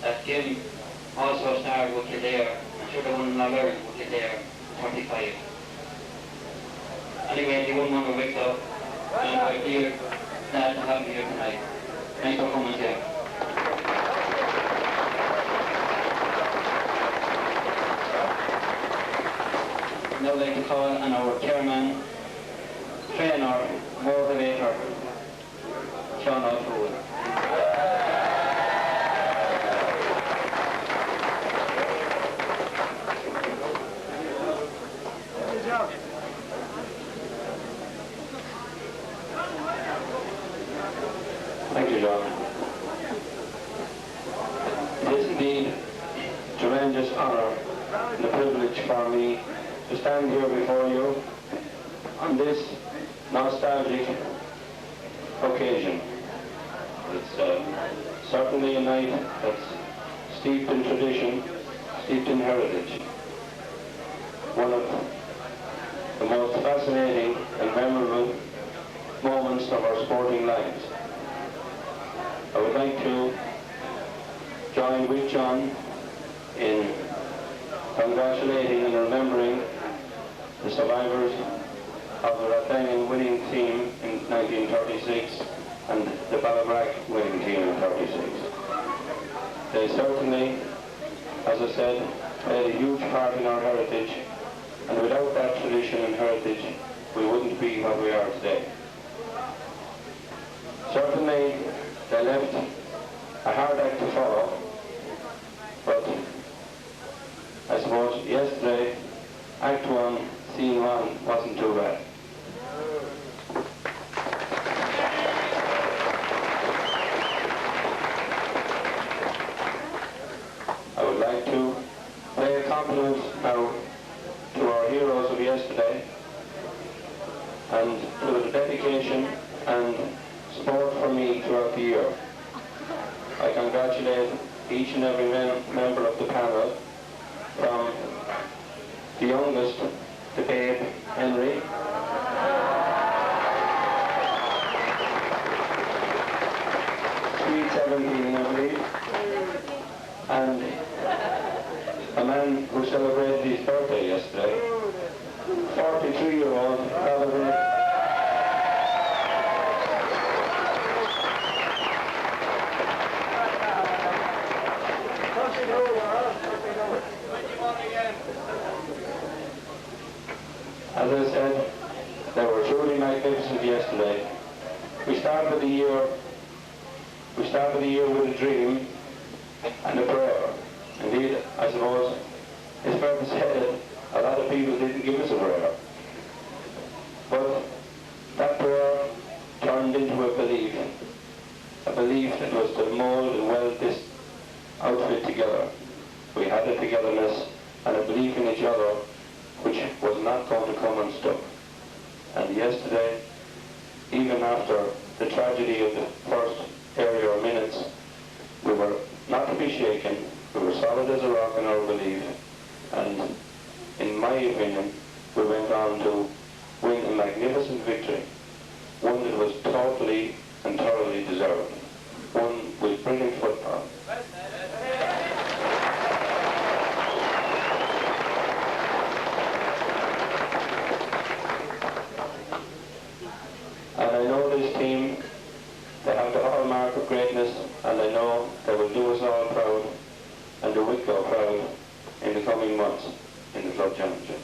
that Jim also started with Kildare, and should have won All-Ireland with Kildare in 35. Anyway, he won one with Wicklow, and I'm here glad to have him here tonight. Thanks for coming, Jim. Now I'd like to call on our chairman, trainer, motivator, Sean O'Toole. Thank you, John. It is indeed a tremendous honour and a privilege for me to stand here before you on this nostalgic occasion. It's certainly a night that's steeped in tradition, steeped in heritage. One of the most fascinating and memorable moments of our sporting lives. I would like to join with John in congratulating and remembering the survivors of the Rathanian winning team in 1936 and the Ballabrack winning team in 36. They certainly, as I said, played a huge part in our heritage, and without that tradition and heritage, we wouldn't be what we are today. Certainly, they left a hard act to follow, but I suppose yesterday, Act 1, Scene 1 wasn't too bad. I would like to pay a compliment now to our hero yesterday, and to the dedication and support for me throughout the year. I congratulate each and every member of the panel, from the youngest to Babe Henry, sweet 17 I believe, and a man who celebrated his birthday yesterday, 43-year-old Calvin. As I said, they were truly magnificent yesterday. We started the year with a dream and a prayer. Indeed, I suppose it's fair to say that a lot of people didn't give us a prayer. But that prayer turned into a belief that was to mould and weld this outfit together. We had a togetherness and a belief in each other which was not going to come unstuck. And yesterday, even after the tragedy of the first earlier minutes, we were not to be shaken. We were solid as a rock in our belief, and in my opinion, we went on to win a magnificent victory, one that was totally and thoroughly deserved, one with brilliant football. And I know this team, they have the hallmark of greatness, and I know they will do us all proud, and the Wicklow proud, in the coming months in the club championship.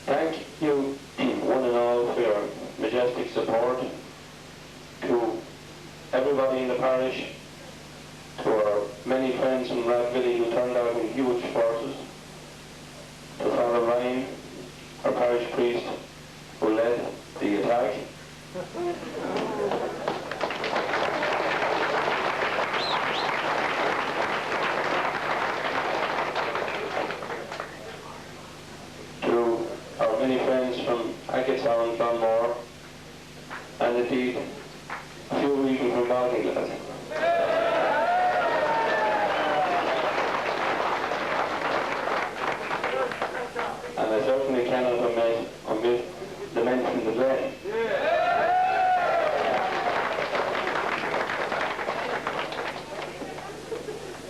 Thank you, one and all, for your majestic support. To everybody in the parish, to our many friends from Rathvilly who turned out in huge forces, to Father Ryan, our parish priest, who led the attack. To our many friends from Acketown, Dunmore, and indeed a few even from Baltinglass. And I certainly cannot omit the mention of the Glen.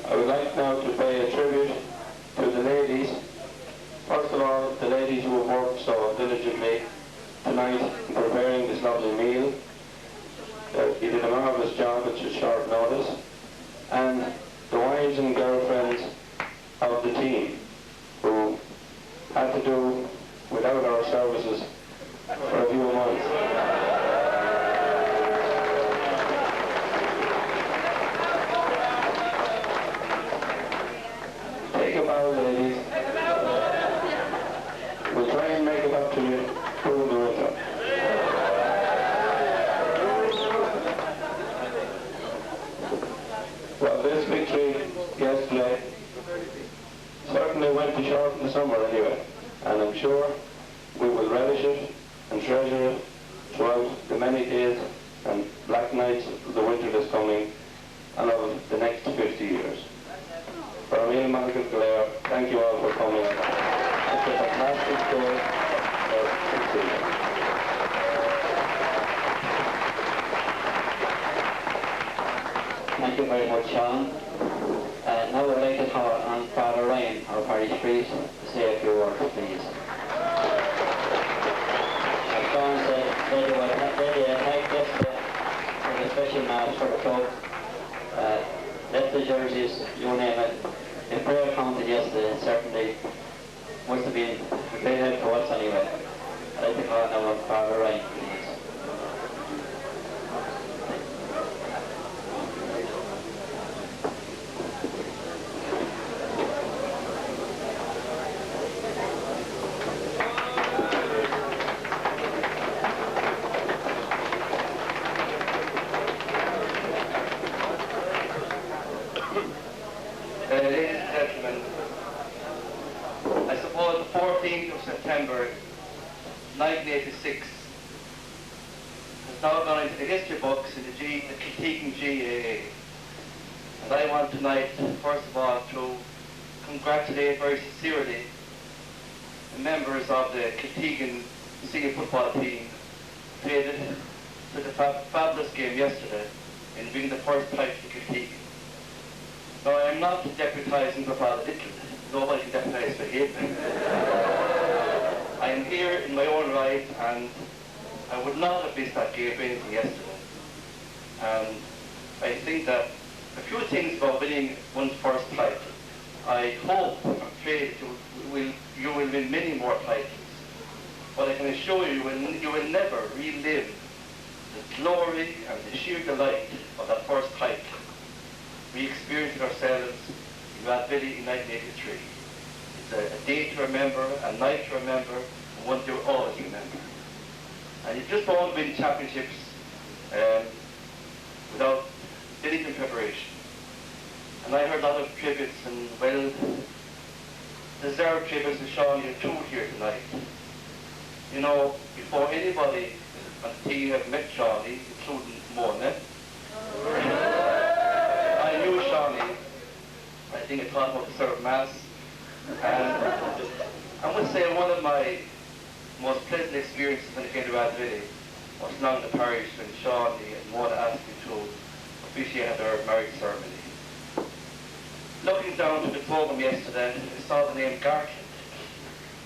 I would like now to pay a tribute to the ladies. First of all, the ladies who have worked so diligently tonight in preparing this lovely meal. You did a marvellous job at such short notice. And the wives and girlfriends of the team who had to do without our services for a few months. Take a bow, ladies. We'll try and make it up to you during the winter. Well, this victory yesterday certainly went to short in the summer anyway, and I'm sure we will relish it and treasure it throughout the many days and black nights of the winter that's coming and of the next 50 years. For me and Michael Blair, thank you all for coming. It's a fantastic day for the season. Thank you very much, Sean. Now we'd like to call on Father Ryan, our parish priest, to say a few words, please. As Sean said, they did a attack yesterday for the special mass for the club. Left the jerseys, you name it. The prayer counted yesterday, and certainly must have been a great help to us anyway. I'd like to call now on Father Ryan, please. Ladies and gentlemen, I suppose the 14th of September remember 1986 has now gone into the history books in the Kiltegan GAA. And I want tonight, first of all, to congratulate very sincerely the members of the Kiltegan senior football team who played such a fabulous game yesterday in winning the first title to Kiltegan. Now, I am not deputising for Father Little. Nobody can deputise for him. I am here in my own right, and I would not have missed that game for anything yesterday. And I think that a few things about winning one's first title. I hope and pray that you will win many more titles. But I can assure you, you will never relive the glory and the sheer delight of that first title. We experienced it ourselves in Rathvilly in 1983. It's a day to remember, a night to remember, and one to always remember. And you just don't win championships without diligent preparation. And I heard a lot of tributes, and well, deserved tributes to Sean. You're two here tonight. You know, before anybody on the team have met Shawnee, including Mona, I knew Shawnee. I think I taught him how to serve Mass. And I must say one of my most pleasant experiences when I came to Rathvilly was along the parish when Shawnee and Mona asked me to officiate their marriage ceremony. Looking down to the program yesterday, I saw the name Garland.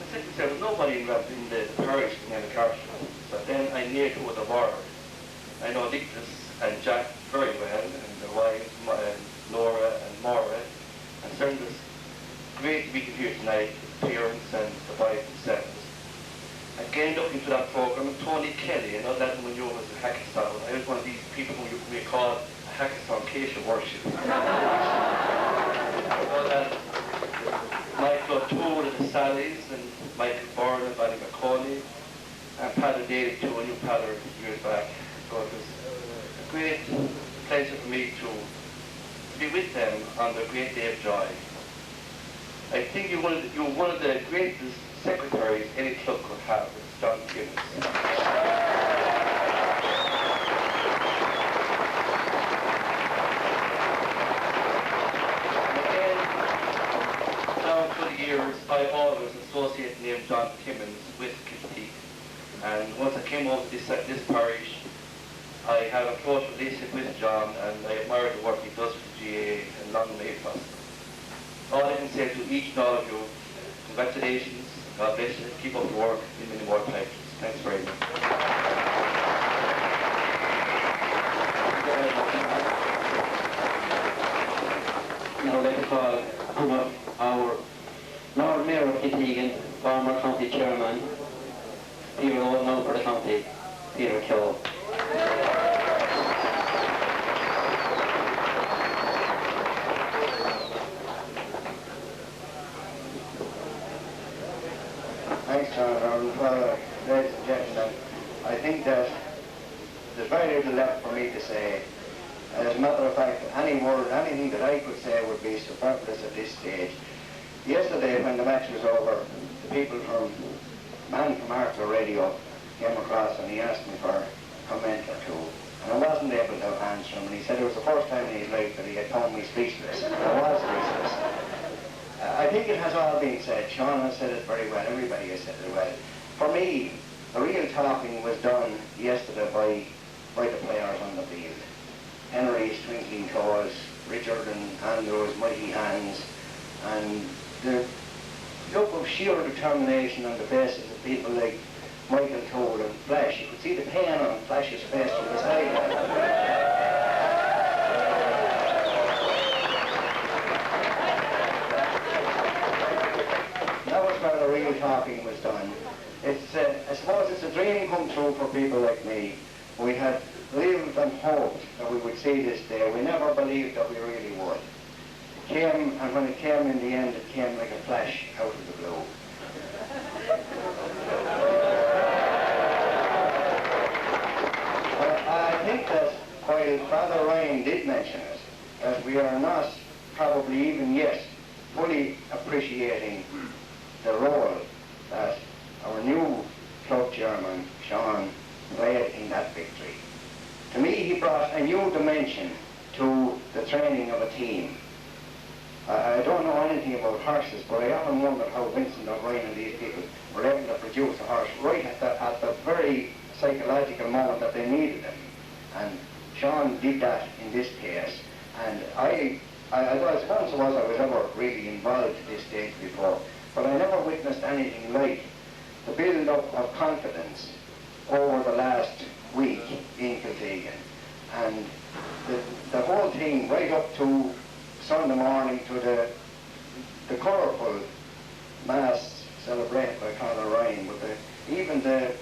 I said to myself, nobody in the parish is named Garland. So then I knew who the were. I know Nicholas and Jack very well, and their wives, Laura and Maura. And certainly it's great to be here tonight with the parents and the wives themselves. Again, looking to that program, and Tony Kelly, I know that when you was a hackathon. I was one of these people who we call a hackathon case of worship. Michael O'Toole and the Sallys, and Michael Byrne and Barry McCauley, and Padre Daly too, a new Padre years back. So it was a great pleasure for me to be with them on their great day of joy. I think you're one of the greatest secretaries any club could have, is John Gibbons. I always associate the name John Timmins with Kiltegan. And once I came over to this parish, I had a close relationship with John, and I admire the work he does with the GAA and Long May Prosper. All I can say to each and all of you, congratulations, God bless you, keep up the work, in many more titles. Thanks very much. Now let us call on our Lord Mayor of Kiltegan, former county chairman, Peter Owen, now for the county, Peter Keogh. Thanks, John. Well, ladies and gentlemen, I think that there's very little left for me to say. As a matter of fact, anything that I could say would be superfluous at this stage. Yesterday, when the match was over, the people from man from Arthur Radio came across and he asked me for a comment or two. And I wasn't able to answer him, and he said it was the first time in his life that he had found me speechless. And I was speechless. I think it has all been said. Sean has said it very well. Everybody has said it well. For me, the real talking was done yesterday by the players on the field. Henry's twinkling toes, Richard and Andrew's mighty hands, and the look of sheer determination on the faces of people like Michael Toole and Flash. You could see the pain on Flash's face from the sideline. That was where the real talking was done. It's, I suppose it's a dream come true for people like me. We had lived and hoped that we would see this day. We never believed that we really would. It came, and when it came in the end, it came like a flash out of the blue. I think that while Father Ryan did mention it, that we are not probably even yet fully appreciating the role that the new club chairman, Sean, played in that victory. To me, he brought a new dimension to the training of a team. I don't know anything about horses, but I often wondered how Vincent O'Brien and these people were able to produce a horse right at the very psychological moment that they needed him. And Sean did that in this case. And I suppose I was ever really involved at this stage before, but I never witnessed anything like the build-up of confidence over the last week in Kiltegan. And the whole thing, right up to Sunday morning, to the colourful mass celebrated by Father Ryan, with even the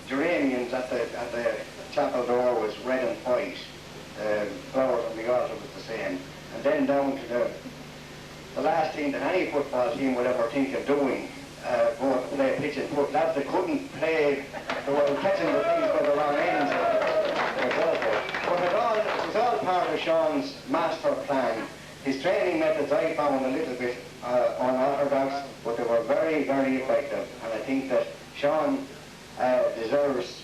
geraniums at the chapel door was red and white, the flowers on the altar was the same, and then down to the last thing that any football team would ever think of doing, going to play pitch and foot. Lads that couldn't play, they were catching the things by the wrong ends. But it was all part of Sean's master plan. His training methods I found a little bit unorthodox, but they were very, very effective. And I think that Sean deserves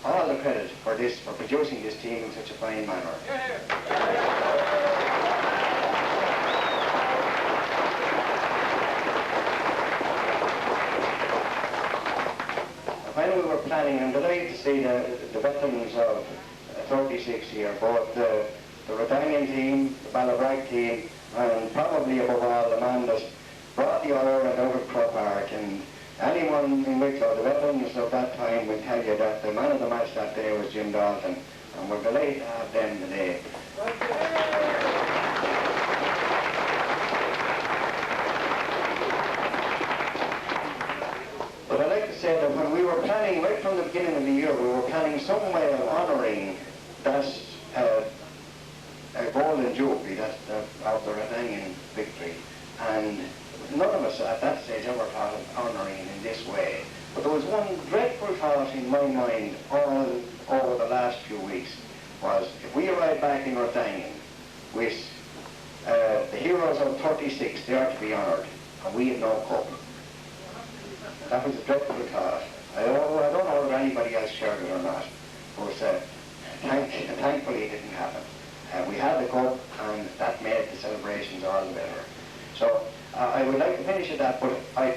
all the credit for this, for producing this team in such a fine manner. When we were planning, I'm delighted to see the veterans of 36 here, both the Rotanian team, the Ballabrag team, and probably above all the man that brought the Ireland out of Crow Park. And anyone in Wicklow, the veterans of that time, will tell you that the man of the match that day was Jim Dalton, and we're delighted to have them today. But I'd like to say that when we were planning, right from the beginning of the year, we were planning some way of honouring that golden jubilee of the Rotanian victory. And none of us at that stage ever thought of honouring it in this way. But there was one dreadful thought in my mind all over the last few weeks, was if we arrived back in Rotanian with the heroes of 36, they are to be honoured, and we had no cup. That was a dreadful thought. I don't know whether anybody else shared it or not, but thankfully it didn't happen. We had the cup, and that made the celebrations all the better. So I would like to finish at that, but I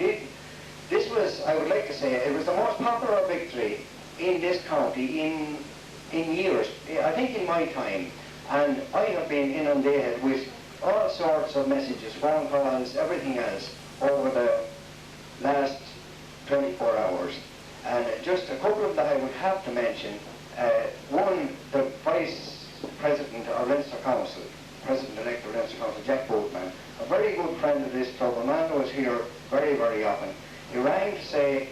would like to say, it was the most popular victory in this county in years, I think in my time, and I have been inundated with all sorts of messages, phone calls, everything else over the last 24 hours. And just a couple of that I would have to mention. One, the Vice President of Leinster Council, President-elect of Leinster Council, Jack Boatman, a very good friend of this club, a man who was here very, very often. He rang to say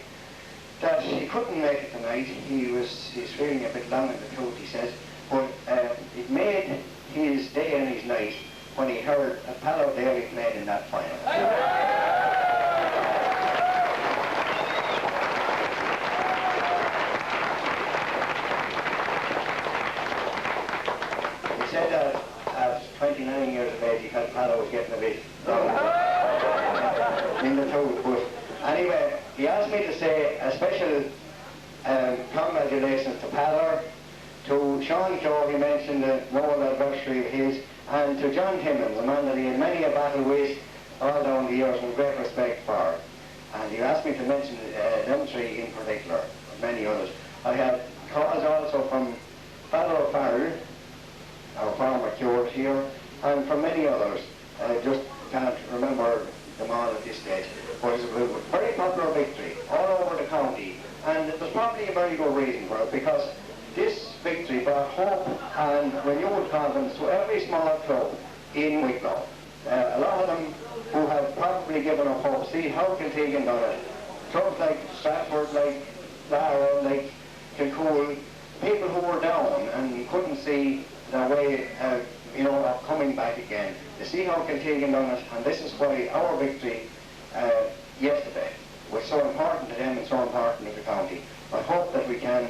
that he couldn't make it tonight. He's feeling a bit long in the tooth, he says, but it made his day and his night when he heard that Palo Daly played in that final. He said that at 29 years of age he felt Palo was getting a bit long in the tooth, but anyway, he asked me to say a special congratulations to Padder, to Sean Joe, he mentioned the noble anniversary of his, and to John Timmins, a man that he had many a battle with all down the years with great respect for. And he asked me to mention them three in particular, and many others. I had calls also from Father O'Farrell, our former curate here, and from many others. I just can't remember them all at this stage. But it was a very popular victory all over the county, and there's probably a very good reason for it, because this victory brought hope and renewed confidence to every small club in Wicklow. A lot of them who have probably given up hope see how Kiltegan done it. Clubs like Stratford, like Lara, like Kilcool, people who were down and couldn't see their way of coming back again. They see how Kiltegan done it, and this is why our victory yesterday was so important to them and so important to the county. I hope that we can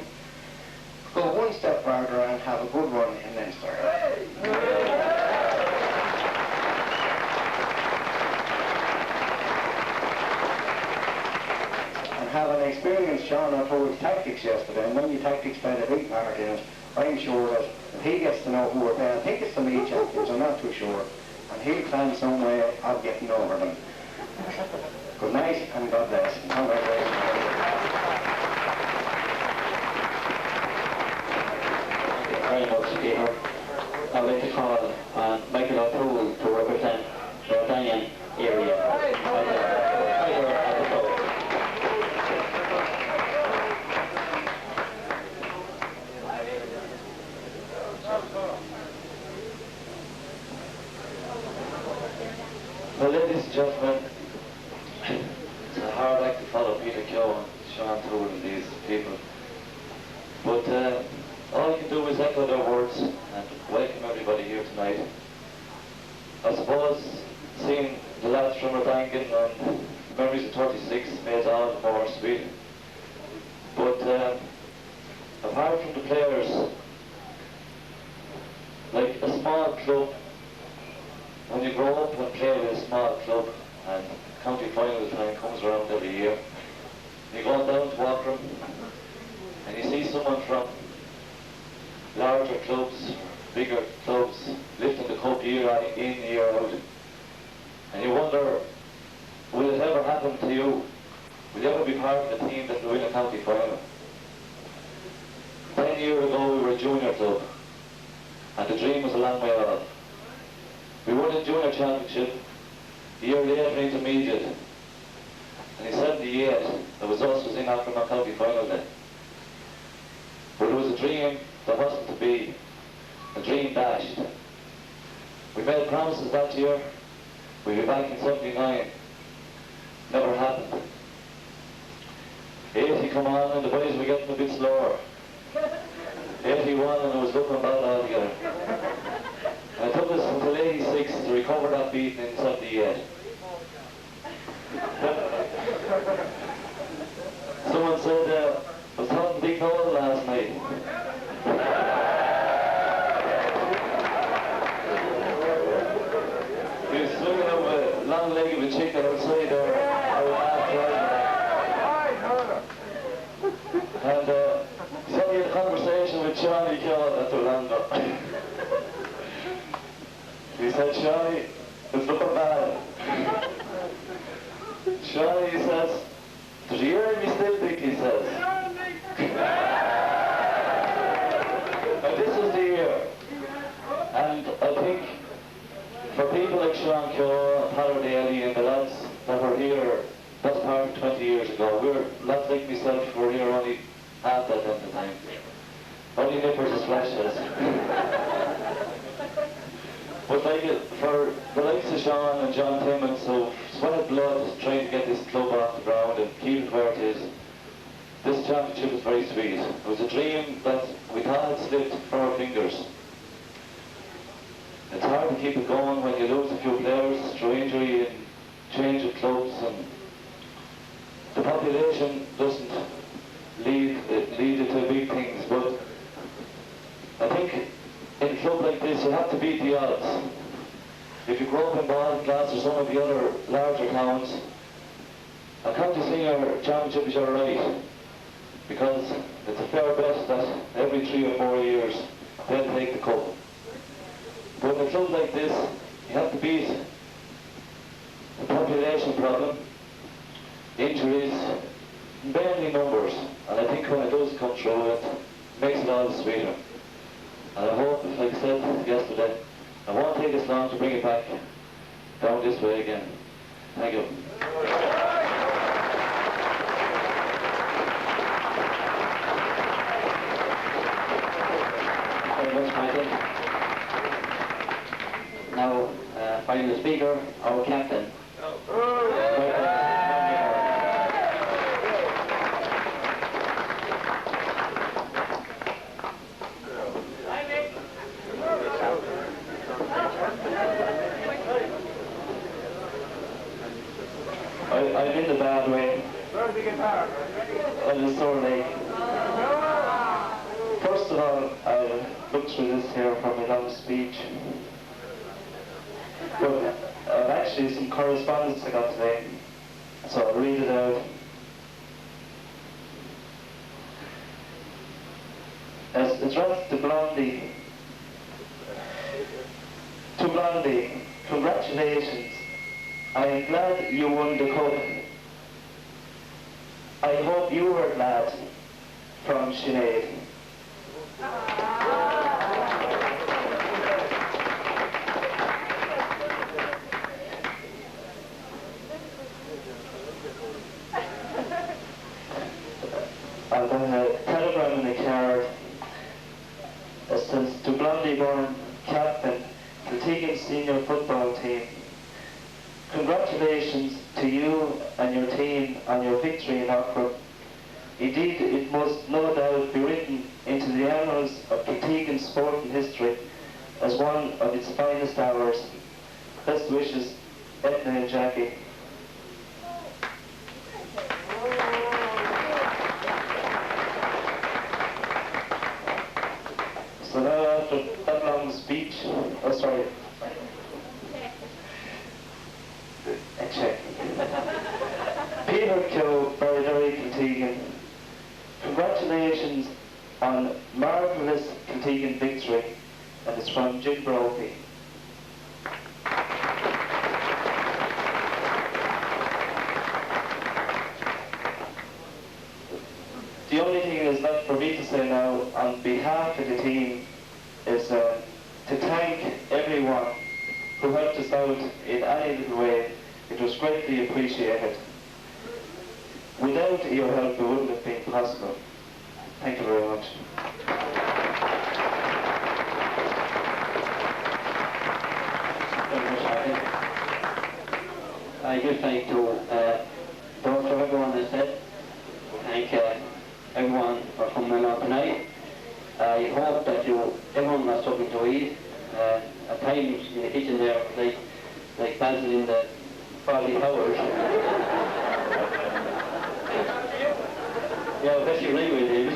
go one step further and have a good run in Leinster. And have an experienced Sean O'Toole's tactics yesterday, and when your tactics played a big part in it, I'm sure that if he gets to know who we're playing, I think it's the Meath champions, I'm not too sure, and he'll find some way of getting over them. Good night and God bless. Congratulations. Very much, Peter. I'd like to call on Michael O'Toole to represent the O'Danian area. Well, ladies and gentlemen, it's a hard act to follow Peter Keogh and Sean Toole and these people. But all you can do is echo their words and welcome everybody here tonight. I suppose seeing the lads from Rothangan and memories of 36 made it all the more sweet. But apart from the players, like a small club, when you grow up and play with a small club and county final time comes around every year, you go down to Wicklow and you see someone from larger clubs, bigger clubs, lifting the cup year in, year out, and you wonder, will it ever happen to you? Will you ever be part of a team that will win a county final? 10 years ago we were a junior club, and the dream was a long way off. We won the junior championship, a year later intermediate, and in 78 it was us was in after my county final then. But it was a dream that wasn't to be, a dream dashed. We made promises that year, we'd be back in 79, never happened. 80 come on and the boys were getting a bit slower. 81 and it was looking bad altogether. And it took us until 86 to recover that beating in 78. Someone said, I was talking Big Noel last night. He was looking at a long leg of a chicken outside there. And he said he had a conversation with Johnny Keogh at Orlando. He said, Johnny, it's looking bad. Johnny, he says, does you hear me still, Dick, he says. And this is the year. And I think for people like Sean Keogh and Paddy Daly and the lads that were here, that's part 20 years ago. Lads like myself were here only half that length of time. Only nippers as flashes. But like for the likes of Sean and John Timmons, who sweated blood trying to get this club off the ground and keep it where it is, this championship was very sweet. It was a dream that we thought had slipped from our fingers. It's hard to keep it going when you lose a few players through injury and change of clubs, and the population doesn't lead it to big things, but I think in a club like this you have to beat the odds. If you grow up in Ballincollig or some of the other larger towns, a county senior championship is your right, because it's a fair bet that every 3 or 4 years they'll take the cup. But in a club like this, you have to beat the population problem, injuries, mainly numbers, and I think when it does come through, it makes it all sweeter. And I hope, like I said yesterday, I won't take this long to bring it back down this way again. Thank you. Very much, Michael. Now, final speaker, our captain. I'm in the bad way. I'm sore leg. First of all, I'll look through this here for my long speech. But I've actually some correspondence I got today, so I'll read it out. address to Blondie. To Blondie, congratulations. I am glad you won the cup. I hope you were glad. From Sinead. And then a telegram in the card that says, to Blondie Byrne, captain, the Tegan senior football team. Congratulations to you and your team on your victory in Oxford. Indeed, it must no doubt be written into the annals of Kiltegan sporting history as one of its finest hours. Best wishes, Edna and Jackie. So now after that long speech, a check. Peter Keogh, Berry Kiltegan. Congratulations on marvellous Kiltegan victory, and it's from Jim Brophy. The only thing is left for me to say now on behalf of the team is to thank everyone who helped us out in any little way. It was greatly appreciated. Without your help, it wouldn't have been possible. Thank you very much. I just like to talk to everyone that said, thank everyone for coming along tonight. I hope that everyone has something to eat. At times in the kitchen there, like dancing in the foggy towers. Yeah, that's your language, David.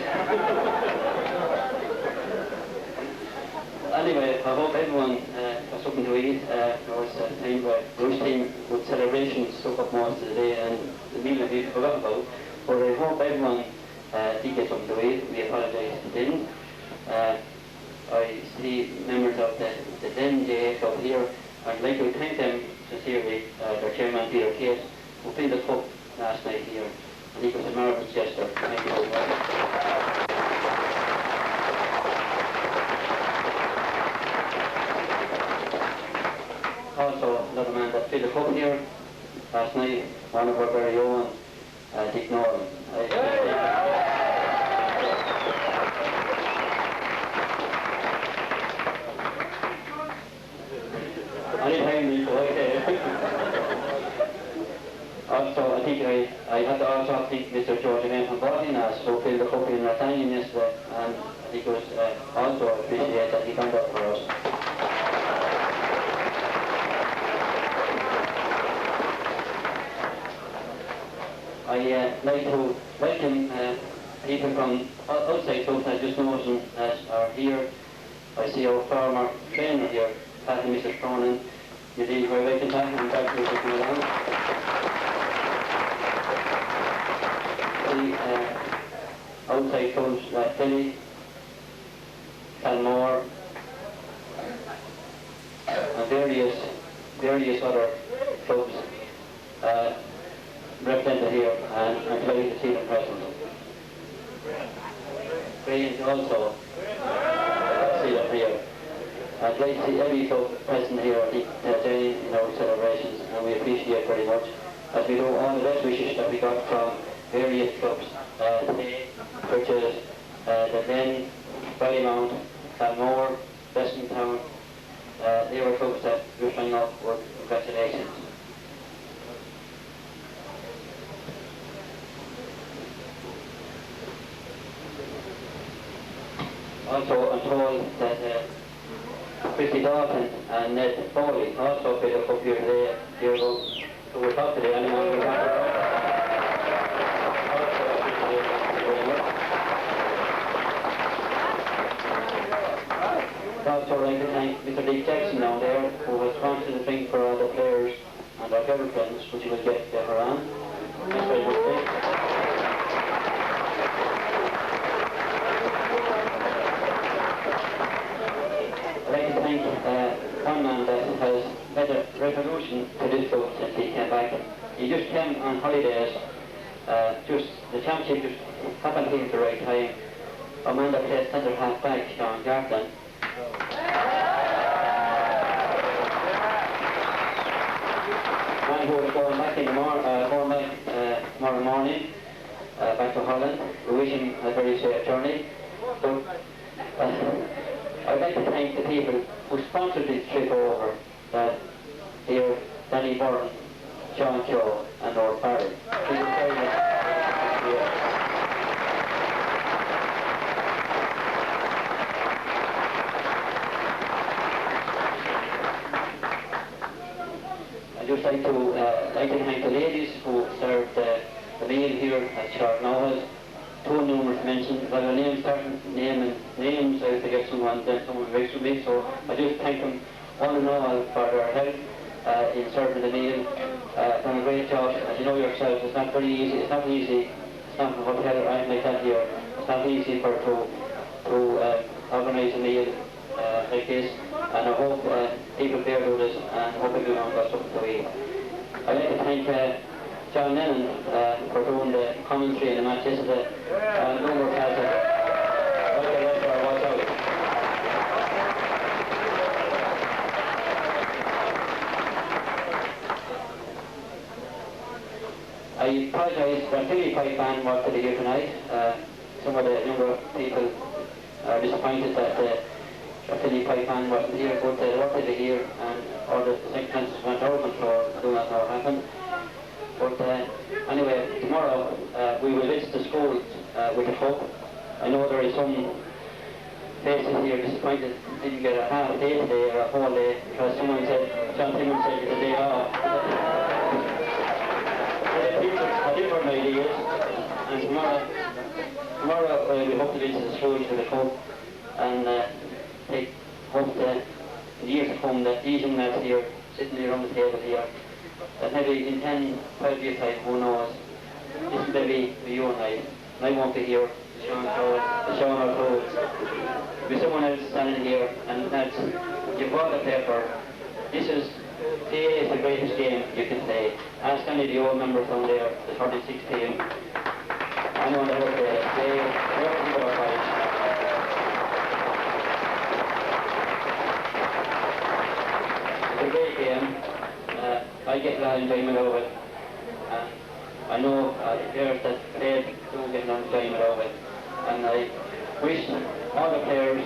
Anyway, I hope everyone has something to eat. There was a time where Bruce team with celebrations took up most of the day and the meal that we forgot about. But I hope everyone did get something to eat. We apologise if they didn't. I see members of the then JA club here. I'd like to thank them sincerely, their chairman Peter Case, who filled the cup last night here. And he was a marvellous gesture. Thank you very much. Also, another man that filled the cup here last night, one of our very own, Dick Norton. Anytime you Also, I think I had to also thank Mr. George again from Bodinas, who filled the cup in Ratanian yesterday, and I think it was also appreciated that he turned up for us. I'd like to welcome people from outside clubs I just noticed that are here. I see our former trainer here, Pat and Mr. Cronin. You did very welcome, Pat, and thank you for coming along. The outside clubs like Philly, Calmore, and various other clubs represented here, and I'm glad to see them present. Great also see them here. I'd like to see every club present here in our celebrations, and we appreciate very much. As we know, all the best wishes that we got from various clubs today, such as the Glen, Ballymount, Calmore, Westontown. They were clubs that we were signing off with congratulations. Also, I'm told that Christy Dalton and Ned Foley also played a cup here today, who will talk today. Anyone will talk about? Also, I'd like to thank Mr. Dick Jackson down there, who was sponsoring the drink for all the players and our girlfriends, which you will get later on. Thanks very much, Dick. holidays. Just the championship just happened to be at the right time. Our man that plays centre half back, Sean Gartland. Man who is going back in the tomorrow morning, back to Holland. We wish him a very safe journey. But I'd like to thank the people who sponsored this trip over. Here, Danny Byrne, Sean Joe, and Lord Barry. I'd just like to thank the ladies who served the meal here at short notice. Too numerous mentioned. If I have a name, naming names, I forget someone, then someone makes with me. So I just thank them one and all for their help in serving the meal. Done a great job. As you know yourselves, it's not very easy. It's not easy. It's not a hotel or anything like that here. It's not easy to organise a meal like this. And I hope people bear with us, and hope everyone got something to eat. I'd like to thank John Lennon for doing the commentary in the match yesterday. Number has watch out. I apologise for Philly Pipe Band was to be here tonight. Some of the number of people are disappointed that the Philly Pipe Band wasn't here, but they wanted to hear, and all the circumstances went over, so I do not know what happened. But anyway, tomorrow we will visit the schools with the cup. I know there is some faces here disappointed didn't get a half day today or a whole day, because someone said, John Timmons said it's a day off. Different ideas, and tomorrow we hope to visit the schools with the cup, and hope that in the years to come that these young lads here, sitting around the table here, that maybe in 10, 12 years time, who knows, this will maybe be you and I won't be here, showing our clothes. There'll be someone else standing here, and that's, you've got a paper. This is the greatest game you can play. Ask any of the old members down there, the 36 team. I know that they work for our fight. It's a great game. I get a lot of enjoyment out of it. I know players that played do get a lot of enjoyment out of it. And I wish all the players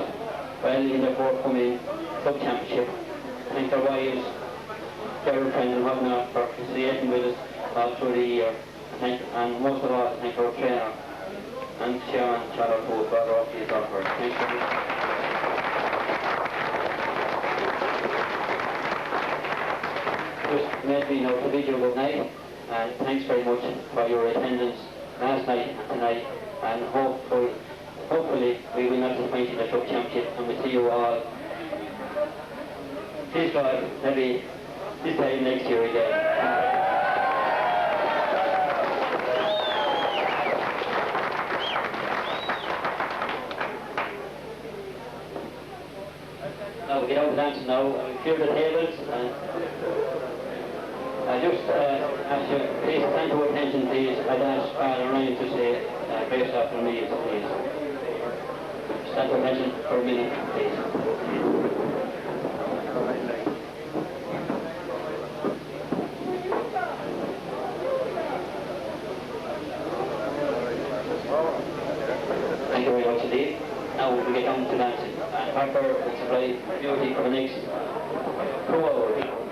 well in their forthcoming club championship. Thank their wives, their friends and whatnot for associating with us all through the year. And most of all, thank our trainer and Sean Charlotte who brought off these offers. Thank you. Just made me know to bid you good night, and thanks very much for your attendance last night and tonight, and hopefully we will not disappoint in the club championship, and we'll see you all, please God, maybe this time next year again. Now we get out of the dance now, we clear the tables, and I just ask you, please stand to attention please. I'd ask Father Ryan to say grace after me, please. Stand to attention for a minute, please. Thank you very much indeed. Now we get down to dancing. And Harper will supply beauty for the next 2 hours.